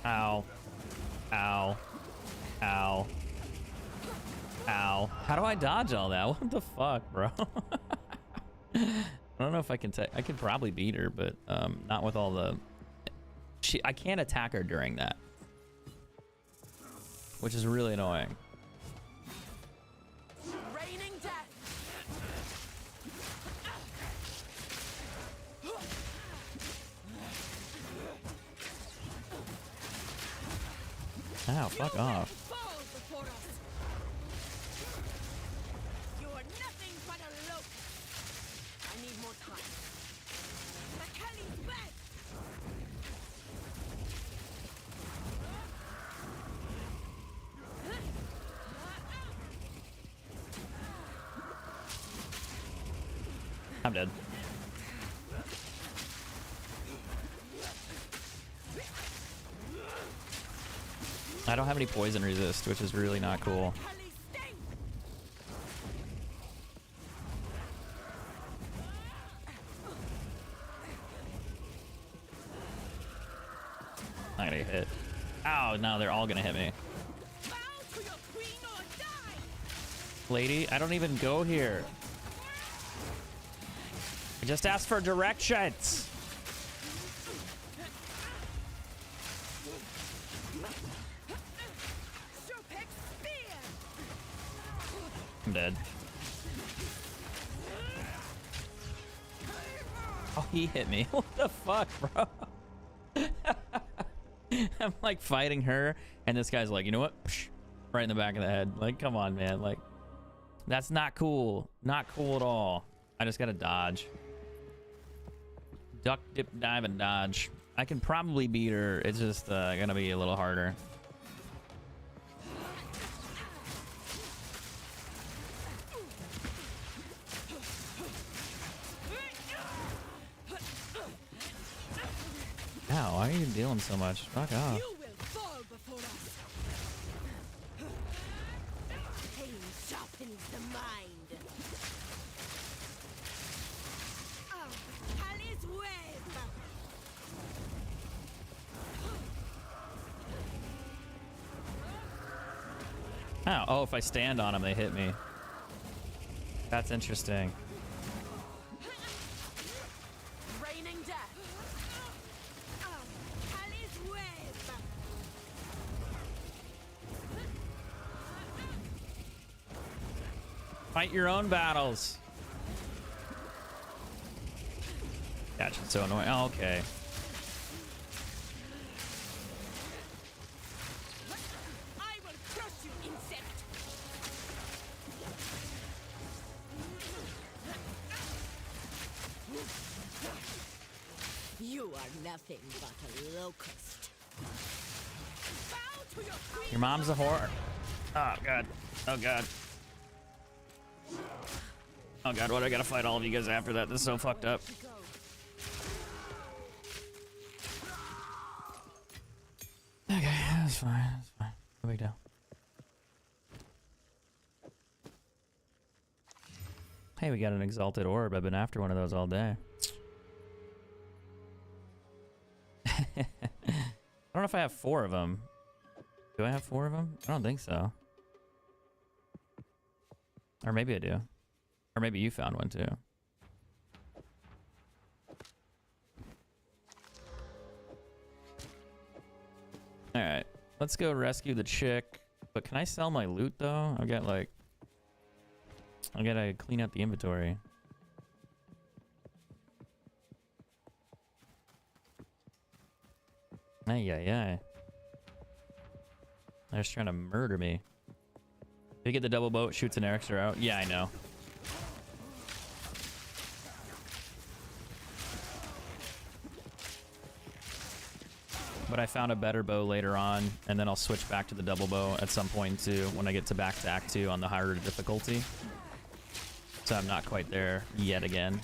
Ow. Ow. Ow. Ow. How do I dodge all that? What the fuck, bro? I don't know if I can I could probably beat her, but not with all the... I can't attack her during that. Which is really annoying. Raining death. Ow, fuck off. Fall before us. You are nothing but a locust. I need more time. Arakali's bed. I'm dead. I don't have any poison resist, which is really not cool. Arakali's sting. Not gonna get hit. Ow, no, they're all gonna hit me. Bow to your queen or die. Lady, I don't even go here. I just asked for directions. Shopek spear. I'm dead. Oh, he hit me. What the fuck, bro? I'm like fighting her, and this guy's like, you know what? Psh, right in the back of the head. Like, come on, man. Like, that's not cool. Not cool at all. I just gotta dodge. Duck, dip, dive, and dodge. I can probably beat her. It's just gonna be a little harder. Ow, why are you dealing so much? Fuck off. You will fall before us. Pain shall sharpens the mind. Alice Web! Oh, if I stand on them, they hit me. That's interesting. Raining death. Alice Web! Fight your own battles. Gosh, it's so annoying. Oh, okay. I will crush you, insect! You are nothing but a locust. Bow to your queen. Your mom's a whore. Oh, God. Oh, God. Oh, God, what? I gotta fight all of you guys after that. This is so fucked up. Okay, that's fine. That's fine. No big deal. Hey, we got an exalted orb. I've been after one of those all day. I don't know if I have 4 of them. Do I have 4 of them? I don't think so. Or maybe I do. Or maybe you found one too. Alright. Let's go rescue the chick. But can I sell my loot though? I've got like... I gotta clean up the inventory. Ay, ay, ay. They're just trying to murder me. If you get the double boat, shoots an extra out. Yeah, I know. But I found a better bow later on, and then I'll switch back to the double bow at some point too when I get to back to Act 2 on the harder difficulty. So I'm not quite there yet again.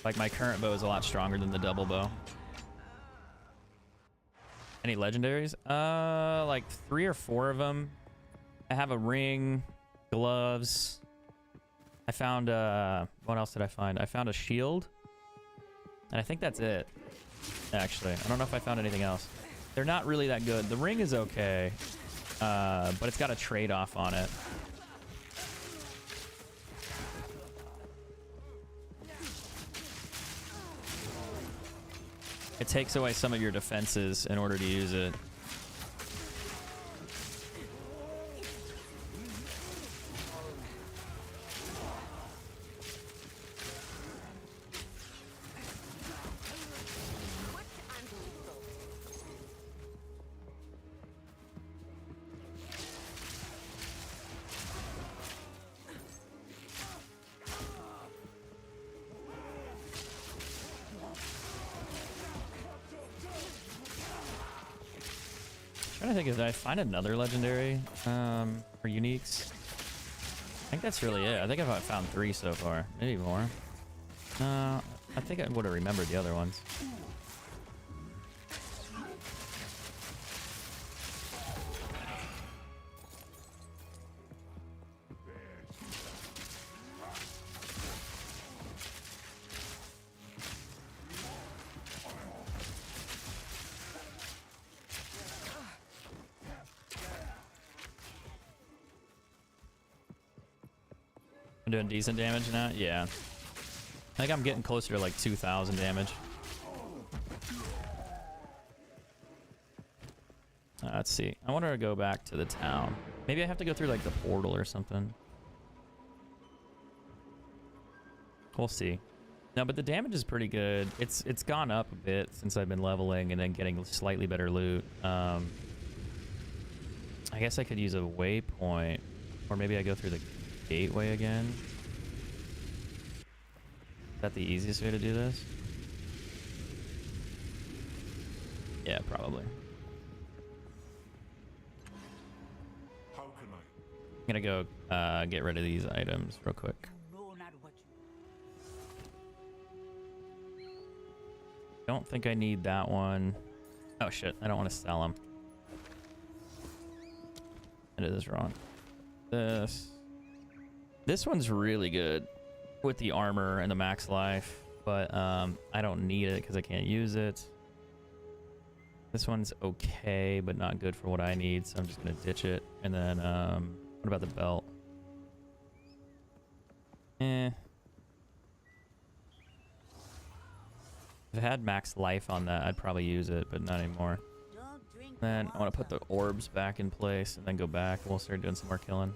Like my current bow is a lot stronger than the double bow. Any legendaries? Like 3 or 4 of them. I have a ring, gloves. I found, what else did I find? I found a shield. And I think that's it, actually. I don't know if I found anything else. They're not really that good. The ring is okay, but it's got a trade-off on it. It takes away some of your defenses in order to use it. Trying to think, did I find another legendary or uniques? I think that's really it. I think I've found 3 so far, maybe more. I think I would have remembered the other ones. I'm doing decent damage now? Yeah. I think I'm getting closer to like 2,000 damage. Let's see. I want to go back to the town. Maybe I have to go through like the portal or something. We'll see. No, but the damage is pretty good. It's gone up a bit since I've been leveling and then getting slightly better loot. I guess I could use a waypoint, or maybe I go through the gateway again. Is that the easiest way to do this? Yeah, probably. How can I? I'm gonna go get rid of these items real quick. You know not what you don't think I need that one. Oh shit, I don't want to sell them. It is wrong. This one's really good with the armor and the max life, but I don't need it because I can't use it. This one's okay, but not good for what I need, so I'm just gonna ditch it. And then what about the belt? If I had max life on that, I'd probably use it, but not anymore. Don't drink Then I want to put water. the orbs back in place and then go back and we'll start doing some more killing.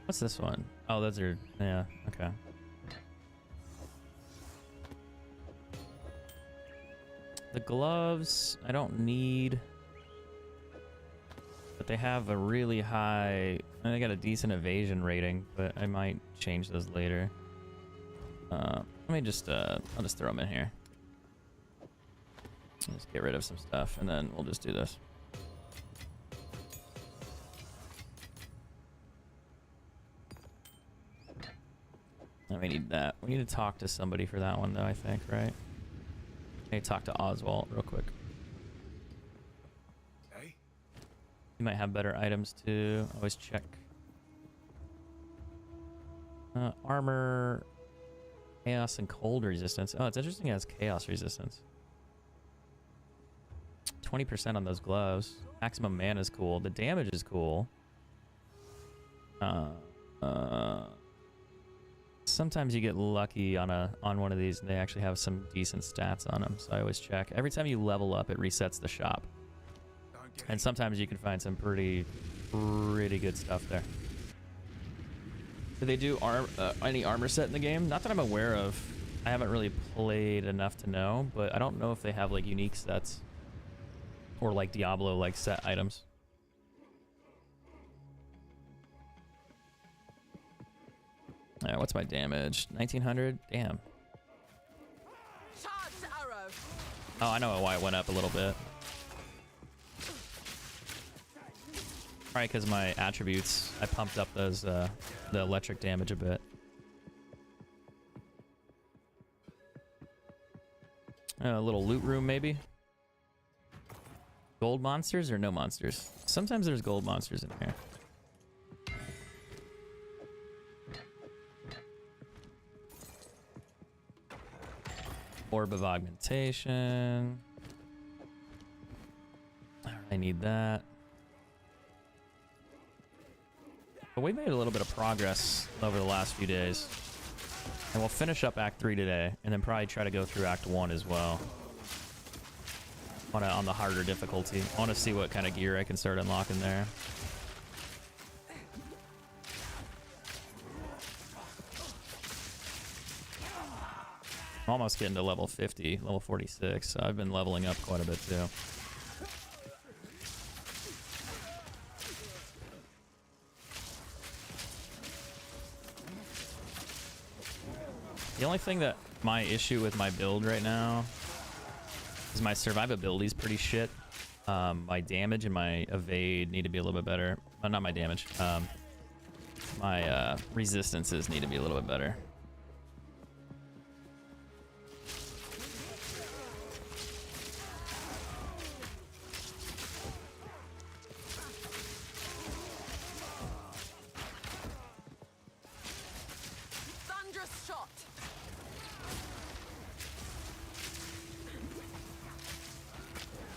What's this one? Oh, those are, yeah, okay. The gloves, I don't need, but they have a really high, and they got a decent evasion rating, but I might change those later. Let me just, I'll just throw them in here. Just get rid of some stuff, and then we'll just do this. And we need that. We need to talk to somebody for that one, though, I think, right? I need to talk to Oswald real quick. Hey? You might have better items, too. Always check. Armor, chaos, and cold resistance. Oh, it's interesting it has chaos resistance. 20% on those gloves. Maximum mana is cool. The damage is cool. Sometimes you get lucky on one of these and they actually have some decent stats on them, so I always check. Every time you level up, it resets the shop. Don't get And sometimes you can find some pretty good stuff there. Do they do any armor set in the game? Not that I'm aware of. I haven't really played enough to know, but I don't know if they have like unique sets or like Diablo like set items. Alright, what's my damage? 1900? Damn. Charge arrow. Oh, I know why it went up a little bit. Probably because my attributes, I pumped up those the electric damage a bit. A little loot room, maybe? Gold monsters or no monsters? Sometimes there's gold monsters in here. Orb of augmentation. I need that. But we made a little bit of progress over the last few days. And we'll finish up Act 3 today, and then probably try to go through Act 1 as well. On the harder difficulty. I want to see what kind of gear I can start unlocking there. I'm almost getting to level 50, level 46, so I've been leveling up quite a bit too. The only thing that my issue with my build right now is my survivability is pretty shit. My damage and my evade need to be a little bit better. Not my damage. My resistances need to be a little bit better. Thunderous shot.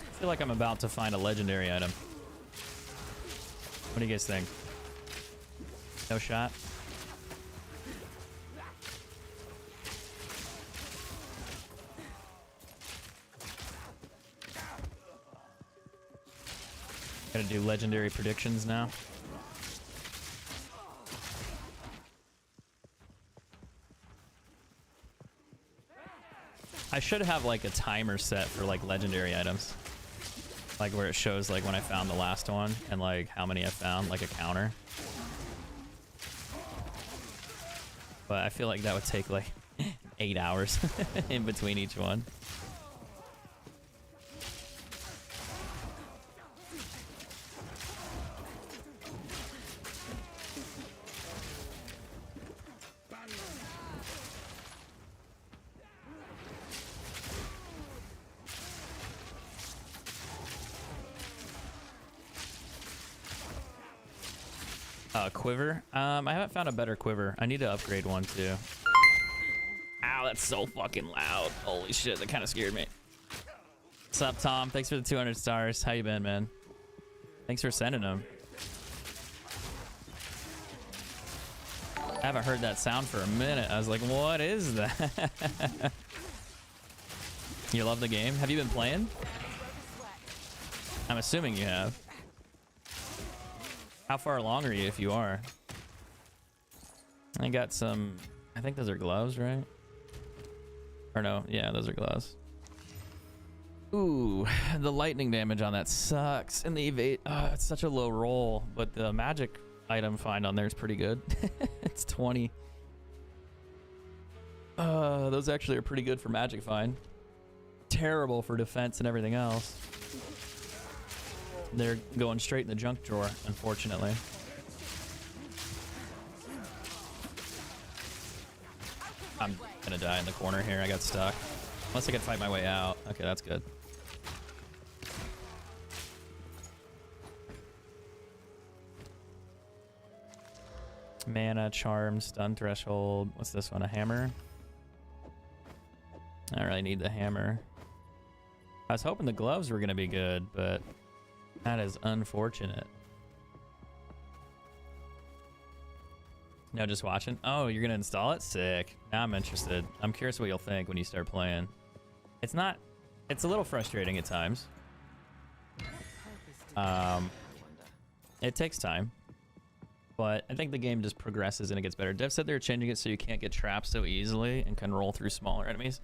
I feel like I'm about to find a legendary item. What do you guys think? No shot? Gotta do legendary predictions now. I should have like a timer set for like legendary items. Like where it shows like when I found the last one and like how many I found, like a counter. But I feel like that would take like 8 hours in between each one. Quiver. I haven't found a better quiver. I need to upgrade one too. Ow, that's so fucking loud. Holy shit, that kind of scared me. What's up, Tom? Thanks for the 200 stars. How you been, man? Thanks for sending them. I haven't heard that sound for a minute. I was like, what is that? You love the game? Have you been playing? I'm assuming you have. How far along are you if you are? I got some, I think those are gloves, right? Or no, yeah, those are gloves. Ooh, the lightning damage on that sucks. And the evade, it's such a low roll, but the magic item find on there is pretty good. It's 20. Those actually are pretty good for magic find. Terrible for defense and everything else. They're going straight in the junk drawer, unfortunately. I'm gonna die in the corner here. I got stuck. Unless I can fight my way out. Okay, that's good. Mana, charm, stun threshold. What's this one? A hammer? I don't really need the hammer. I was hoping the gloves were gonna be good, but that is unfortunate. No, just watching. Oh, you're gonna install it? Sick. Now I'm interested. I'm curious what you'll think when you start playing. It's a little frustrating at times. It takes time, but I think the game just progresses and it gets better. Dev said they're changing it so you can't get trapped so easily and can roll through smaller enemies.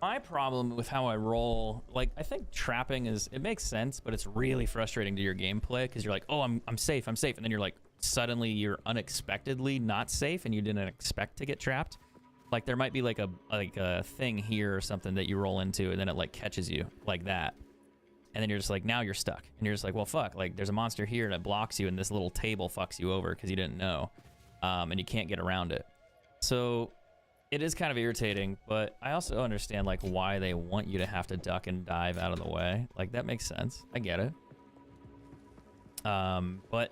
My problem with how I roll, like, I think trapping it makes sense, but it's really frustrating to your gameplay because you're like, oh, I'm safe, and then you're like, suddenly you're unexpectedly not safe and you didn't expect to get trapped. Like there might be like a thing here or something that you roll into and then it like catches you like that. And then you're just like, now you're stuck. And you're just like, well, fuck, like there's a monster here that blocks you and this little table fucks you over because you didn't know. And you can't get around it. So it is kind of irritating, but I also understand like why they want you to have to duck and dive out of the way. Like that makes sense. I get it. But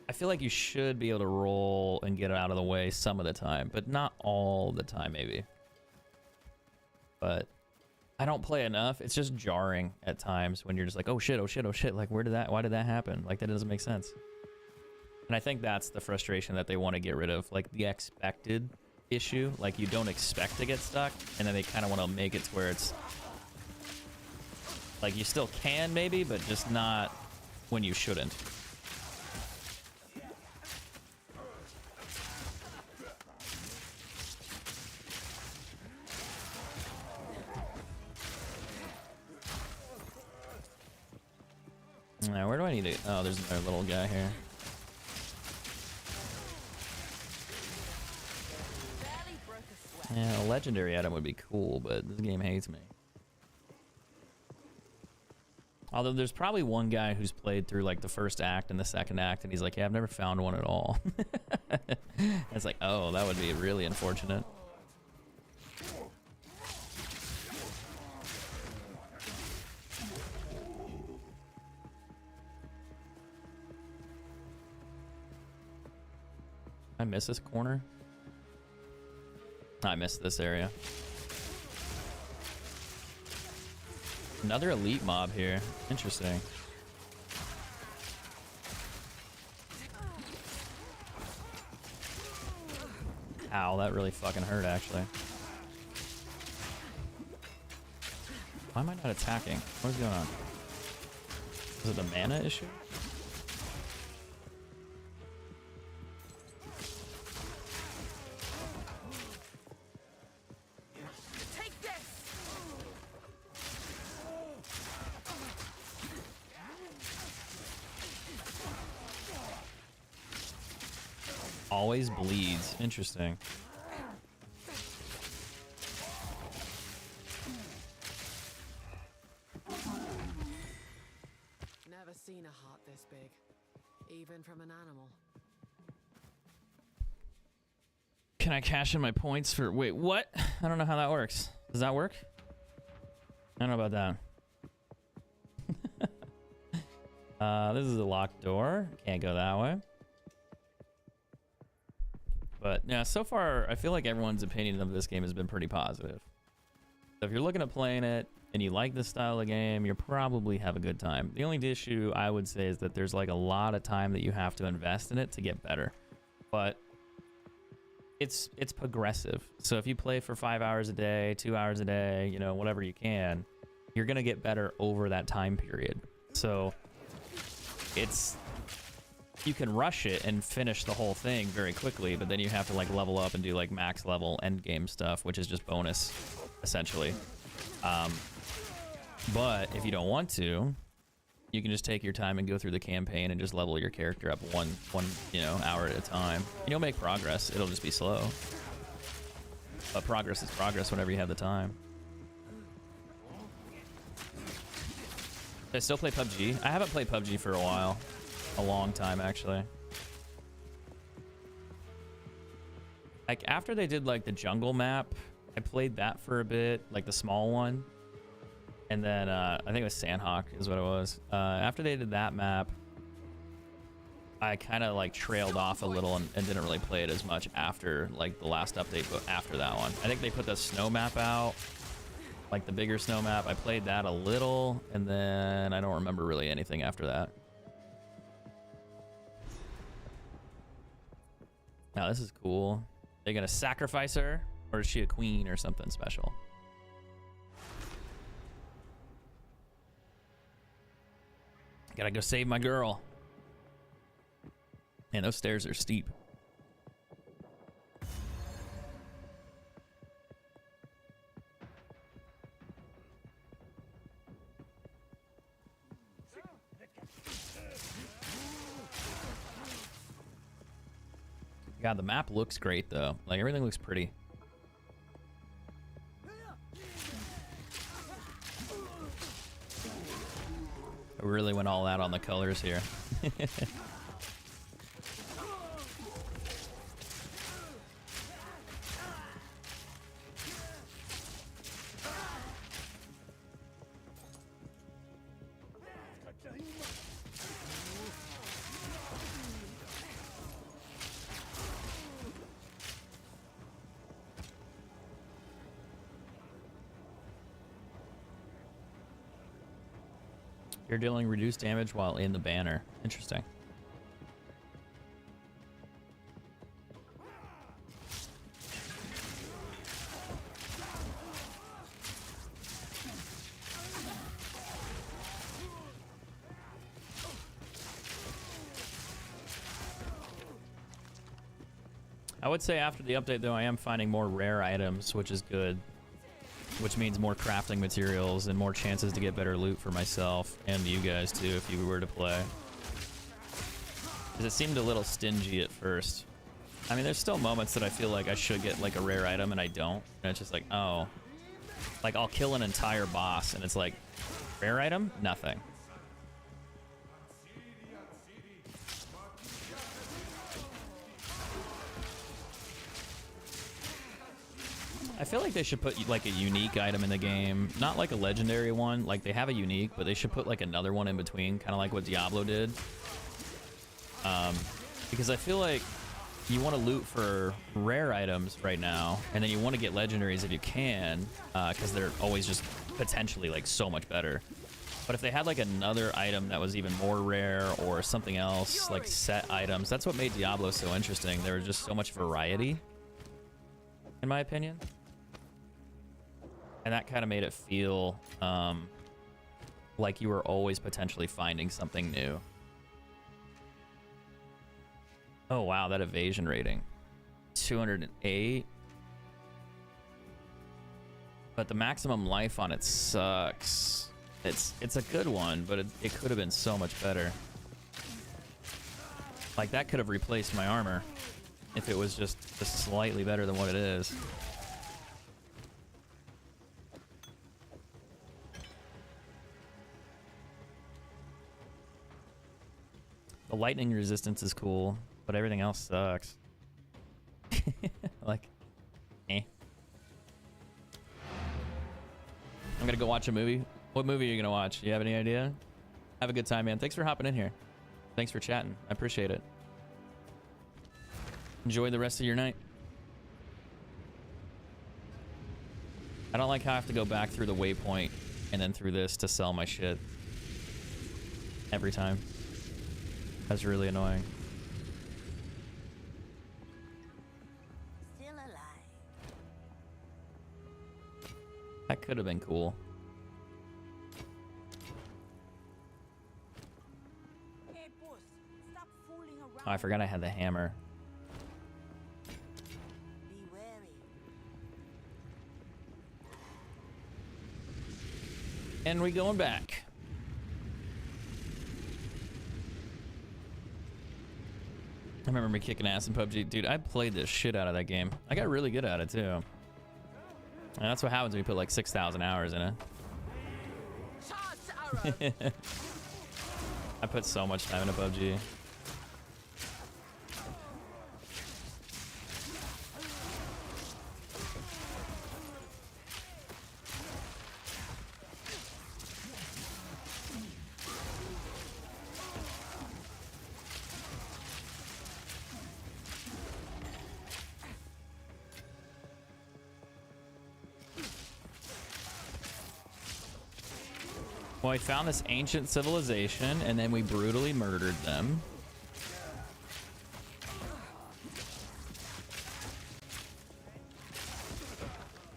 I feel like you should be able to roll and get out of the way some of the time, but not all the time maybe. But I don't play enough. It's just jarring at times when you're just like, oh shit, oh shit, oh shit. Like why did that happen? Like that doesn't make sense. And I think that's the frustration that they want to get rid of. Like the expected issue, like you don't expect to get stuck, and then they kind of want to make it to where it's like you still can maybe, but just not when you shouldn't. Now, where do I need to? Oh, there's another little guy here. Yeah, a legendary item would be cool, but this game hates me. Although there's probably one guy who's played through like the first act and the second act, and he's like, yeah, I've never found one at all. It's like, oh, that would be really unfortunate. I miss this corner. I missed this area. Another elite mob here. Interesting. Ow, that really fucking hurt, actually. Why am I not attacking? What is going on? Is it the mana issue? Always bleeds. Interesting. Never seen a heart this big, even from an animal. Can I cash in my points for... Wait, what? I don't know how that works. Does that work? I don't know about that. This is a locked door. Can't go that way. But yeah, so far I feel like everyone's opinion of this game has been pretty positive. So if you're looking at playing it and you like this style of game, you'll probably have a good time. The only issue I would say is that there's like a lot of time that you have to invest in it to get better. But it's progressive. So if you play for 5 hours a day, 2 hours a day, you know, whatever you can, you're gonna get better over that time period. So you can rush it and finish the whole thing very quickly, but then you have to like level up and do like max level end game stuff, which is just bonus essentially. But if you don't want to, you can just take your time and go through the campaign and just level your character up one hour at a time. And you'll make progress. It'll just be slow. But progress is progress whenever you have the time. I still play PUBG. I haven't played PUBG for a while. A long time, actually. Like, after they did, like, the jungle map, I played that for a bit, like the small one. And then, I think it was Sandhawk is what it was. After they did that map, I kind of, like, trailed off a little and didn't really play it as much after, like, the last update, but after that one. I think they put the snow map out, like the bigger snow map. I played that a little, and then I don't remember really anything after that. Now, this is cool. They gonna sacrifice her, or is she a queen or something special? Gotta go save my girl. Man, those stairs are steep. God, the map looks great though. Like, everything looks pretty. I really went all out on the colors here. You're dealing reduced damage while in the banner. Interesting. I would say after the update though, I am finding more rare items, which is good. Which means more crafting materials and more chances to get better loot for myself and you guys too if you were to play. Because it seemed a little stingy at first. I mean, there's still moments that I feel like I should get like a rare item and I don't. And it's just like, oh. Like, I'll kill an entire boss and it's like, rare item? Nothing. I feel like they should put like a unique item in the game, not like a legendary one. Like, they have a unique, but they should put like another one in between, kind of like what Diablo did. Because I feel like you want to loot for rare items right now, and then you want to get legendaries if you can, because they're always just potentially like so much better. But if they had like another item that was even more rare or something else, like set items, that's what made Diablo so interesting. There was just so much variety, in my opinion. And that kind of made it feel like you were always potentially finding something new. Oh, wow, that evasion rating. 208. But the maximum life on it sucks. It's a good one, but it could have been so much better. Like, that could have replaced my armor if it was just slightly better than what it is. The lightning resistance is cool, but everything else sucks. Like, eh. I'm gonna go watch a movie. What movie are you gonna watch? You have any idea? Have a good time, man. Thanks for hopping in here. Thanks for chatting. I appreciate it. Enjoy the rest of your night. I don't like how I have to go back through the waypoint and then through this to sell my shit every time. That's really annoying. Still alive. That could have been cool. Hey, boss, stop fooling around. Oh, I forgot I had the hammer. Be wary. And we going back. I remember me kicking ass in PUBG. Dude, I played the shit out of that game. I got really good at it, too. And that's what happens when you put like 6,000 hours in it. Charge arrow. I put so much time into PUBG. Well, we found this ancient civilization, and then we brutally murdered them.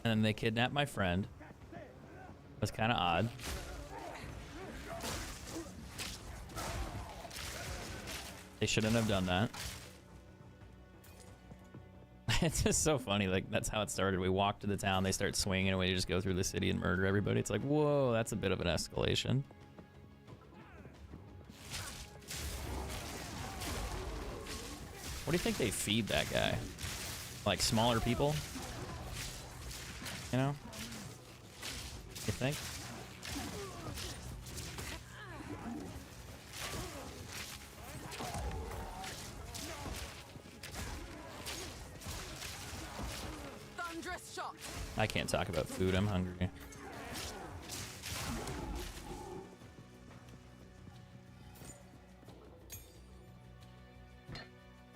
And then they kidnapped my friend. That's kind of odd. They shouldn't have done that. It's just so funny. Like, that's how it started. We walk to the town, they start swinging, and we just go through the city and murder everybody. It's like, whoa, that's a bit of an escalation. What do you think they feed that guy? Like, smaller people? You know? You think? Thunderous shot. I can't talk about food. I'm hungry.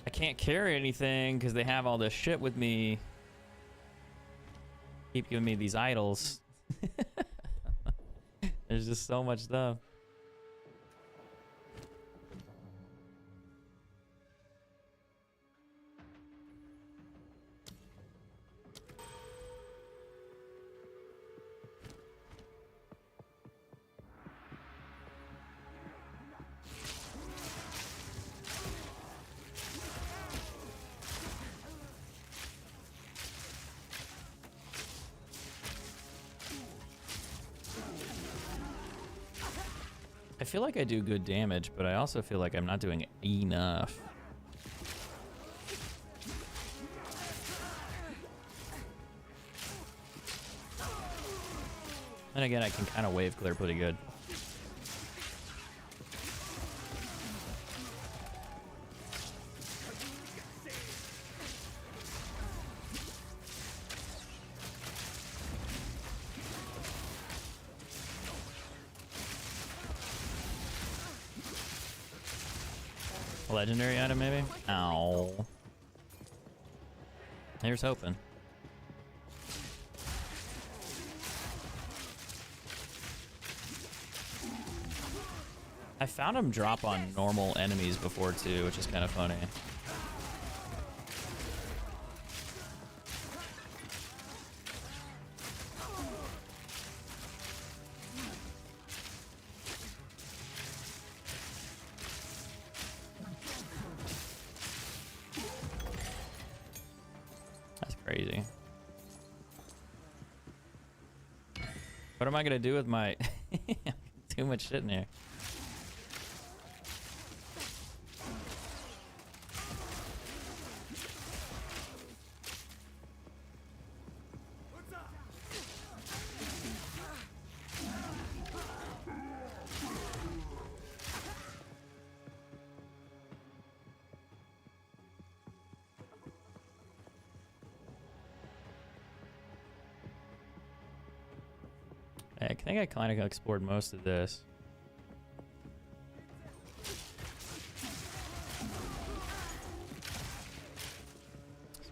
I can't carry anything because they have all this shit with me. Keep giving me these idols. There's just so much stuff. I feel like I do good damage, but I also feel like I'm not doing enough. And again, I can kind of wave clear pretty good. Legendary item, maybe? Ow. Here's hoping. I found him drop on normal enemies before too, which is kind of funny. Crazy. What am I gonna do with my too much shit in here? I think I kind of explored most of this.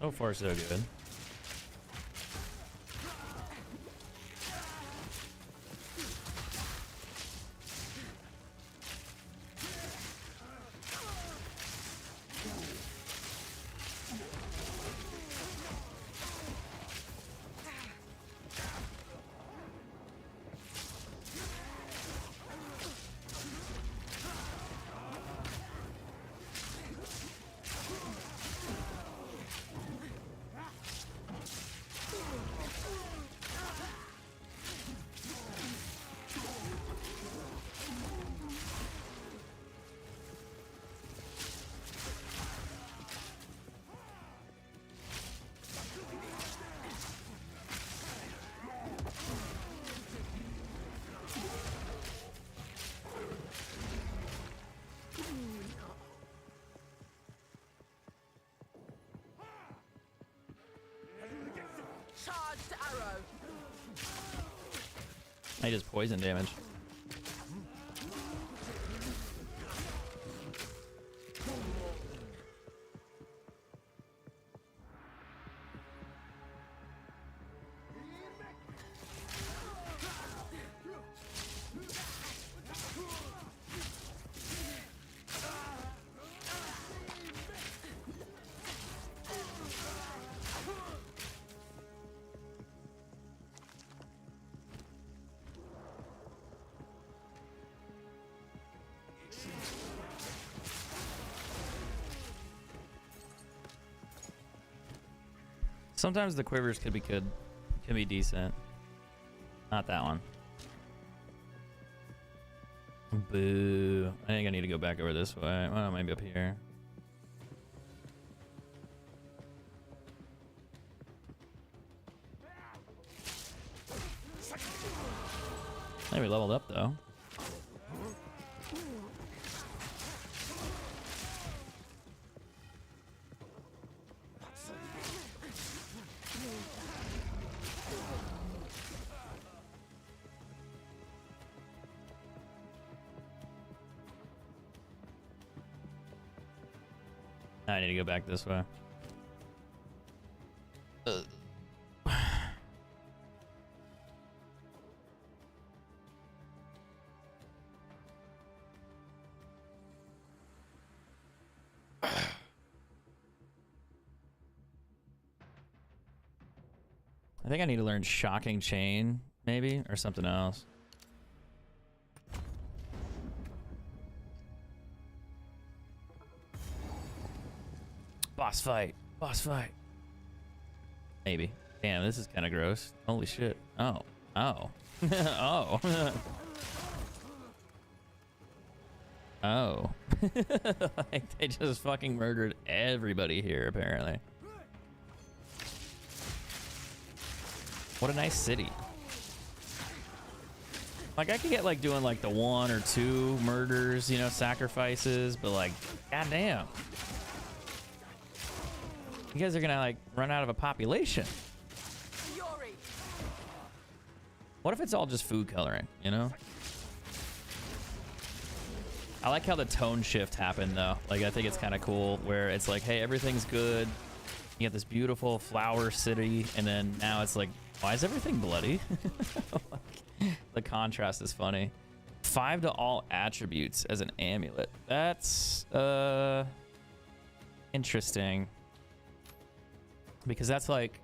So far, so good. Charged arrow. I just poison damage. Sometimes the quivers could be good, can be decent. Not that one. Boo. I think I need to go back over this way. Well, maybe up here. Hey, we leveled up though. I need to go back this way. I think I need to learn Shocking Chain, maybe, or something else. Boss fight. Boss fight. Maybe. Damn, this is kind of gross. Holy shit. Oh. Oh. Oh. Oh. Like, they just fucking murdered everybody here, apparently. What a nice city. Like, I could get, like, doing, like, the 1 or 2 murders, you know, sacrifices, but, like, goddamn. You guys are gonna, like, run out of a population. Fury. What if it's all just food coloring, you know? I like how the tone shift happened, though. Like, I think it's kind of cool, where it's like, hey, everything's good. You got this beautiful flower city, and then now it's like, why is everything bloody? The contrast is funny. 5 to all attributes as an amulet. That's, interesting. Because that's like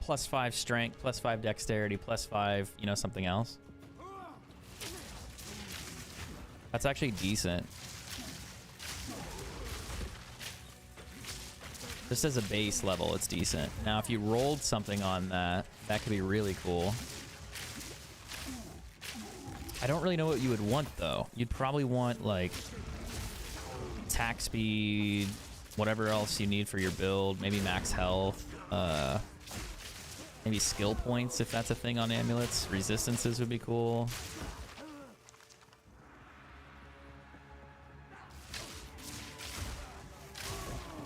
+5 strength, +5 dexterity, +5, you know, something else. That's actually decent. Just as a base level, it's decent. Now, if you rolled something on that, that could be really cool. I don't really know what you would want, though. You'd probably want, like, attack speed, whatever else you need for your build, maybe max health, maybe skill points if that's a thing on amulets. Resistances would be cool.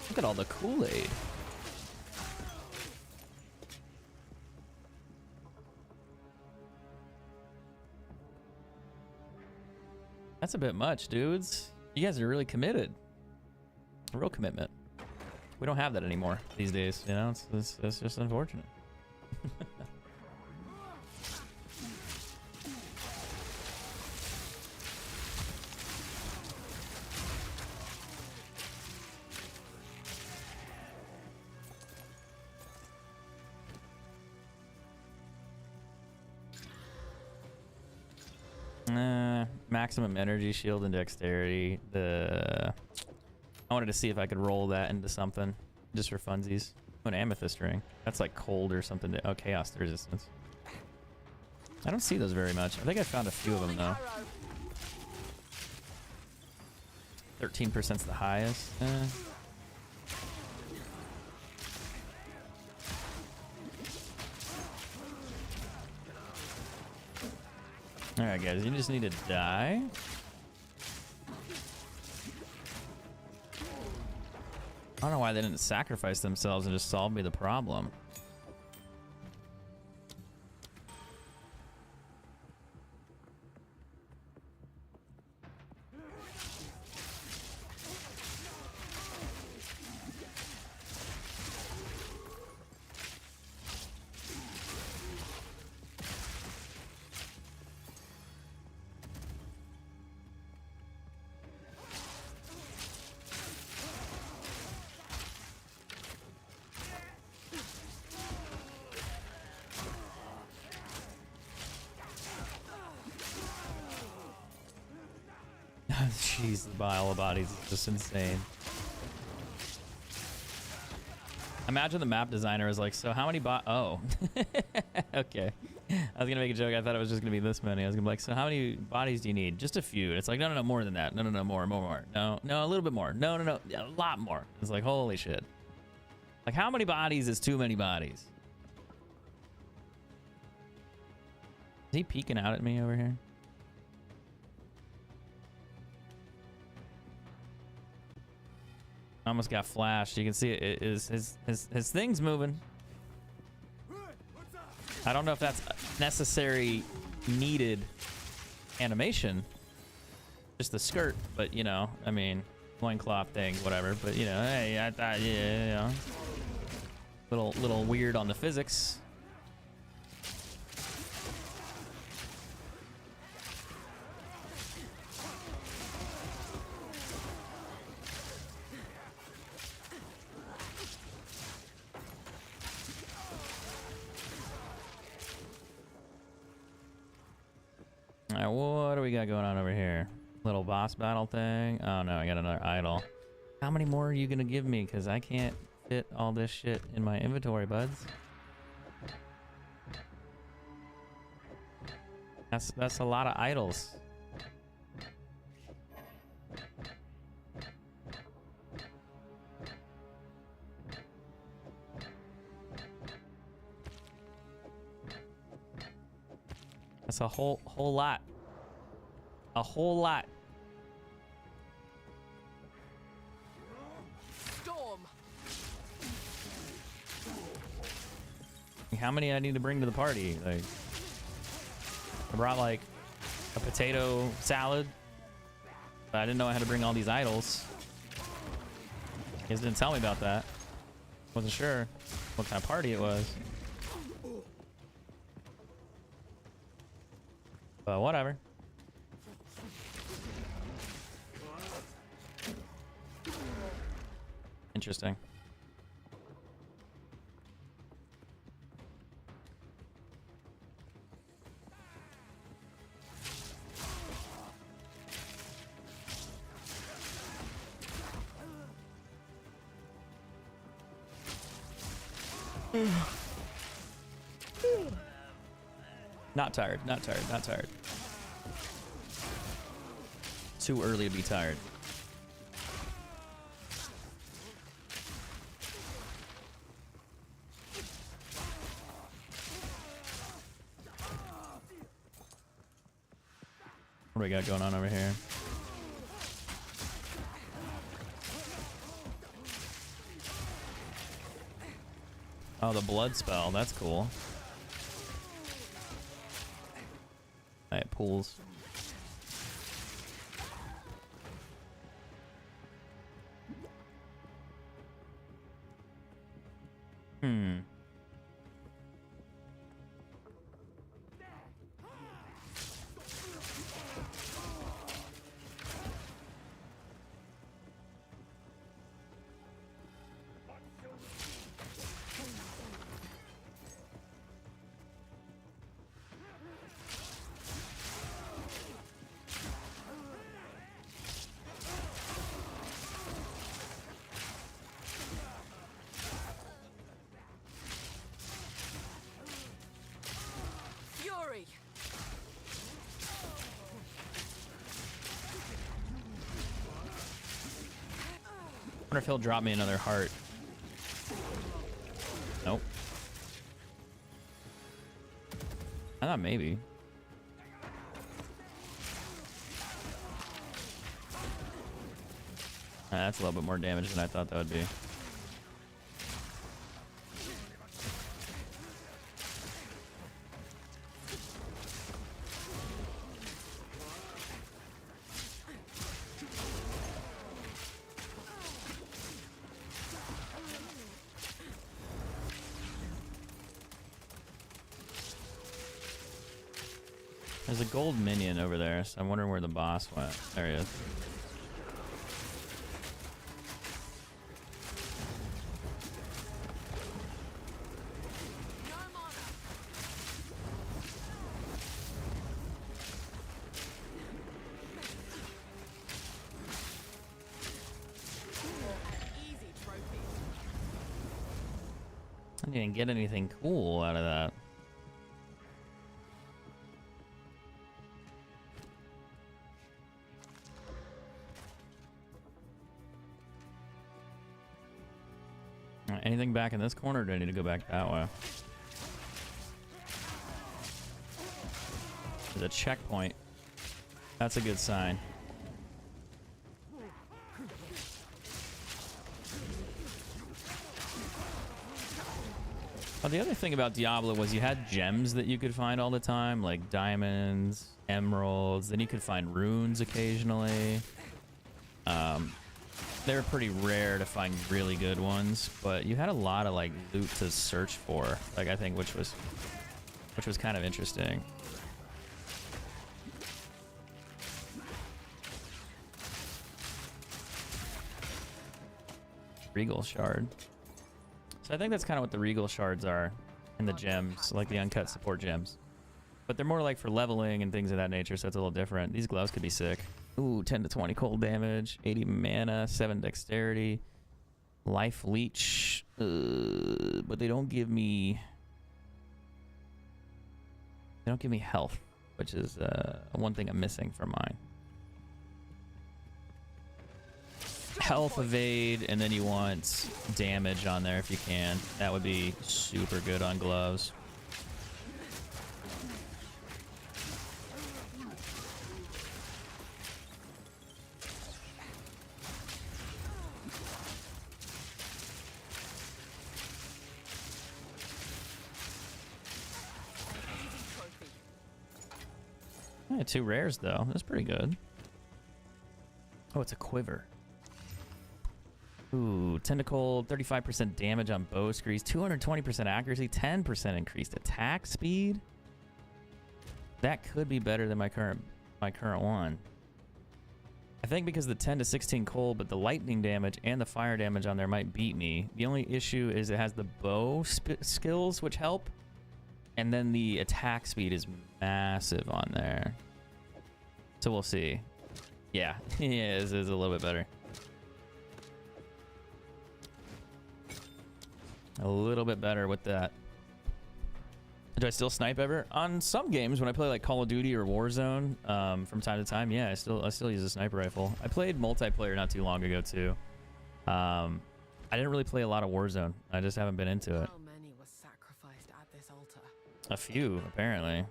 Look at all the Kool-Aid. That's a bit much, dudes. You guys are really committed. A real commitment. We don't have that anymore these days. You know, it's just unfortunate. Maximum energy shield and dexterity. I wanted to see if I could roll that into something just for funsies. Oh, an amethyst ring. That's like cold or something. Oh, chaos resistance. I don't see those very much. I think I found a few of them though. 13% is the highest. Alright guys, you just need to die. I don't know why they didn't sacrifice themselves and just solve me the problem. Jeez, the pile of bodies is just insane. Imagine the map designer is like, so how many oh. Okay. I was gonna make a joke. I thought it was just gonna be this many. I was gonna be like, so how many bodies do you need? Just a few. And it's like, no, more than that. No, more. No, a little bit more. No, a lot more. It's like, holy shit. Like, how many bodies is too many bodies? Is he peeking out at me over here? Almost got flashed. You can see it is his thing's moving. I don't know if that's necessary needed animation. Just the skirt, but you know, I mean, loincloth thing, whatever. But you know, hey, I thought, yeah, you know, little weird on the physics. Alright, what do we got going on over here? Little boss battle thing. Oh no, I got another idol. How many more are you gonna give me? Because I can't fit all this shit in my inventory, buds. That's a lot of idols. That's a whole lot. A whole lot. Storm. How many I need to bring to the party? Like, I brought like a potato salad, but I didn't know I had to bring all these idols. You guys didn't tell me about that. Wasn't sure what kind of party it was. But whatever. Interesting. Not tired, not tired, not tired. Too early to be tired. What do we got going on over here? Oh, the blood spell. That's cool. Alright, pools. Wonder if he'll drop me another heart. Nope. I thought maybe. That's a little bit more damage than I thought that would be. There's a gold minion over there, so I'm wondering where the boss went. There he is. I didn't get anything cool out of that. Anything back in this corner, or do I need to go back that way? There's a checkpoint. That's a good sign. Oh, the other thing about Diablo was you had gems that you could find all the time, like diamonds, emeralds. Then you could find runes occasionally. They're pretty rare to find really good ones, but you had a lot of like loot to search for. Like I think, which was kind of interesting. Regal shard. So I think that's kind of what the Regal shards are in the gems, like the uncut support gems. But they're more like for leveling and things of that nature, so it's a little different. These gloves could be sick. Ooh, 10 to 20 cold damage, 80 mana, 7 dexterity, life leech. But they don't give me health, which is one thing I'm missing from mine. Health, evade, and then you want damage on there if you can. That would be super good on gloves. Yeah, 2 rares though. That's pretty good. Oh, it's a quiver. Ooh, tentacle, 35% damage on bow screeds, 220% accuracy, 10% increased attack speed. That could be better than my current one. I think because the 10 to 16 cold, but the lightning damage and the fire damage on there might beat me. The only issue is it has the bow skills, which help. And then the attack speed is massive on there. So we'll see. Yeah, yeah, this is a little bit better. A little bit better with that. Do I still snipe ever? On some games, when I play like Call of Duty or Warzone, from time to time, yeah, I still use a sniper rifle. I played multiplayer not too long ago too. I didn't really play a lot of Warzone. I just haven't been into it. How many were sacrificed at this altar? A few, apparently.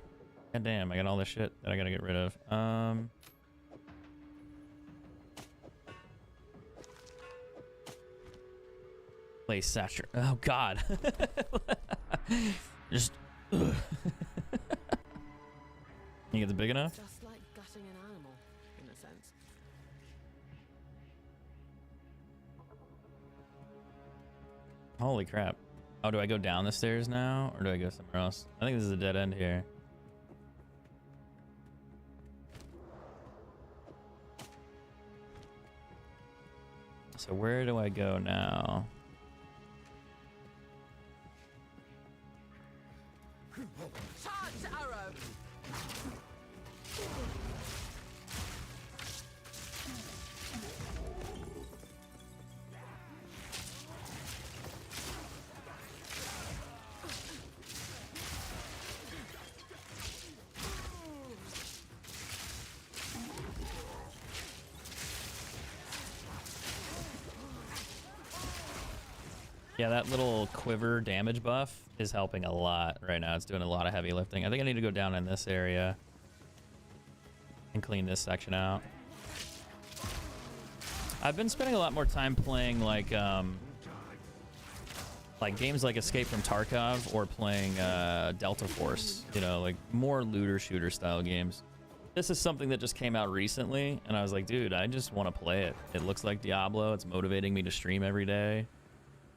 God damn, I got all this shit that I gotta get rid of. Play Satcher. Oh god. Just. You think it's big enough? Just like gutting an animal, in a sense. Holy crap. Oh, do I go down the stairs now? Or do I go somewhere else? I think this is a dead end here. So where do I go now? Charge arrow! Yeah, that little quiver damage buff is helping a lot right now. It's doing a lot of heavy lifting. I think I need to go down in this area and clean this section out. I've been spending a lot more time playing like games like Escape from Tarkov or playing Delta Force, you know, like more looter shooter style games. This is something that just came out recently, and I was like, dude, I just want to play it. It looks like Diablo. It's motivating me to stream every day.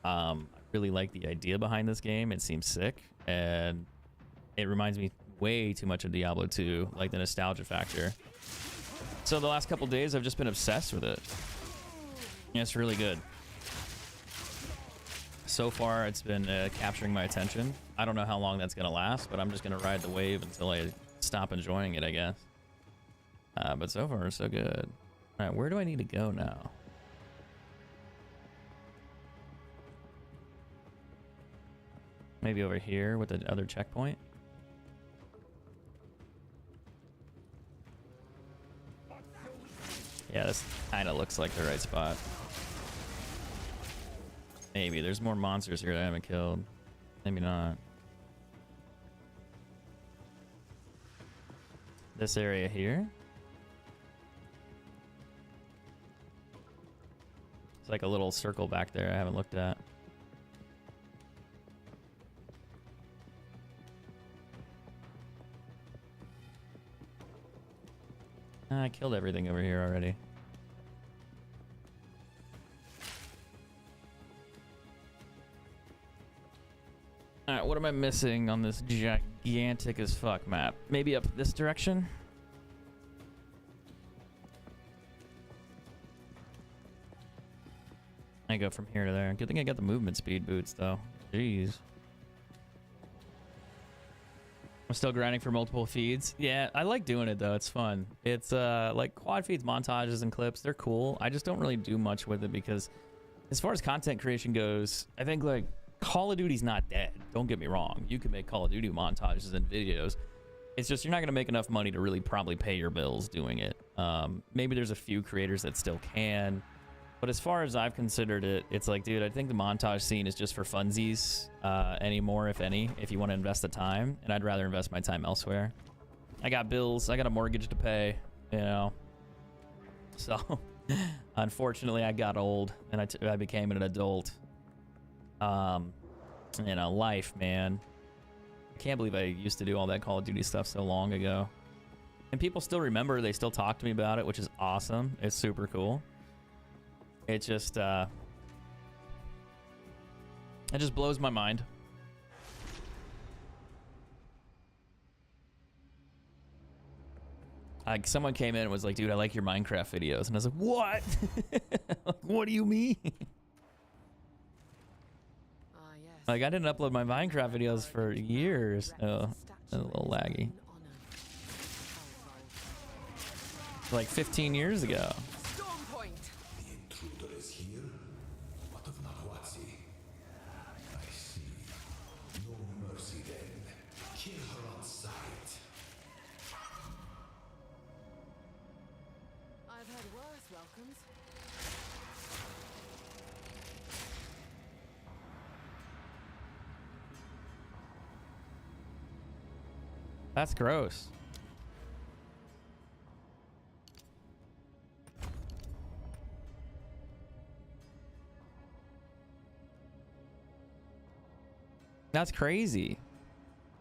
I really like the idea behind this game. It seems sick, and it reminds me way too much of Diablo 2, like the nostalgia factor. So the last couple days, I've just been obsessed with it. Yeah, it's really good. So far, it's been capturing my attention. I don't know how long that's going to last, but I'm just going to ride the wave until I stop enjoying it, I guess. But so far, so good. All right, where do I need to go now? Maybe over here with the other checkpoint. Yeah, this kind of looks like the right spot. Maybe. There's more monsters here that I haven't killed. Maybe not. This area here. It's like a little circle back there I haven't looked at. I killed everything over here already. Alright, what am I missing on this gigantic as fuck map? Maybe up this direction? I go from here to there. Good thing I got the movement speed boots though. Jeez. I'm still grinding for multiple feeds. Yeah, I like doing it though. It's fun. It's like quad feeds, montages, and clips. They're cool. I just don't really do much with it because as far as content creation goes, I think like Call of Duty's not dead. Don't get me wrong. You can make Call of Duty montages and videos. It's just you're not going to make enough money to really probably pay your bills doing it. Maybe there's a few creators that still can. But as far as I've considered it, it's like, dude, I think the montage scene is just for funsies anymore, if any, if you want to invest the time. And I'd rather invest my time elsewhere. I got bills. I got a mortgage to pay, you know. So, unfortunately, I got old and I became an adult. You know, life, man. I can't believe I used to do all that Call of Duty stuff so long ago. And people still remember. They still talk to me about it, which is awesome. It's super cool. It just blows my mind. Like someone came in and was like, dude, I like your Minecraft videos. And I was like, what? Like, what do you mean? Yes. Like, I didn't upload my Minecraft videos for years. Oh, a little laggy. Like 15 years ago. That's gross. That's crazy.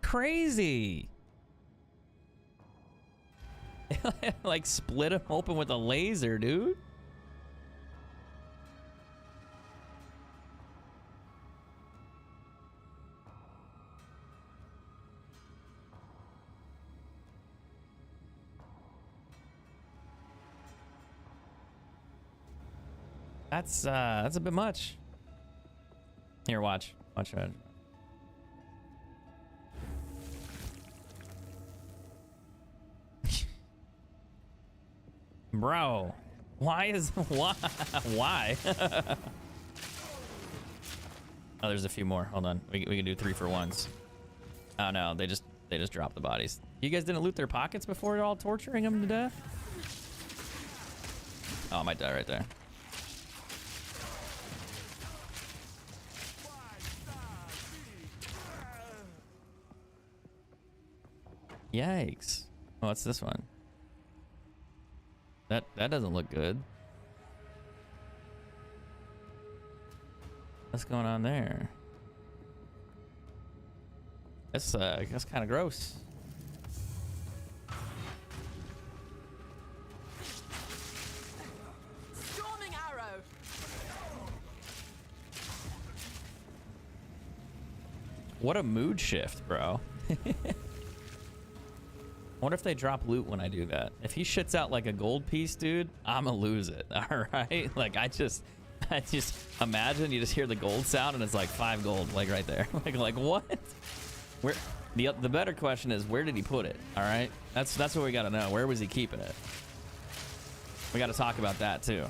Crazy. Like split him open with a laser, dude. That's a bit much. Here, watch it. Bro, why? Why? Oh, there's a few more. Hold on, we can do 3-for-1s. Oh no, they just dropped the bodies. You guys didn't loot their pockets before you're all torturing them to death? Oh, I might die right there. Yikes. Oh, what's this one? That doesn't look good. What's going on there? That's kind of gross. Storming arrow. What a mood shift, bro. Wonder if they drop loot when I do that. If he shits out like a gold piece, dude, I'ma lose it. All right, like I just imagine you just hear the gold sound and it's like 5 gold, like right there. like what? Where? The better question is, where did he put it? All right, that's what we gotta know. Where was he keeping it? We gotta talk about that too,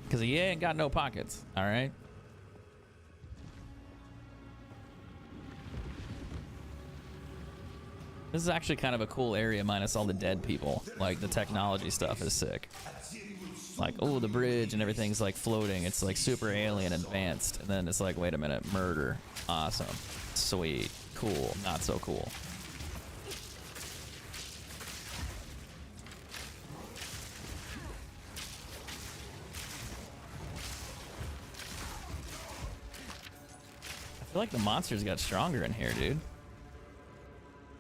because he ain't got no pockets. All right. This is actually kind of a cool area minus all the dead people. Like the technology stuff is sick. Like, oh, the bridge and everything's like floating. It's like super alien advanced. And then it's like, wait a minute, murder. Awesome. Sweet. Cool. Not so cool. I feel like the monsters got stronger in here, dude.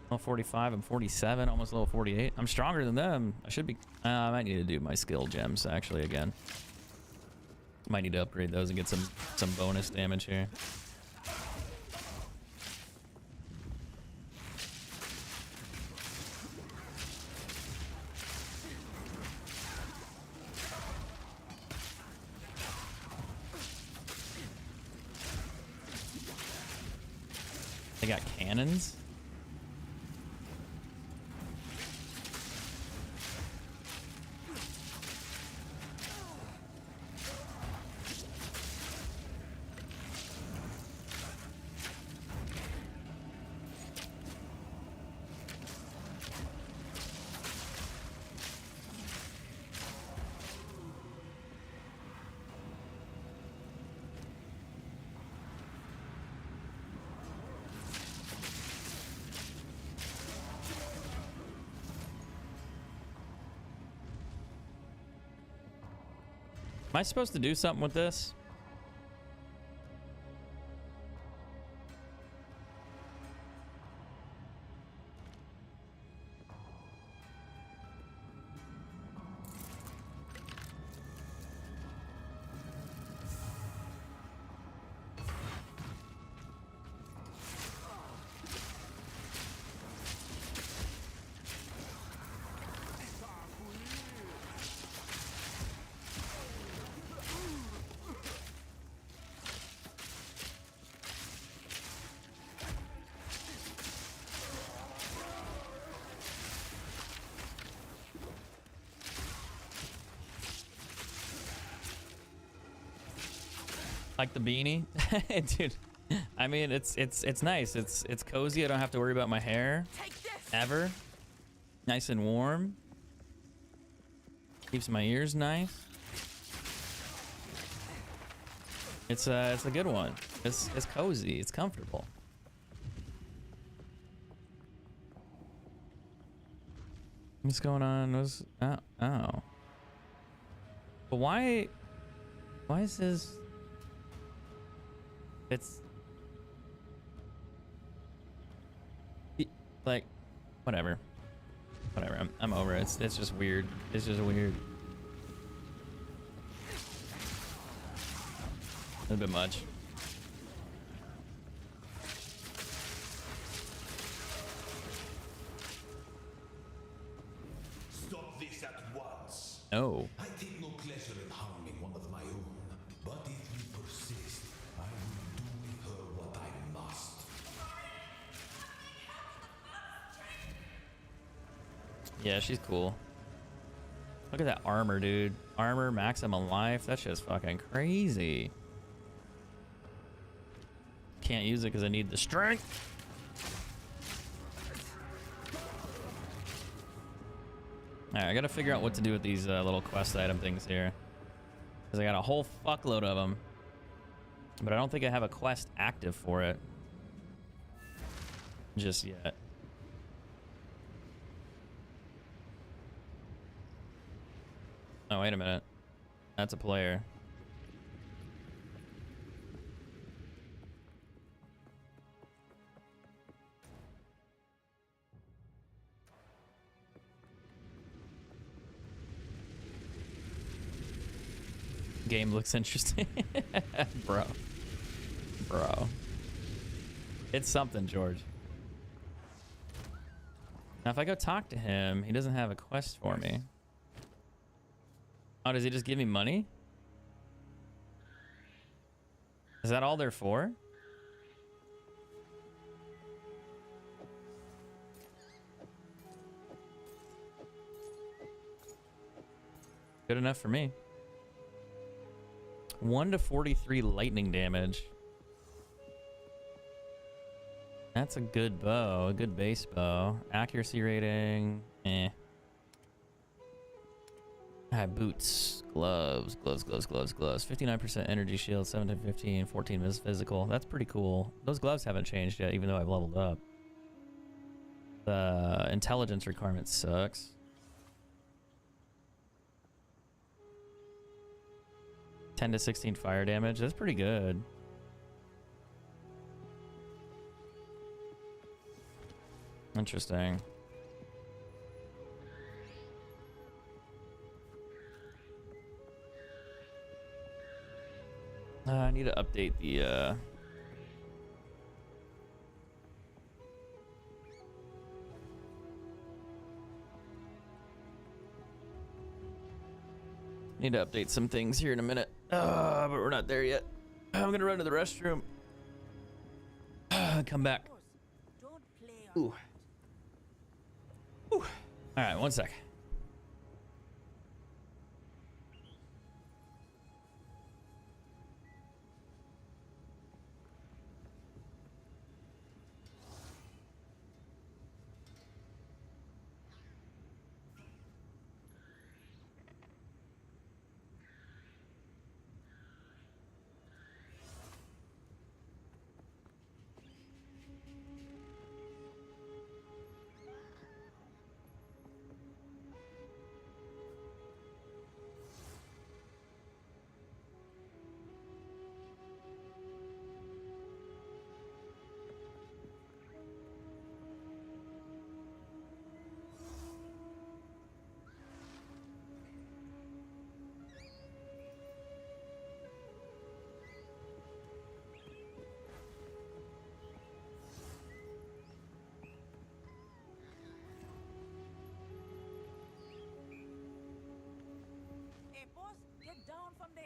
Level 45, I'm 47, almost level 48. I'm stronger than them. I should be. I might need to do my skill gems actually again. Might need to upgrade those and get some bonus damage here. They got cannons. Am I supposed to do something with this? Like the beanie? Dude, I mean, it's nice. It's cozy. I don't have to worry about my hair ever. Nice and warm. Keeps my ears nice. It's a good one. It's cozy. It's comfortable. What's going on? Oh. But why is this? It's like whatever. I'm over it. It's just weird. It's just weird. A bit much. Stop this at once. Oh. I take no pleasure in harming one of my own, but if you persist, I will do with her what I must. Yeah, she's cool. Look at that armor, dude. Armor, maximum life. That's just fucking crazy. Can't use it because I need the strength. Alright, I gotta figure out what to do with these little quest item things here. Because I got a whole fuckload of them. But I don't think I have a quest active for it. Just yet. Oh, wait a minute. That's a player. Game looks interesting. Bro. It's something, George. Now, if I go talk to him, he doesn't have a quest for me. Oh, does he just give me money? Is that all they're for? Good enough for me. 1 to 43 lightning damage. That's a good bow, a good base bow. Accuracy rating, eh. Boots, gloves. 59% energy shield, 7 to 15, 14 is physical. That's pretty cool. Those gloves haven't changed yet, even though I've leveled up. The intelligence requirement sucks. $10 to 16 fire damage. That's pretty good. Interesting. I need to update the need to update some things here in a minute. But we're not there yet. I'm gonna run to the restroom. Come back. Don't play on Ooh. Ooh. All right, one sec. Hey, boss, get down from there.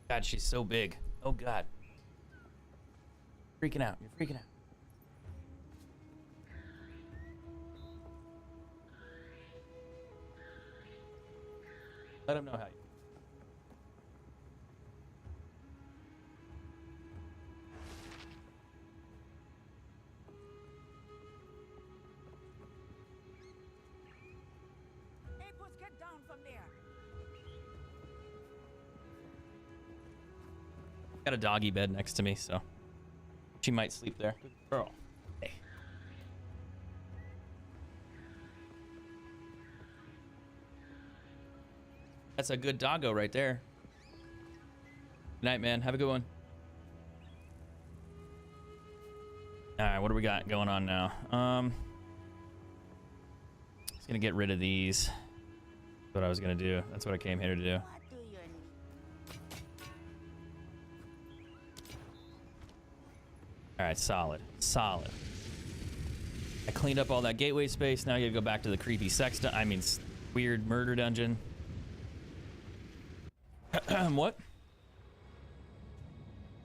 God, she's so big. Oh God. Freaking out. You're freaking out. Let him know how you. Hey, boss, get down from there. Got a doggy bed next to me, so she might sleep there. Good girl. Hey. That's a good doggo right there. Good night, man. Have a good one. All right, what do we got going on now? Just gonna get rid of these. That's what I was gonna do. That's what I came here to do. What do your All right, solid, solid. I cleaned up all that gateway space. Now I gotta go back to the creepy sex. Weird murder dungeon. What?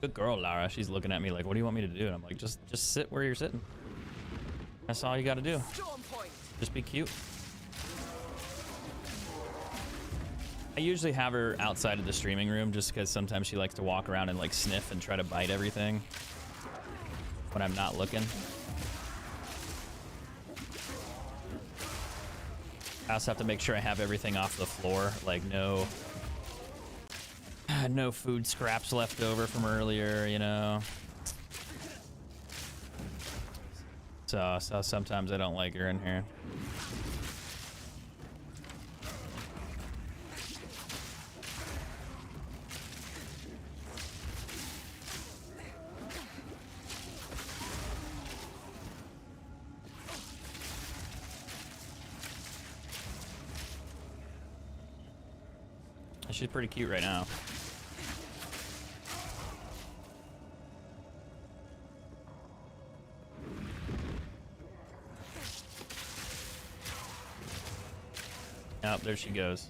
Good girl, Lara. She's looking at me like, "What do you want me to do?" And I'm like, "Just sit where you're sitting. That's all you got to do. Storm point. Just be cute." I usually have her outside of the streaming room just because sometimes she likes to walk around and like sniff and try to bite everything when I'm not looking. I also have to make sure I have everything off the floor, like no food scraps left over from earlier, you know. So sometimes I don't like her in here. She's pretty cute right now. Oh, there she goes.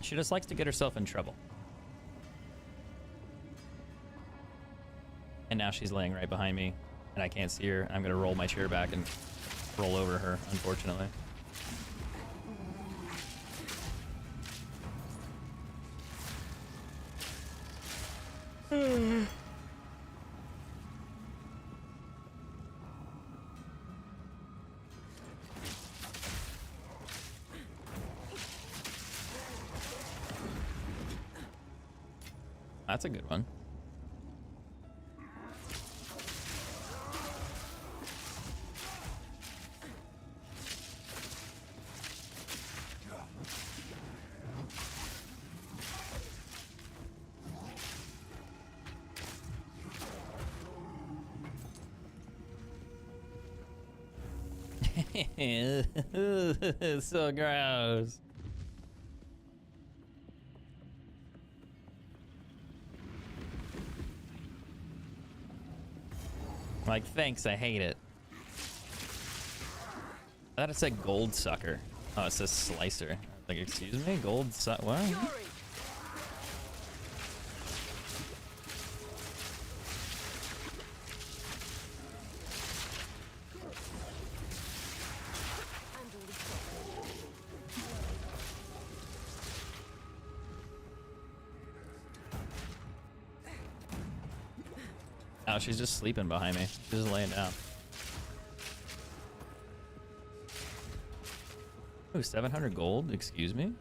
She just likes to get herself in trouble. And now she's laying right behind me, and I can't see her. I'm gonna roll my chair back and roll over her, unfortunately. That's a good one. So gross. Like, thanks, I hate it. I thought it said gold sucker. Oh, it says slicer. Like, excuse me? Gold what? Fury. Oh, she's just sleeping behind me. She's just laying down. Ooh, 700 gold? Excuse me?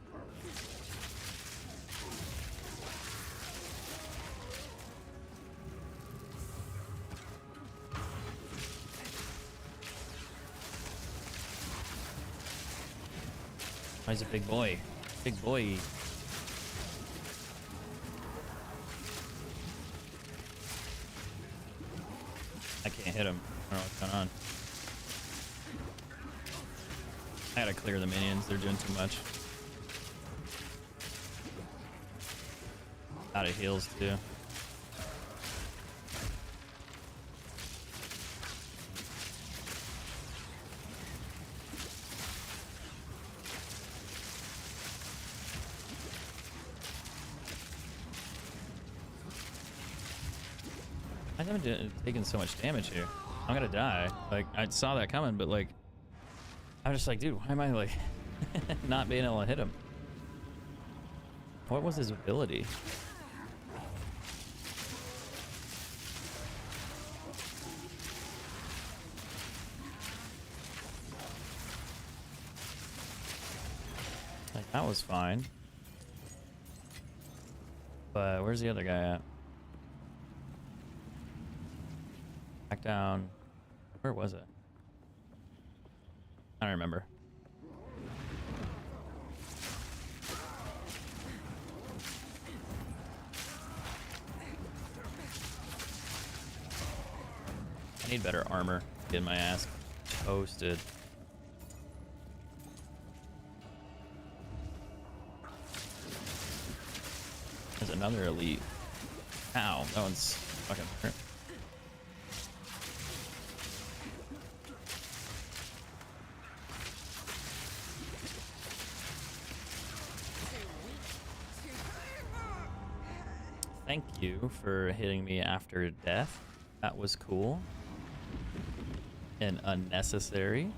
Oh, he's a big boy. Big boy. I can't hit him. I don't know what's going on. I gotta clear the minions. They're doing too much. Out of heals, too. I haven't taken so much damage here. I'm gonna die. Like, I saw that coming, but like, I'm just like, dude, why am I like not being able to hit him? What was his ability? Like, that was fine. But where's the other guy at? Back down. Where was it? I don't remember. I need better armor. Get my ass toasted. There's another elite. Ow, that one's fucking hurt. Thank you for hitting me after death. That was cool. And unnecessary.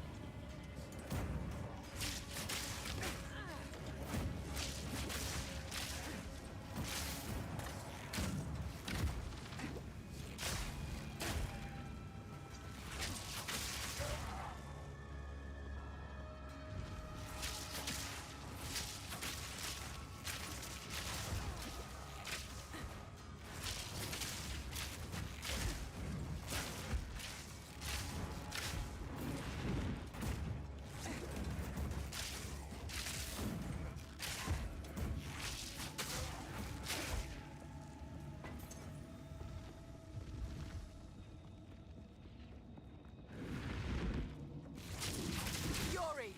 Fury!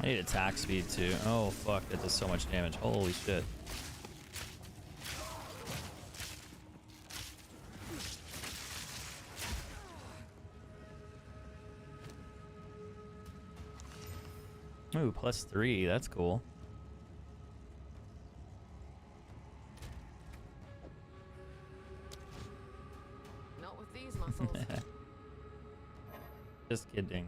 I need attack speed too. Oh fuck, that does so much damage. Holy shit. Ooh, +3. That's cool. Not with these muscles. Just kidding.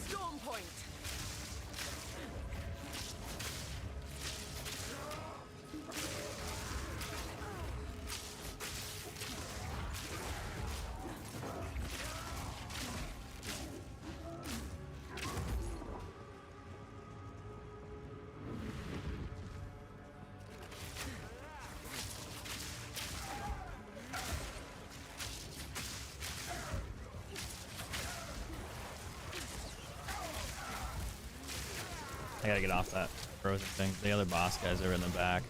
Storm point! I gotta get off that frozen thing. The other boss guys are in the back.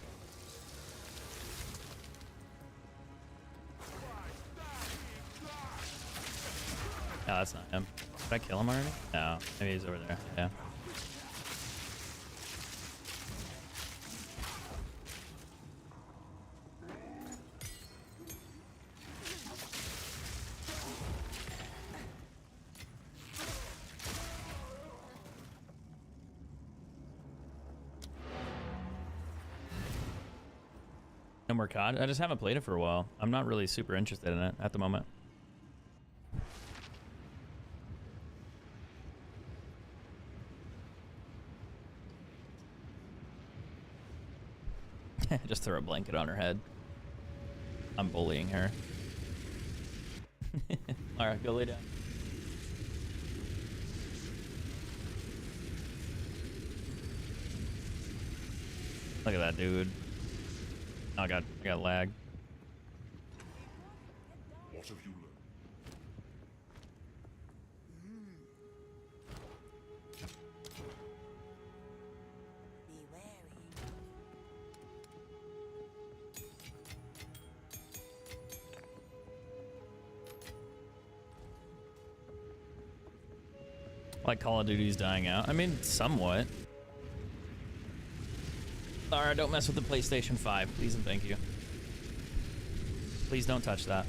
No, that's not him. Did I kill him already? No, maybe he's over there. Yeah. No more COD? I just haven't played it for a while. I'm not really super interested in it at the moment. Just throw a blanket on her head. I'm bullying her. Alright, go lay down. Look at that dude. Oh, I got lag. What have you learned? Be wary. Like Call of Duty's dying out. I mean, somewhat. Alright, don't mess with the PlayStation 5, please and thank you. Please don't touch that.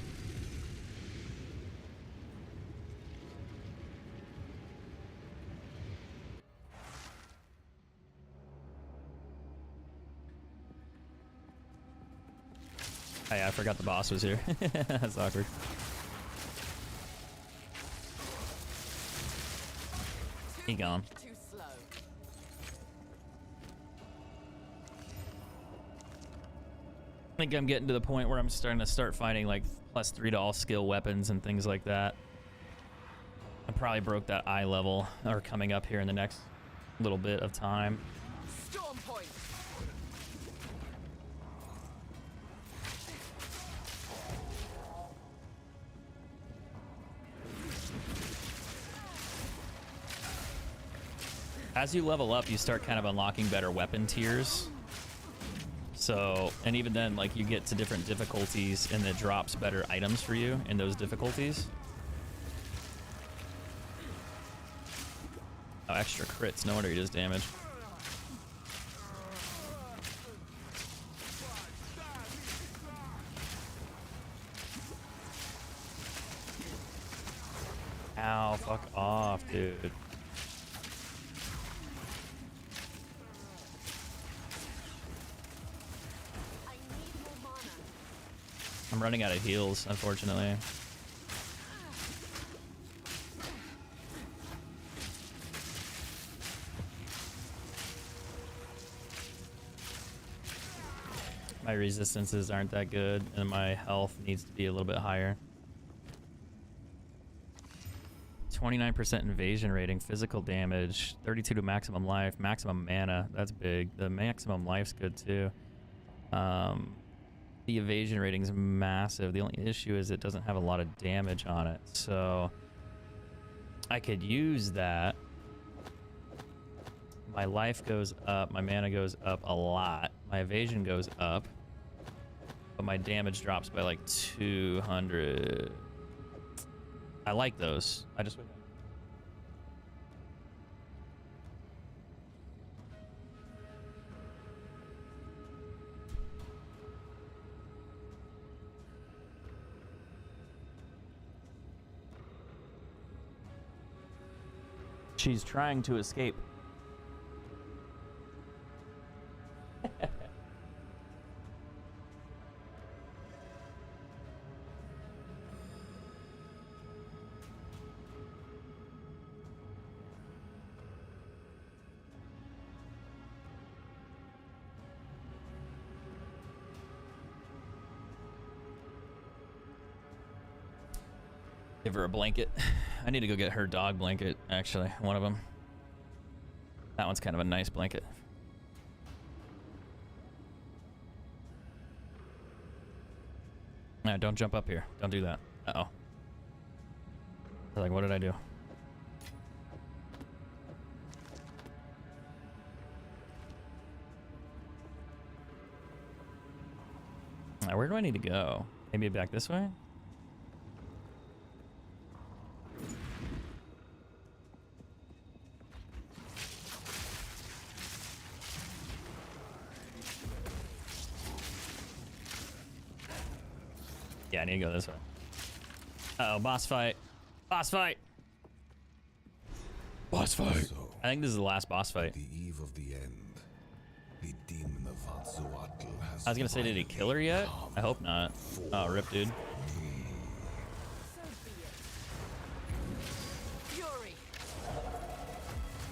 Oh yeah, I forgot the boss was here. That's awkward. He gone. Too slow. think I'm getting to the point where I'm starting to start finding like +3 to all skill weapons and things like that. I probably broke that eye level, or coming up here in the next little bit of time. Storm point. As you level up, you start kind of unlocking better weapon tiers. So, and even then, like, you get to different difficulties and it drops better items for you in those difficulties. Oh, extra crits. No wonder he does damage. Ow, fuck off, dude. I'm running out of heals, unfortunately. My resistances aren't that good, and my health needs to be a little bit higher. 29% invasion rating, physical damage, 32 to maximum life, maximum mana. That's big. The maximum life's good too. The evasion rating is massive. The only issue is it doesn't have a lot of damage on it, so I could use that. My life goes up, my mana goes up a lot, my evasion goes up, but my damage drops by like 200. I like those. I just... She's trying to escape. Give her a blanket. I need to go get her dog blanket, actually. One of them. That one's kind of a nice blanket. No, don't jump up here. Don't do that. Uh-oh. Like, what did I do? Now, where do I need to go? Maybe back this way? Yeah, I need to go this way. Uh oh, boss fight. Boss fight! Boss fight! So, I think this is the last boss fight. the eve of the end, the demon of Atzoatl has I was gonna say, did he kill her yet? I hope not. Oh, rip, dude. So be it. Fury.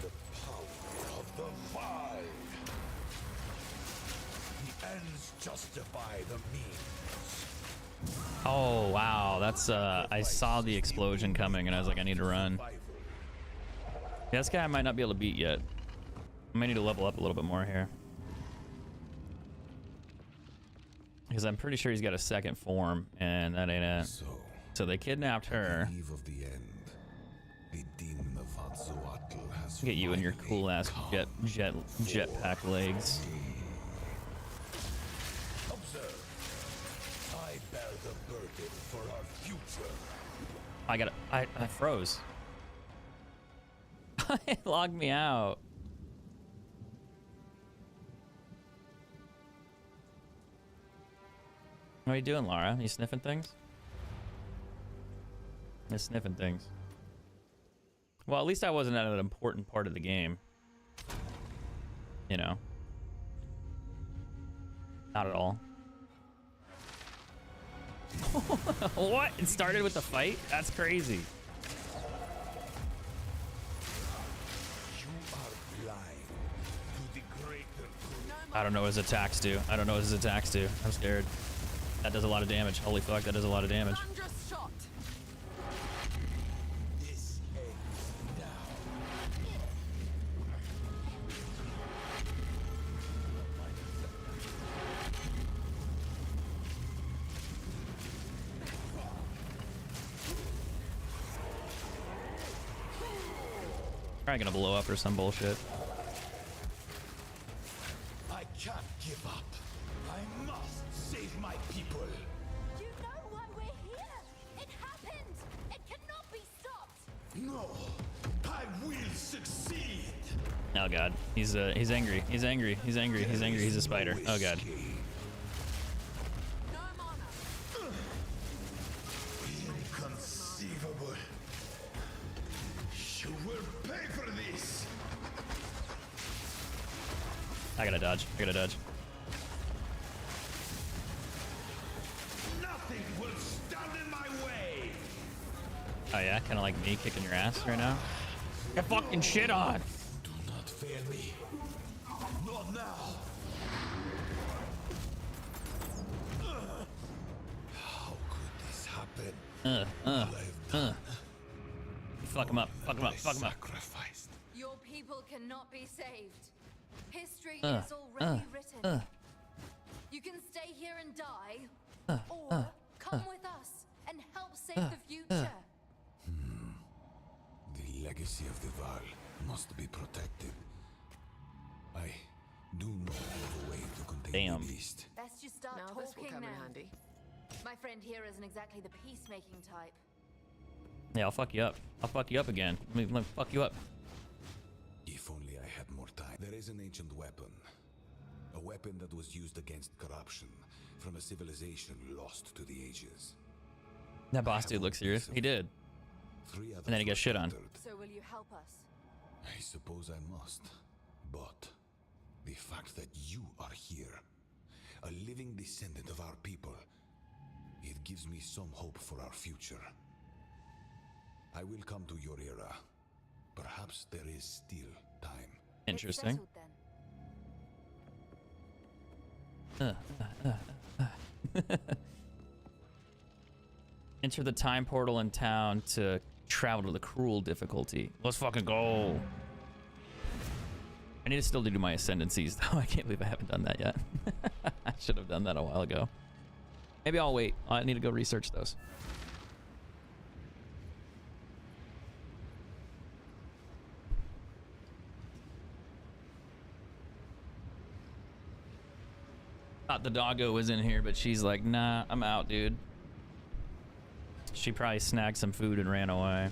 the power of the vine. The ends justify the means. Oh, wow. That's, I saw the explosion coming and I was like, I need to run. Yeah, this guy I might not be able to beat yet. I might need to level up a little bit more here. Because I'm pretty sure he's got a second form, and that ain't it. So they kidnapped her. The eve of the end, the demon of Atzoatl has Get you and your finally cool ass come jetpack legs. Observe. I bear the burden for our future. I froze. It logged me out. What are you doing, Lara? You sniffing things? You're sniffing things. Well, at least I wasn't at an important part of the game. You know. Not at all. What? It started with the fight? That's crazy. You are blind to the greater good. No I don't know what his attacks do. I don't know what his attacks do. I'm scared. That does a lot of damage. Holy fuck, that does a lot of damage. Thunderous shot. This ends now. Probably gonna blow up or some bullshit. I can't give up. I must save my people. You know why we're here. It happened. It cannot be stopped. No, I will succeed. Oh god, he's angry. He's angry. He's angry. He's angry. He's a spider. Oh god. No mana. Inconceivable. You will pay for this. I gotta dodge. I gotta dodge. Nothing will stand in my way. Oh yeah, kind of like me kicking your ass right now. Get fucking shit on. Do not fail me. Not now. How could this happen? Fuck him up. Fuck him up. Fuck him up. Sacrificed. Your people cannot be saved. History is already written. You can stay here and die, or come with us and help save the future. The legacy of the Val must be protected. I do not have a way to contain Damn. the beast. Best you start Now this will talking come in now. handy. My friend here isn't exactly the peacemaking type. Yeah, I'll fuck you up. I'll fuck you up again. Let me fuck you up. If only I had more time. There is an ancient weapon. A weapon that was used against corruption from a civilization lost to the ages. That boss dude looks serious. He did. 3 others And then he were gets shit on. captured. So will you help us? I suppose I must. But the fact that you are here, a living descendant of our people, it gives me some hope for our future. I will come to your era. Perhaps there is still time. Interesting. It's settled then. Enter the time portal in town to travel to the cruel difficulty. Let's fucking go. I need to still do my ascendancies though. I can't believe I haven't done that yet. I should have done that a while ago. Maybe I'll wait. I need to go research those. Thought the doggo was in here, but she's like, nah, I'm out, dude. She probably snagged some food and ran away.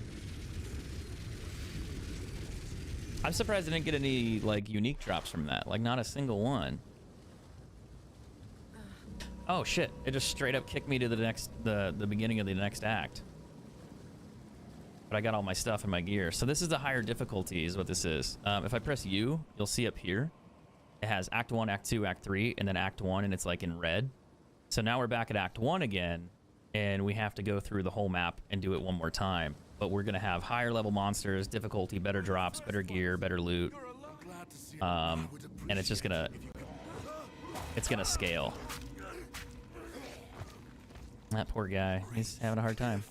I'm surprised I didn't get any, like, unique drops from that. Like, not a single one. Oh, shit. It just straight up kicked me to the beginning of the next act. But I got all my stuff and my gear. So this is the higher difficulty is what this is. If I press U, you'll see up here. It has Act 1, Act 2, Act 3, and then Act 1, and it's like in red. So now we're back at Act 1 again, and we have to go through the whole map and do it one more time. But we're going to have higher level monsters, difficulty, better drops, better gear, better loot. And it's just going to scale. That poor guy, he's having a hard time.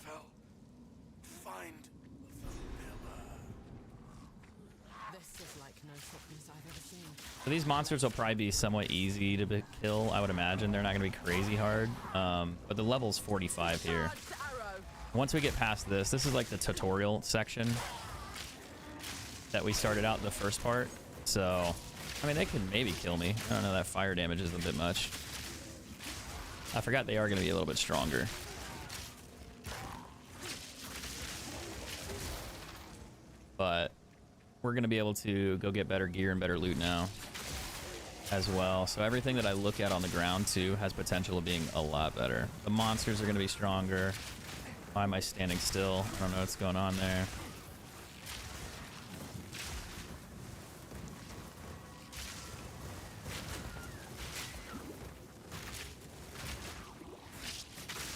This is like no sickness I've ever seen. So these monsters will probably be somewhat easy to kill, I would imagine. They're not going to be crazy hard. But the level's 45 here. Once we get past this, this is like the tutorial section that we started out in the first part. So, I mean, they could maybe kill me. I don't know, that fire damage is a bit much. I forgot they are going to be a little bit stronger. But we're going to be able to go get better gear and better loot now as well. So everything that I look at on the ground too has potential of being a lot better. The monsters are going to be stronger. Why am I standing still? I don't know what's going on there.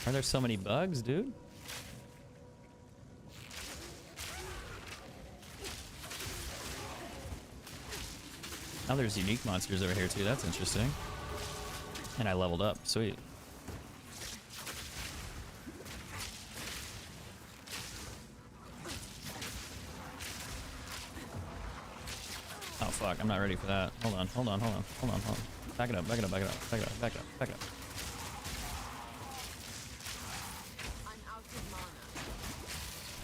Are there so many bugs, dude? Oh, there's unique monsters over here too. That's interesting. And I leveled up. Sweet. Oh fuck, I'm not ready for that. Hold on. Back it up. I'm out of mana.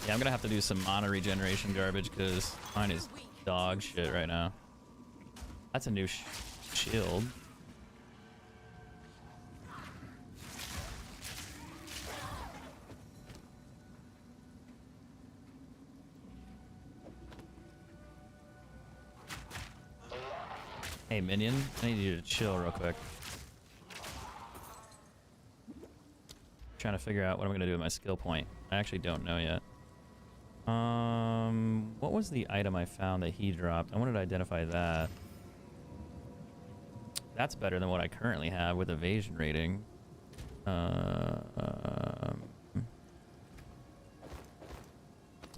Yeah, I'm gonna have to do some mana regeneration garbage because mine is dog shit right now. That's a new shield. Hey minion, I need you to chill real quick. Trying to figure out what I'm gonna do with my skill point. I actually don't know yet. What was the item I found that he dropped? I wanted to identify that. That's better than what I currently have with evasion rating.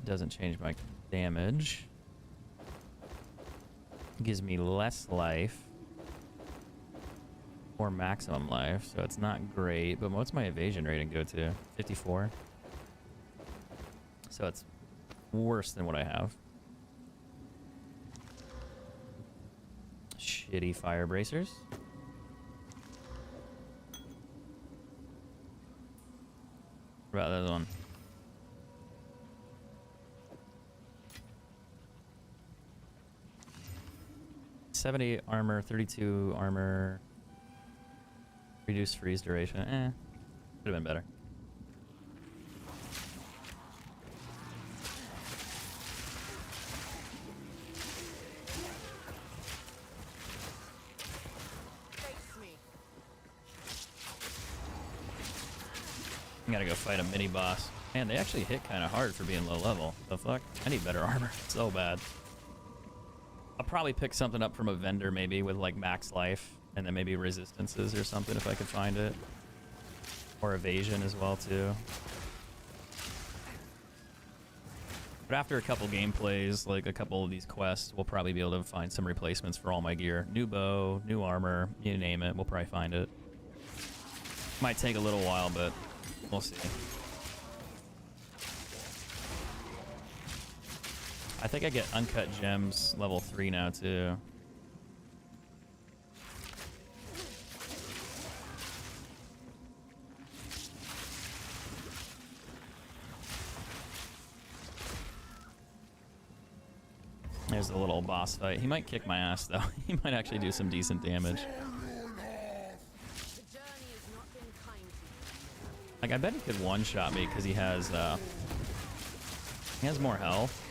Doesn't change my damage. Gives me less life. Or maximum life, so it's not great. But what's my evasion rating go to? 54. So it's worse than what I have. Shitty fire bracers. What about this one? $78 armor, 32 armor, reduced freeze duration. Could have been better. I gotta go fight a mini boss. Man, they actually hit kind of hard for being low level. The fuck? I need better armor. So bad. I'll probably pick something up from a vendor maybe with like max life and then maybe resistances or something if I could find it. Or evasion as well too. But after a couple gameplays, like a couple of these quests, we'll probably be able to find some replacements for all my gear. New bow, new armor, you name it, we'll probably find it. Might take a little while, but we'll see. I think I get uncut gems level 3 now too. There's a little boss fight. He might kick my ass though. He might actually do some decent damage. Like I bet he could one-shot me because he has more health.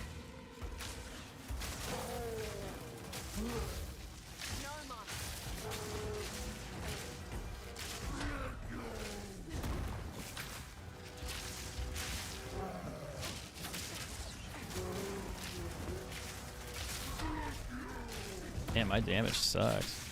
Damn, my damage sucks.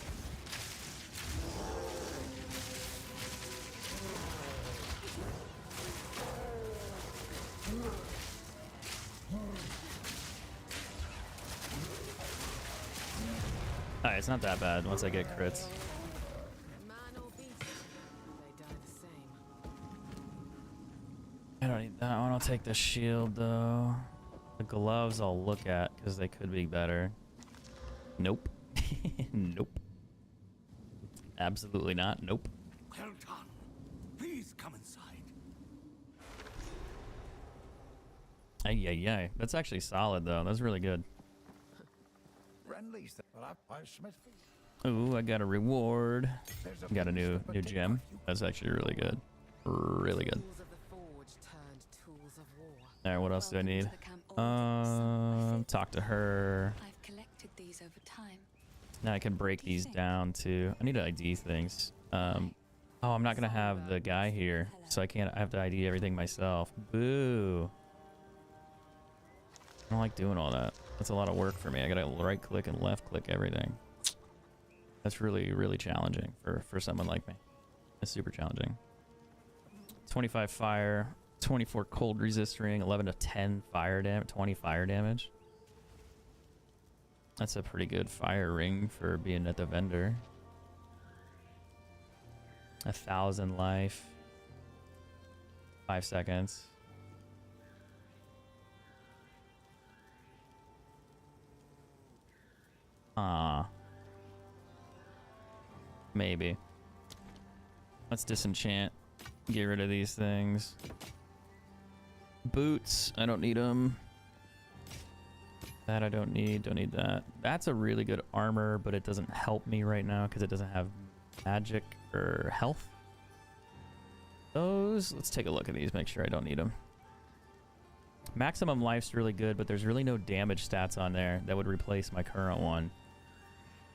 Alright, it's not that bad once I get crits. Man or beast, they die the same. I don't need that one. I'll take the shield though. The gloves I'll look at because they could be better. Nope. Nope. Absolutely not. Nope. Well done. Please come inside. Ay. That's actually solid though. That's really good. Ooh, I got a reward. Got a new gem. That's actually really good. Really good. Alright, what else do I need? Talk to her. I've collected these over time. Now I can break these down too. I need to ID things. Oh, I'm not gonna have the guy here, so I have to ID everything myself. Boo. I don't like doing all that. That's a lot of work for me. I gotta right click and left click everything. That's really, really challenging for someone like me. It's super challenging. 25 fire, 24 cold resist ring, 11 to 10 fire damage, 20 fire damage. That's a pretty good fire ring for being at the vendor. 1,000 life. 5 seconds. Maybe. Let's disenchant. Get rid of these things. Boots. I don't need them. That I don't need. Don't need that. That's a really good armor, but it doesn't help me right now because it doesn't have magic or health. Those. Let's take a look at these. Make sure I don't need them. Maximum life's really good, but there's really no damage stats on there that would replace my current one.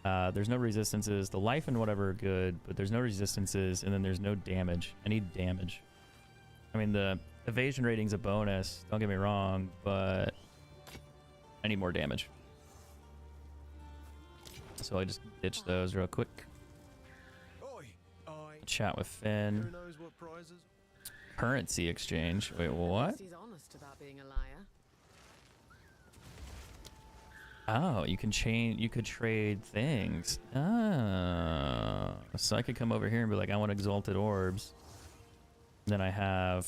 There's no resistances. The life and whatever are good, but there's no resistances, and then there's no damage. I need damage. I mean, the evasion rating's a bonus, don't get me wrong, but I need more damage. So I just ditch those real quick. Chat with Finn. Currency exchange. Wait, what? He's honest about being a liar. Oh, you can change. You could trade things. Oh, so I could come over here and be like, I want exalted orbs. Then I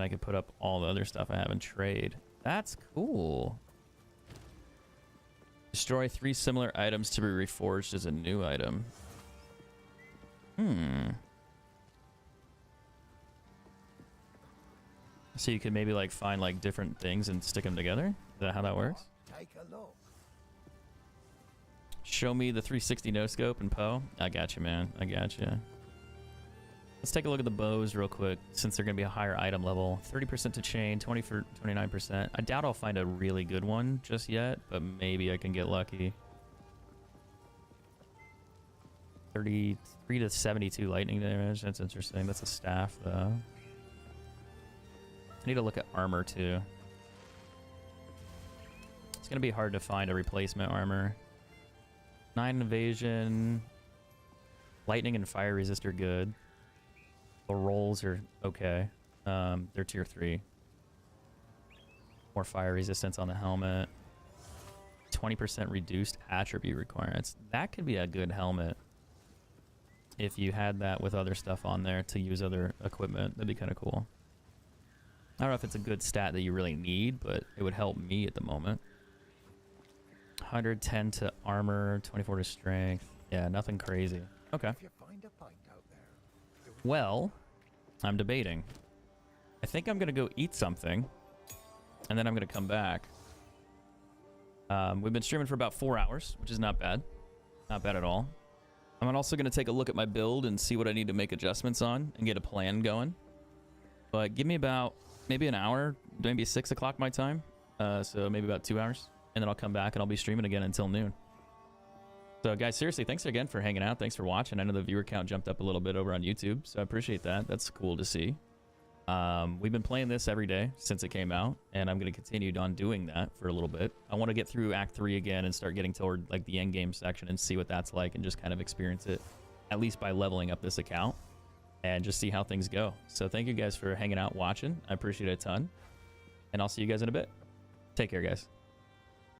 could put up all the other stuff I have and trade. That's cool. Destroy 3 similar items to be reforged as a new item. So you could maybe like find like different things and stick them together? Is that how that works? Take a look. Show me the 360 no scope and Poe. I got you, man. I got you. Let's take a look at the bows real quick, since they're going to be a higher item level. 30% to chain, 20 for 29%. I doubt I'll find a really good one just yet, but maybe I can get lucky. 33 to 72 lightning damage. That's interesting. That's a staff, though. I need to look at armor, too. It's going to be hard to find a replacement armor. 9 evasion. Lightning and fire resist are good. The rolls are okay. They're tier 3. More fire resistance on the helmet. 20% reduced attribute requirements. That could be a good helmet. If you had that with other stuff on there to use other equipment, that'd be kind of cool. I don't know if it's a good stat that you really need, but it would help me at the moment. 110 to armor, 24 to strength. Yeah, nothing crazy. Okay. Well, I'm debating. I think I'm going to go eat something, and then I'm going to come back. We've been streaming for about 4 hours, which is not bad. Not bad at all. I'm also going to take a look at my build and see what I need to make adjustments on and get a plan going. But give me about maybe an hour, maybe 6 o'clock my time. So maybe about 2 hours. And then I'll come back and I'll be streaming again until noon. So guys, seriously, thanks again for hanging out. Thanks for watching. I know the viewer count jumped up a little bit over on YouTube, so I appreciate that. That's cool to see. We've been playing this every day since it came out, and I'm going to continue on doing that for a little bit. I want to get through Act 3 again and start getting toward like the end game section and see what that's like and just kind of experience it, at least by leveling up this account, and just see how things go. So thank you guys for hanging out, watching. I appreciate it a ton, and I'll see you guys in a bit. Take care, guys.